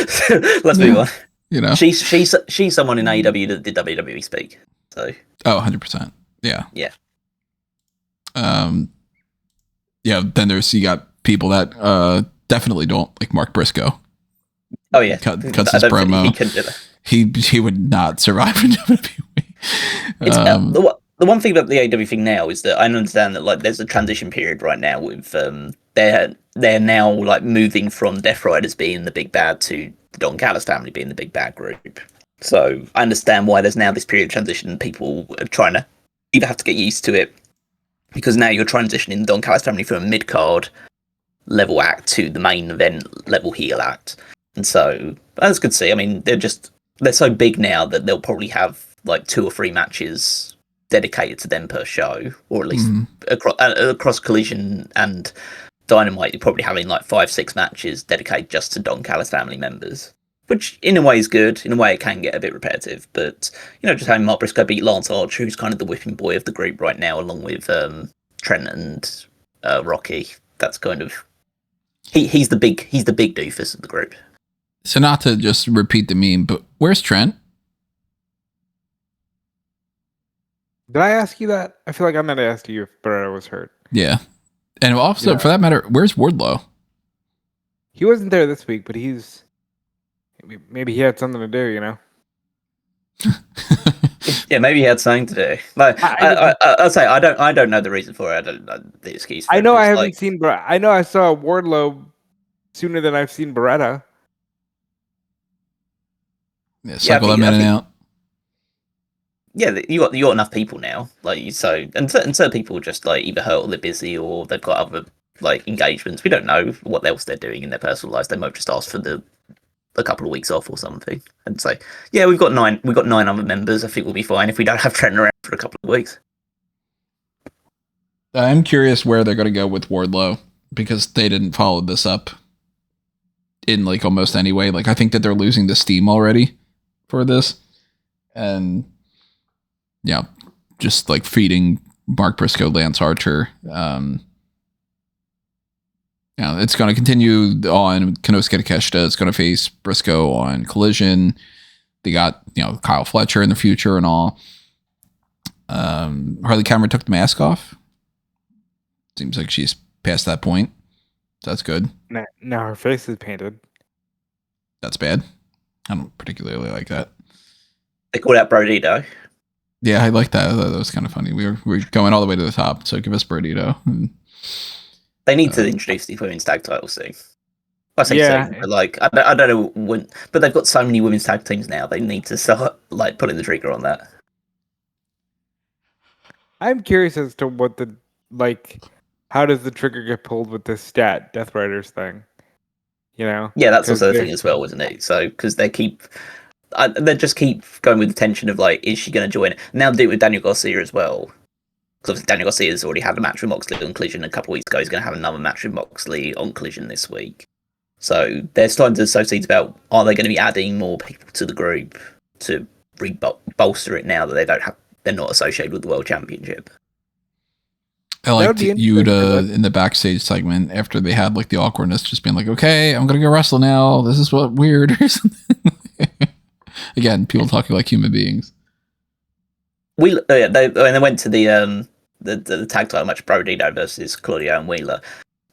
Let's move on. You know, she's someone in AEW that did WWE speak. So 100%. Yeah. Yeah. Yeah. Then you got people that definitely don't like Mark Briscoe. Oh yeah, cuts his promo. He couldn't do that. He would not survive in WWE. The one thing about the AEW thing now is that I understand that like there's a transition period right now with they're now like moving from Death Riders being the big bad to the Don Callis family being the big bad group. So I understand why there's now this period of transition and people are trying to either have to get used to it because now you're transitioning the Don Callis family from a mid-card level act to the main event level heel act. And so that's good to see. I mean, they're so big now that they'll probably have like 2 or 3 matches dedicated to them per show, or at least across Collision and Dynamite, you're probably having like 5-6 matches dedicated just to Don Callis family members, which in a way is good. In a way, it can get a bit repetitive, but you know, just having Mark Briscoe beat Lance Archer, who's kind of the whipping boy of the group right now, along with Trent and Rocky. That's kind of he's the big doofus of the group. So not to just repeat the meme, but where's Trent? Did I ask you that? I feel like I meant to ask you if Barrett was hurt. Yeah. And also, for that matter, where's Wardlow? He wasn't there this week, but maybe he had something to do, you know? Yeah, maybe he had something to do. Like I'll say I don't know the reason for it. I don't know the excuse. For I it, know but I it's haven't like, seen, but I know I saw Wardlow sooner than I've seen Beretta. Yeah, cycle them in and out. Yeah, you got enough people now. Like so, and certain people just like either hurt or they're busy or they've got other like engagements. We don't know what else they're doing in their personal lives. They might just ask for a couple of weeks off or something, and say, yeah, we've got 9 other members. I think we'll be fine if we don't have Trent around for a couple of weeks. I'm curious where they're going to go with Wardlow because they didn't follow this up in like almost any way. Like I think that they're losing the steam already for this, and yeah, just like feeding Mark Briscoe, Lance Archer. Yeah, it's going to continue on. Konosuke Takeshita is going to face Briscoe on Collision. They got Kyle Fletcher in the future and all. Harley Cameron took the mask off. Seems like she's past that point. So that's good. Now her face is painted. That's bad. I don't particularly like that. They called out Brodito. Yeah, I like that. That was kind of funny. We're going all the way to the top, so give us Brodito. They need to introduce the women's tag title soon. I say Yeah. soon, but like I don't know when. But they've got so many women's tag teams now. They need to start like pulling the trigger on that. I'm curious as to what how does the trigger get pulled with this Death Riders thing? Yeah, that's also the thing as well, isn't it? So because they just keep going with the tension of like, is she going to join? Now do it with Daniel Garcia as well. Because Daniel Garcia's already had a match with Moxley on Collision a couple of weeks ago. He's going to have another match with Moxley on Collision this week. So they're starting to sow seeds about, are they going to be adding more people to the group to bolster it now that they're not associated with the World Championship? I liked Yuta in the backstage segment after they had like the awkwardness, just being like, okay, I'm going to go wrestle now. This is what weird or something. Again, people talking like human beings. They went to the tag title match, Brodito versus Claudio and Wheeler.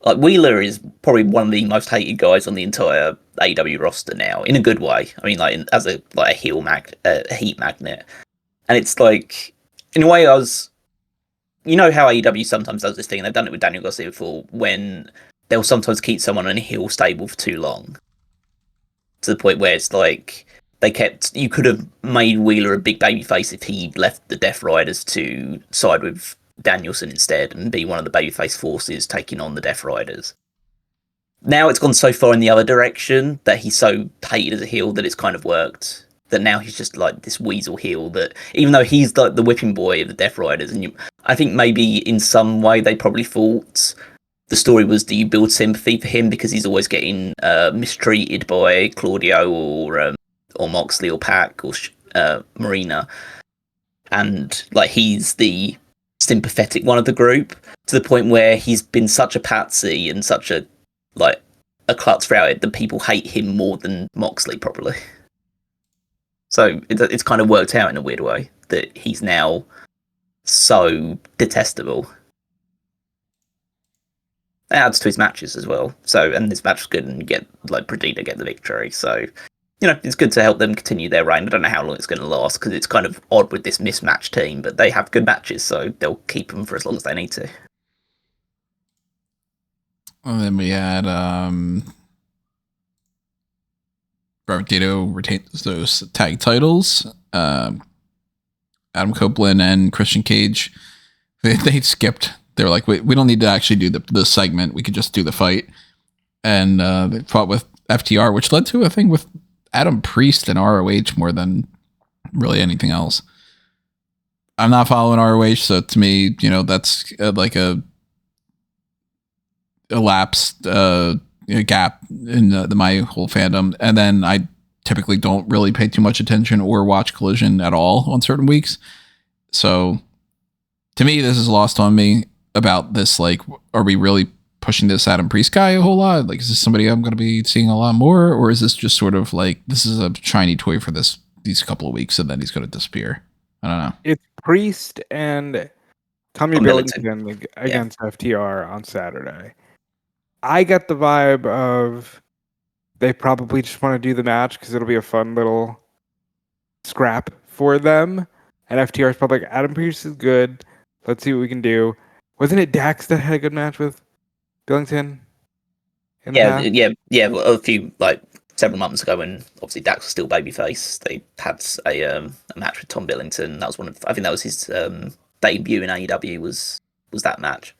Like Wheeler is probably one of the most hated guys on the entire AEW roster now, in a good way. I mean, like as a heel a heat magnet, and it's like in a way how AEW sometimes does this thing, and they've done it with Daniel Garcia before, when they'll sometimes keep someone in a heel stable for too long, to the point where it's like. You could have made Wheeler a big babyface if he left the Death Riders to side with Danielson instead and be one of the babyface forces taking on the Death Riders. Now it's gone so far in the other direction that he's so hated as a heel that it's kind of worked. That now he's just like this weasel heel that, even though he's like the whipping boy of the Death Riders, and I think maybe in some way they probably thought the story was, do you build sympathy for him because he's always getting mistreated by Claudio or Moxley or Pac or Marina, and like he's the sympathetic one of the group, to the point where he's been such a patsy and such a klutz throughout it that people hate him more than Moxley probably. So it's kind of worked out in a weird way that he's now so detestable. It adds to his matches as well. So, and this match was good, and you get like Perdita get the victory. So, it's good to help them continue their reign. I don't know how long it's going to last because it's kind of odd with this mismatched team, but they have good matches, so they'll keep them for as long as they need to. And then we had Brodito retains those tag titles. Adam Copeland and Christian Cage, they skipped. They were like, we don't need to actually do the segment. We could just do the fight. And they fought with FTR, which led to a thing with Adam Priest and ROH more than really anything else. I'm not following ROH, so to me, that's like a elapsed gap in my whole fandom. And then I typically don't really pay too much attention or watch Collision at all on certain weeks. So to me, this is lost on me about this. Like, are we really pushing this Adam Priest guy a whole lot? Like, is this somebody I'm going to be seeing a lot more? Or is this just sort of like, this is a shiny toy for these couple of weeks and then he's going to disappear? I don't know. It's Priest and Tommy Billington against FTR on Saturday. I get the vibe of they probably just want to do the match because it'll be a fun little scrap for them. And FTR's probably like, Adam Pearce is good. Let's see what we can do. Wasn't it Dax that had a good match with Billington in the past? Well, a few several months ago when obviously Dax was still babyface, they had a match with Tom Billington. That was I think that was his debut in AEW was that match.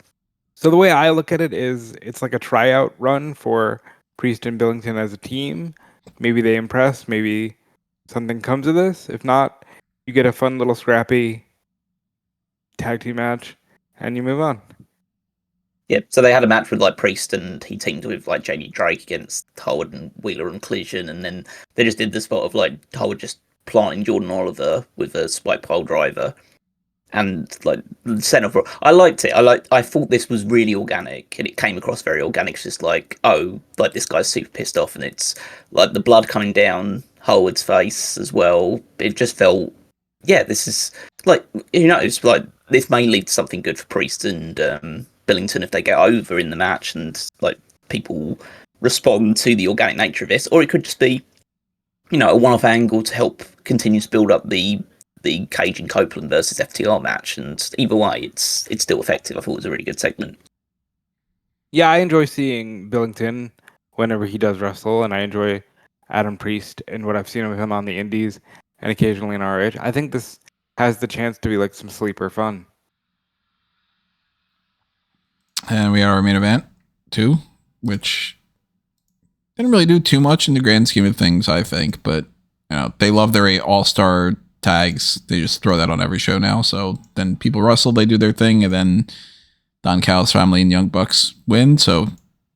So the way I look at it is it's like a tryout run for Priest and Billington as a team. Maybe they impress, maybe something comes of this. If not, you get a fun little scrappy tag team match and you move on. Yeah, so they had a match with Priest, and he teamed with Jamie Drake against Howard and Wheeler and Collision, and then they just did the spot of Howard just planting Jordan Oliver with a spike pile driver, and the center for. I liked it. I thought this was really organic, and it came across very organic. It's just this guy's super pissed off, and it's the blood coming down Howard's face as well. It just felt, this is this may lead to something good for Priest and Billington if they get over in the match and people respond to the organic nature of this, or it could just be a one-off angle to help continue to build up the Cage and Copeland versus FTR match, and either way it's still effective. I thought it was a really good segment. Yeah, I enjoy seeing Billington whenever he does wrestle, and I enjoy Adam Priest and what I've seen of him on the indies and occasionally in RH. I think this has the chance to be some sleeper fun. And we had our main event, too, which didn't really do too much in the grand scheme of things, I think. But, they love their all-star tags. They just throw that on every show now. So then people wrestle, they do their thing, and then Don Callis family and Young Bucks win. So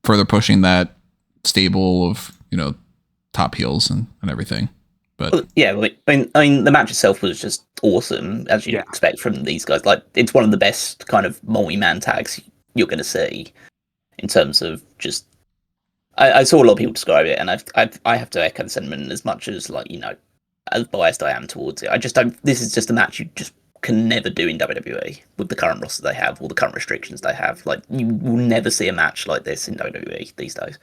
further pushing that stable of, top heels and everything. But I mean, the match itself was just awesome, as you'd expect from these guys. It's one of the best kind of multi-man tags you're going to see in terms of just. I saw a lot of people describe it, and I have to echo the sentiment as much as as biased I am towards it. I just don't. This is just a match you just can never do in WWE with the current roster they have, or the current restrictions they have. You will never see a match like this in WWE these days.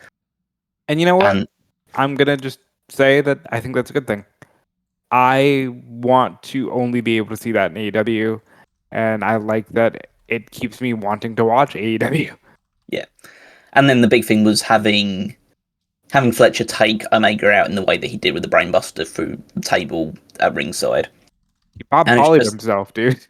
And you know what? I'm gonna just say that I think that's a good thing. I want to only be able to see that in AEW, and I like that it keeps me wanting to watch AEW. Yeah. And then the big thing was having Fletcher take Omega out in the way that he did with the Brainbuster through the table at ringside. He Bob Holly'd himself, dude.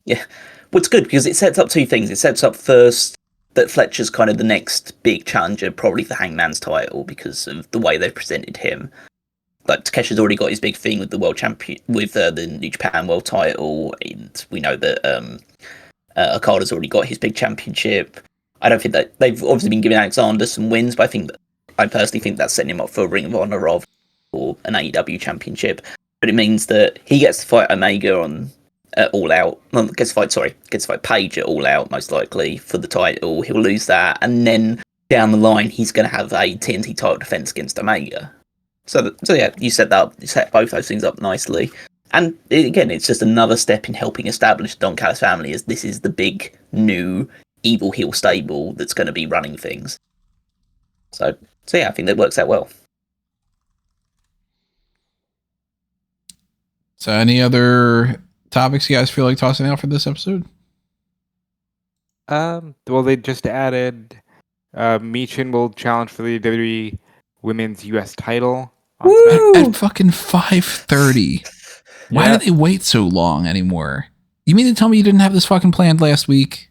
Yeah. Well, it's good because it sets up two things. It sets up first that Fletcher's kind of the next big challenger, probably for Hangman's title, because of the way they've presented him. Takesha's already got his big thing with the world champion, with the New Japan World title, and we know that Okada's already got his big championship. I don't think that they've obviously been giving Alexander some wins, but I personally think that's setting him up for a Ring of Honor or an AEW championship. But it means that he gets to fight Omega on All Out. No, gets to fight Page at All Out, most likely, for the title. He'll lose that, and then down the line, he's going to have a TNT title defense against Omega. So yeah, you set both those things up nicely. And again, it's just another step in helping establish the Don Callis family as this is the big, new, evil heel stable that's going to be running things. So yeah, I think that works out well. So any other topics you guys feel like tossing out for this episode? Well, they just added Michin will challenge for the WWE Women's US title. At fucking 5:30. Why did they wait so long anymore? You mean to tell me you didn't have this fucking planned last week?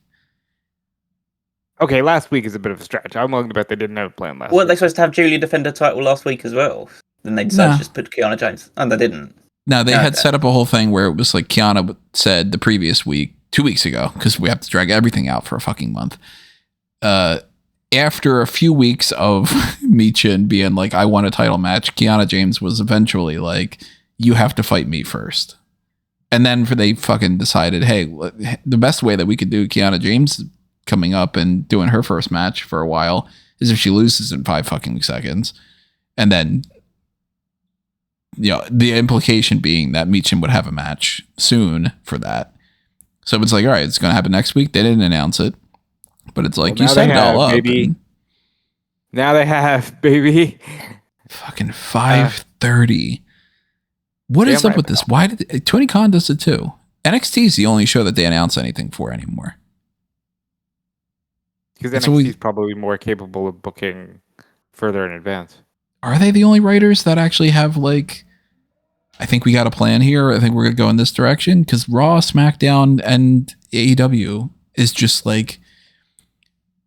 Okay, last week is a bit of a stretch. I'm willing to bet they didn't have a plan last week. Weren't they supposed to have Julia defend her title last week as well? Then they decided to just put Kiana James. And they didn't. No, they had set up a whole thing where it was like Kiana said the previous week, 2 weeks ago, because we have to drag everything out for a fucking month. After a few weeks of Michin being like, I want a title match, Kiana James was eventually like, you have to fight me first. And then they fucking decided, hey, the best way that we could do Kiana James coming up and doing her first match for a while is if she loses in 5 fucking seconds. And then, the implication being that Michin would have a match soon for that. So it's like, all right, it's going to happen next week. They didn't announce it. But it's like, you set it all up. Now they have, baby. Fucking 5:30. What is up with this? Why did Tony Khan does it too? NXT is the only show that they announce anything for anymore. Because It's NXT always- is probably more capable of booking further in advance. Are they the only writers that actually have like, I think we got a plan here. I think we're going to go in this direction? Because Raw, SmackDown, and AEW is just like,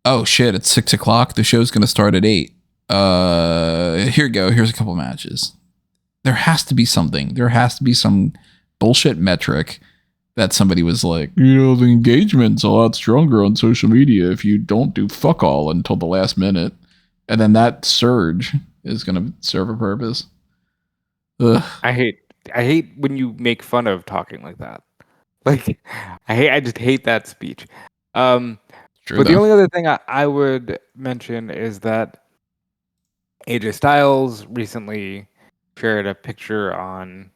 oh shit, it's 6 o'clock. The show's going to start at 8. Here you go. Here's a couple matches. There has to be something. There has to be some bullshit metric that somebody was like, the engagement's a lot stronger on social media if you don't do fuck all until the last minute. And then that surge is going to serve a purpose. Ugh. I hate when you make fun of talking like that. Like, I just hate that speech. True, But the though. only other thing I would mention is that AJ Styles recently shared a picture on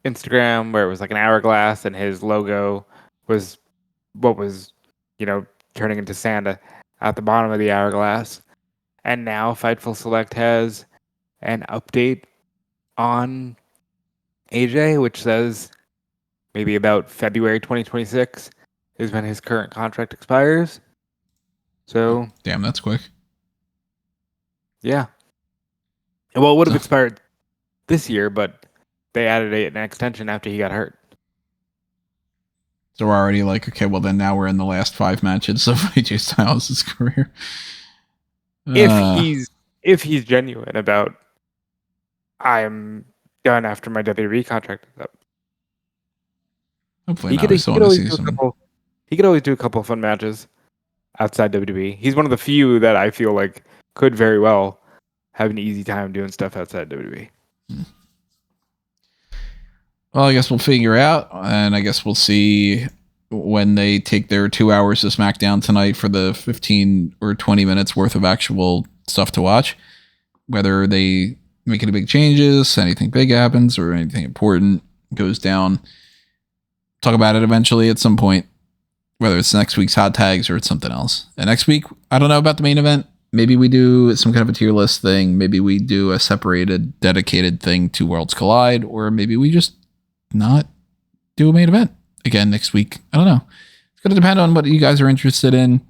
Instagram where it was like an hourglass and his logo was what was, turning into Santa at the bottom of the hourglass. And now Fightful Select has an update on AJ, which says maybe about February 2026 is when his current contract expires. So, Damn, that's quick. yeah. Well, it would have So- expired this year, but they added an extension after he got hurt. So we're already like, okay, well then now we're in the last 5 matches of AJ Styles' career. If he's genuine about I'm done after my WWE contract is up. Hopefully He not. could, I he still could want to always see do a some. couple. He could always do a couple of fun matches outside WWE. He's one of the few that I feel like could very well have an easy time doing stuff outside WWE. Well, I guess we'll figure out, and I guess we'll see when they take their 2 hours of SmackDown tonight for the 15 or 20 minutes worth of actual stuff to watch. Whether they make any big changes, anything big happens, or anything important goes down. Talk about it eventually at some point, whether it's next week's hot tags or it's something else. And next week, I don't know about the main event. Maybe we do some kind of a tier list thing. Maybe we do a separated, dedicated thing to Worlds Collide, or maybe we just not do a main event again next week. I don't know. It's going to depend on what you guys are interested in.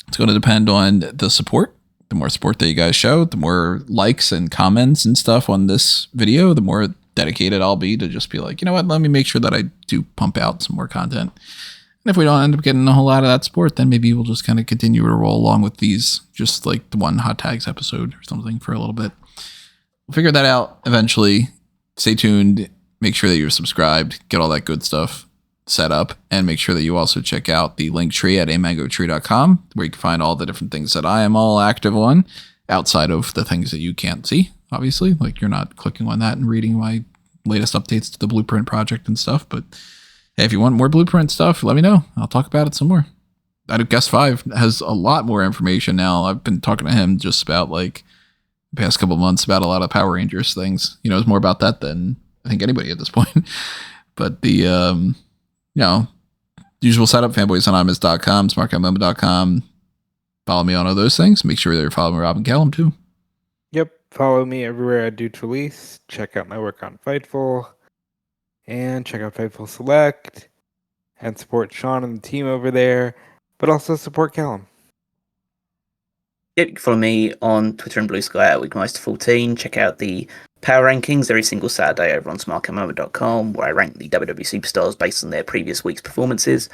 It's going to depend on the support. The more support that you guys show, the more likes and comments and stuff on this video, the more dedicated I'll be to just be like, you know what, let me make sure that I do pump out some more content. And if we don't end up getting a whole lot of that support, then maybe we'll just kind of continue to roll along with these, just like the one hot tags episode or something for a little bit. We'll figure that out eventually. Stay tuned. Make sure that you're subscribed, get all that good stuff set up, and make sure that you also check out the link tree at amangotree.com, where you can find all the different things that I am all active on outside of the things that you can't see, obviously. Like, you're not clicking on that and reading my latest updates to the Blueprint project and stuff. But hey, if you want more Blueprint stuff, let me know. I'll talk about it some more. I know Guest 5 has a lot more information now. I've been talking to him just about like the past couple of months about a lot of Power Rangers things. He knows more about that than I think anybody at this point. But the usual setup, fanboysanonymous.com, smarkmemo.com. Follow me on all those things. Make sure that you're following Rob and Callum too. Yep. Follow me everywhere I do release. Check out my work on Fightful. And check out Fightful Select. And support Sean and the team over there. But also support Callum. Yep, you can follow me on Twitter and Blue Sky at Weekmeister14. Check out the Power Rankings every single Saturday over on smarkandmoment.com, where I rank the WWE superstars based on their previous week's performances.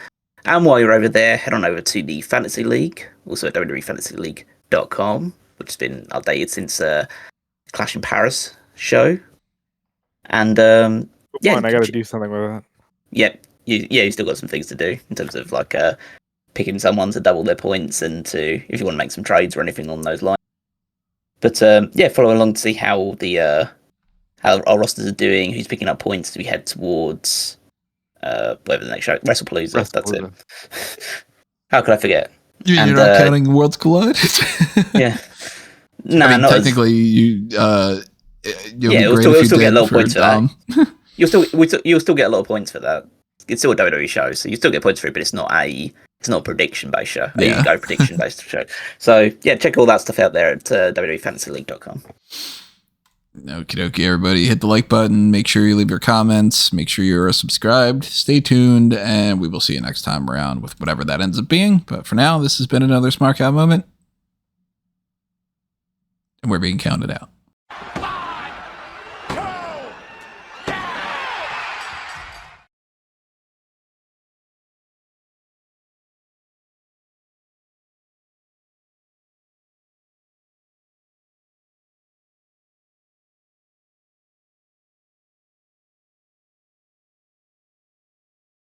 And while you're over there, head on over to the Fantasy League, also at WWEFantasyLeague.com, which has been updated since Clash in Paris show. And Yeah, I got to do something with that. Yep, you still got some things to do in terms of like picking someone to double their points and to if you want to make some trades or anything on those lines. But follow along to see how the how our rosters are doing, who's picking up points as we head towards whatever the next show, WrestlePalooza. That's it. How could I forget? You're not counting Worlds Collide? Yeah. No, I mean, technically you'll still get a lot of points for that. You'll still get a lot of points for that. It's still a WWE show, so you still get points for it, but it's not a prediction based show. Yeah. Go prediction based show. So yeah, check all that stuff out there at WWEFantasyLeague.com. Okie dokie, everybody. Hit the like button. Make sure you leave your comments. Make sure you're subscribed. Stay tuned, and we will see you next time around with whatever that ends up being. But for now, this has been another Smark Out moment, and we're being counted out.